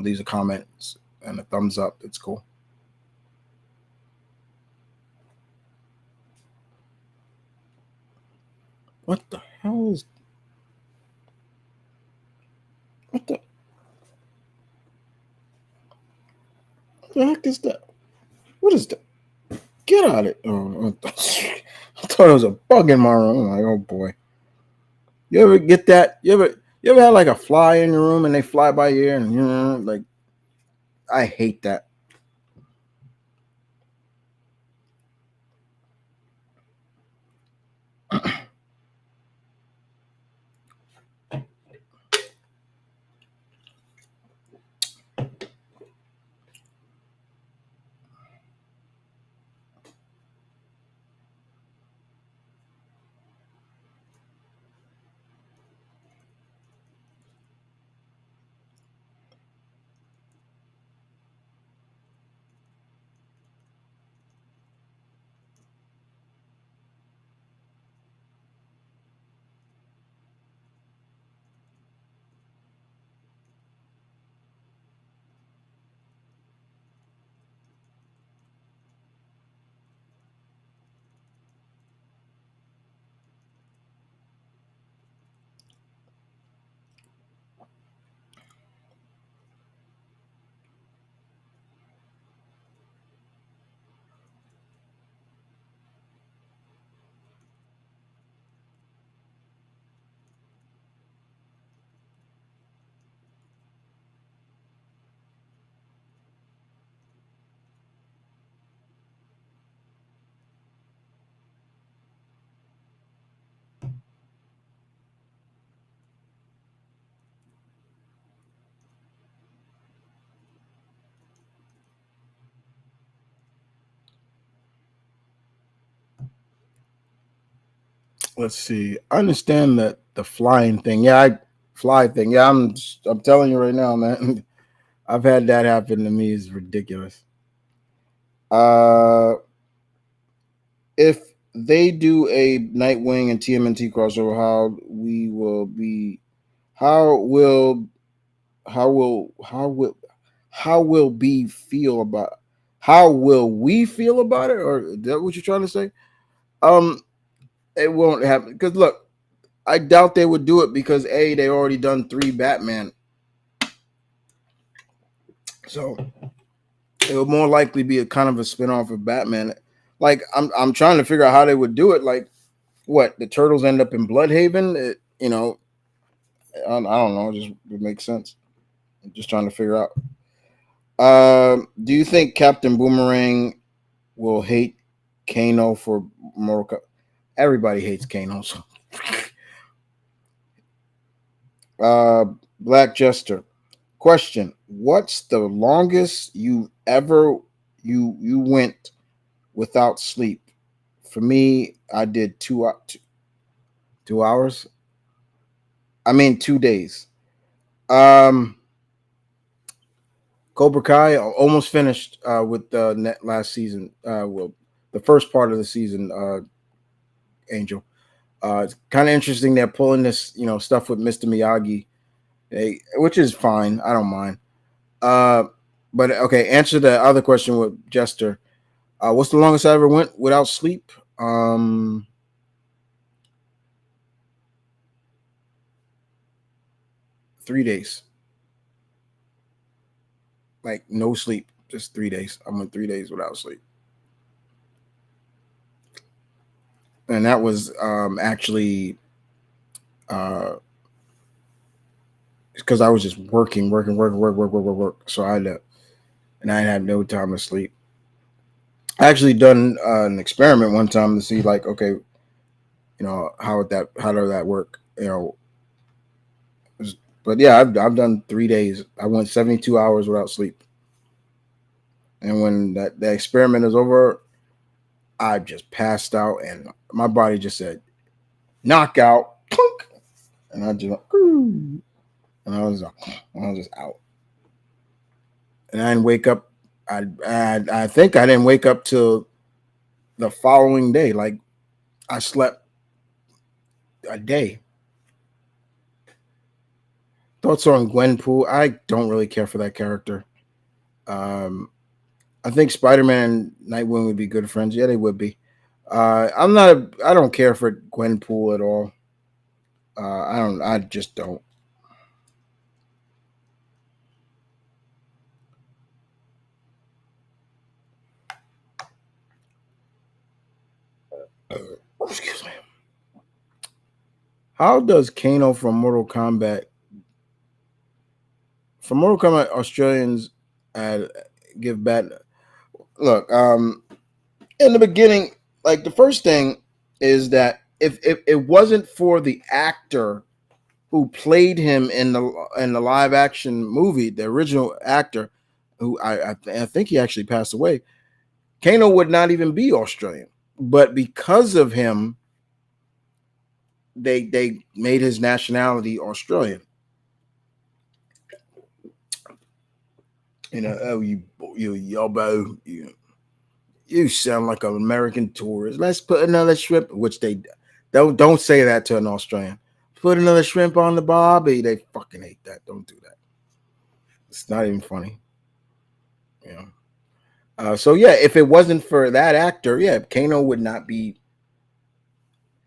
leaves a comment and a thumbs up. It's cool. What the hell is what the heck is that? What is that? Get out of it! Oh, I thought it was a bug in my room. I'm like, oh boy. You ever get that? You ever had like a fly in your room and they fly by your ear and like I hate that. Let's see. I understand that the flying thing. Yeah, I fly thing. Yeah, I'm telling you right now, man. I've had that happen to me. It's ridiculous. Uh, if they do a Nightwing and TMNT crossover, how will how will how will how will be feel about how will we feel about it? Or is that what you're trying to say? Um, it won't happen because look, I doubt they would do it because they already done 3 Batman, so it would more likely be a kind of a spinoff of Batman. Like I'm trying to figure out how they would do it. Like what the turtles end up in Bloodhaven? I don't know. It just would make sense. I'm just trying to figure out. Do you think Captain Boomerang will hate Kano for Mortal? Everybody hates Kano. So. Uh, Black Jester. Question: what's the longest you went without sleep? For me, I did 2 hours. I mean 2 days. Um, Cobra Kai almost finished with the net last season. Well, the first part of the season, Angel. It's kind of interesting they're pulling this, stuff with Mr. Miyagi, which is fine. I don't mind. Uh, but okay, answer the other question with Jester. What's the longest I ever went without sleep? 3 days, like no sleep, just 3 days. I went 3 days without sleep, and that was actually because I was just working, working, working, work, work, work, work, work. So I had no time to sleep. I actually done an experiment one time to see like, okay, how does that work? But yeah, I've done 3 days. I went 72 hours without sleep, and when that experiment is over, I just passed out, and my body just said knockout, and I just and I was just out, and I didn't wake up. I think I didn't wake up till the following day. Like I slept a day. Thoughts on Gwenpool? I don't really care for that character. Um, I think Spider-Man and Nightwing would be good friends. Yeah, they would be. I'm not. I don't care for Gwenpool at all. I don't. I just don't. Excuse me. How does Kano from Mortal Kombat Australians give bad? Look, in the beginning, like the first thing is that if it wasn't for the actor who played him in the live action movie, the original actor, who I think he actually passed away, Kano would not even be Australian. But because of him, they made his nationality Australian. Oh you yobbo, you sound like an American tourist. Let's put another shrimp, which they don't say that to an Australian. Put another shrimp on the barbie. They fucking hate that. Don't do that. It's not even funny. You know. So yeah, if it wasn't for that actor, yeah, Kano would not be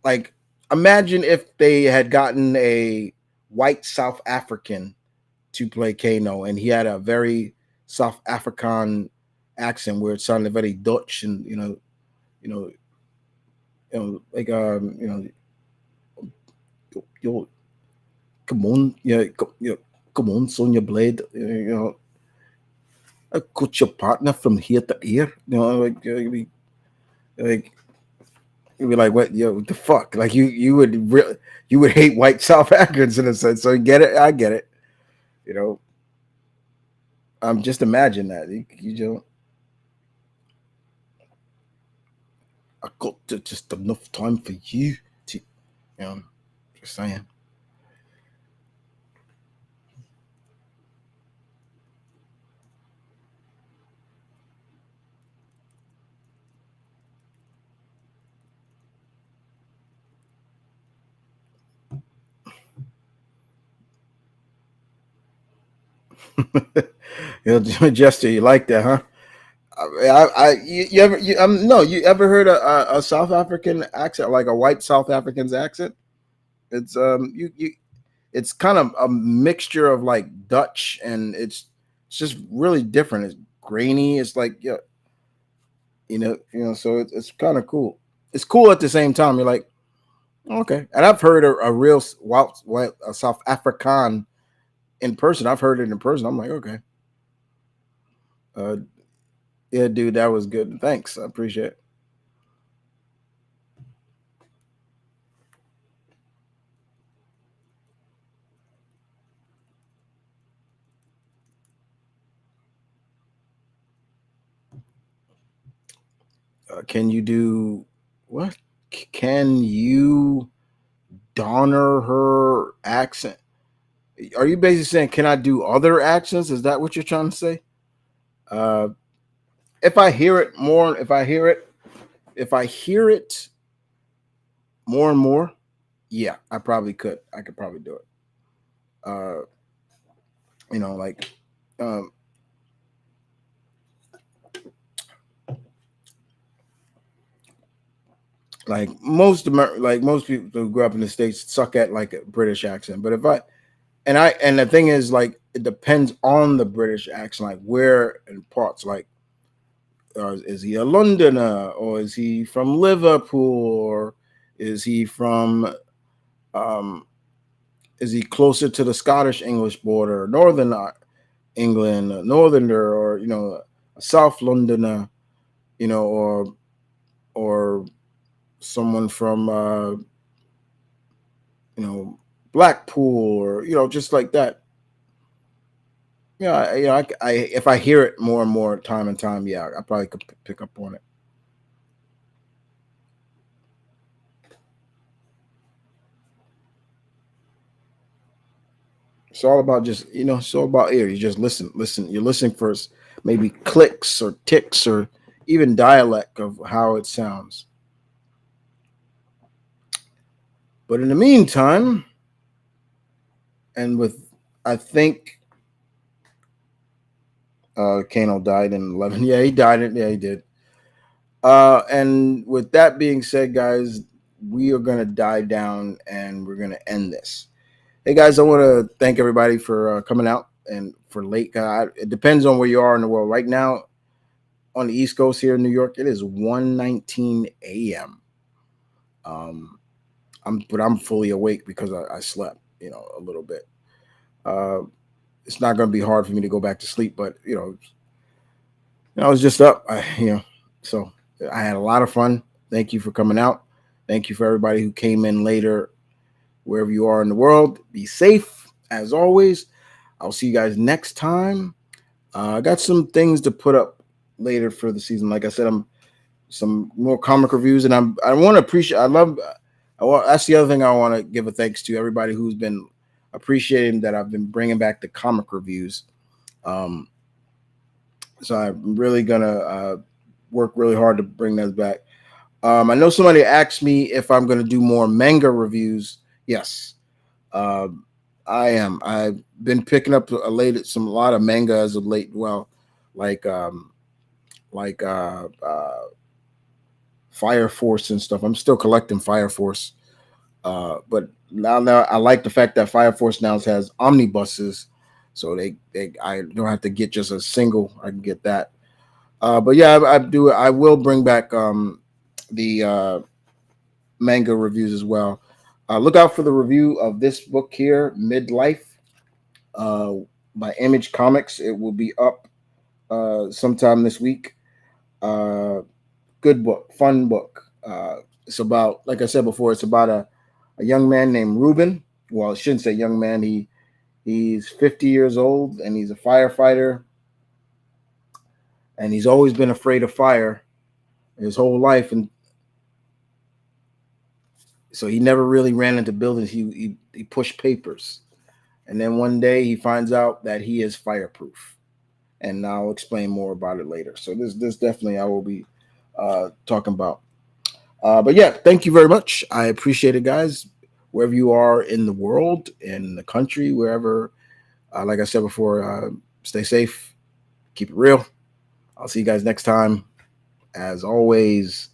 like. Imagine if they had gotten a white South African to play Kano, and he had a very South African accent where it sounded very Dutch, and you know, like you come on, yeah, come on, Sonya Blade, I got your partner from here to here, like you'd be like, what, what the fuck? Like you would hate white South Africans in a sense. So get it, I get it. You know, just imagine that I got just enough time for you to, just saying. Jester, you like that, huh? You ever no, you ever heard a South African accent, like a white South African's accent? It's you it's kind of a mixture of like Dutch, and it's just really different. It's grainy. It's like, yeah, So it's kind of cool. It's cool at the same time. You're like, okay. And I've heard a real white a South African in person. I've heard it in person. I'm like, okay, uh, yeah, dude, that was good. Thanks, I appreciate it. Can you do what? Can you donner her accent? Are you basically saying can I do other accents? Is that what you're trying to say? Uh, if I hear it more, if I hear it if I hear it more and more, yeah, I probably could. I could probably do it. Uh, you know, um, like most people who grew up in the states suck at like a British accent. But if I and the thing is, like, it depends on the British accent, like where and parts. Like, is he a Londoner, or is he from Liverpool, or is he from um, is he closer to the Scottish English border, Northern England, a Northerner, or a South Londoner, or someone from you know Blackpool, or just like that. Yeah, if I hear it more and more time and time, yeah, I probably could pick up on it. It's all about just it's all about ear. You just listen, listen. You're listening for maybe clicks or ticks or even dialect of how it sounds. But in the meantime, and with I think Kano died in 11. Yeah, he died. Yeah, he did. And with that being said, guys, we are gonna die down and we're gonna end this. Hey guys, I want to thank everybody for coming out and for late. It depends on where you are in the world. Right now, on the East Coast here in New York, it is 1:19 a.m. Um, I'm fully awake because I slept, a little bit. Uh, it's not going to be hard for me to go back to sleep, but I was just up. So I had a lot of fun. Thank you for coming out. Thank you for everybody who came in later, wherever you are in the world. Be safe as always. I'll see you guys next time. I got some things to put up later for the season. Like I said, I'm some more comic reviews, and I want to appreciate. That's the other thing I want to give a thanks to everybody who's been appreciating that I've been bringing back the comic reviews. Um, so I'm really gonna work really hard to bring those back. I know somebody asked me if I'm gonna do more manga reviews. Yes, um, I am. I've been picking up a lot of manga as of late. Well, like like Fire Force and stuff. I'm still collecting Fire Force, but now I like the fact that Fire Force now has omnibuses, so they I don't have to get just a single. I can get that. But yeah, I do. I will bring back the manga reviews as well. Look out for the review of this book here, Midlife, uh, by Image Comics. It will be up sometime this week. Uh, Good book, fun book. It's about, like I said before, it's about a young man named Ruben. Well, I shouldn't say young man. He's 50 years old and he's a firefighter, and he's always been afraid of fire his whole life, and so he never really ran into buildings. He pushed papers, and then one day he finds out that he is fireproof, and I'll explain more about it later. So this definitely I will be talking about. But yeah, thank you very much. I appreciate it, guys. Wherever you are in the world, in the country, wherever, like I said before, stay safe, keep it real. I'll see you guys next time. As always,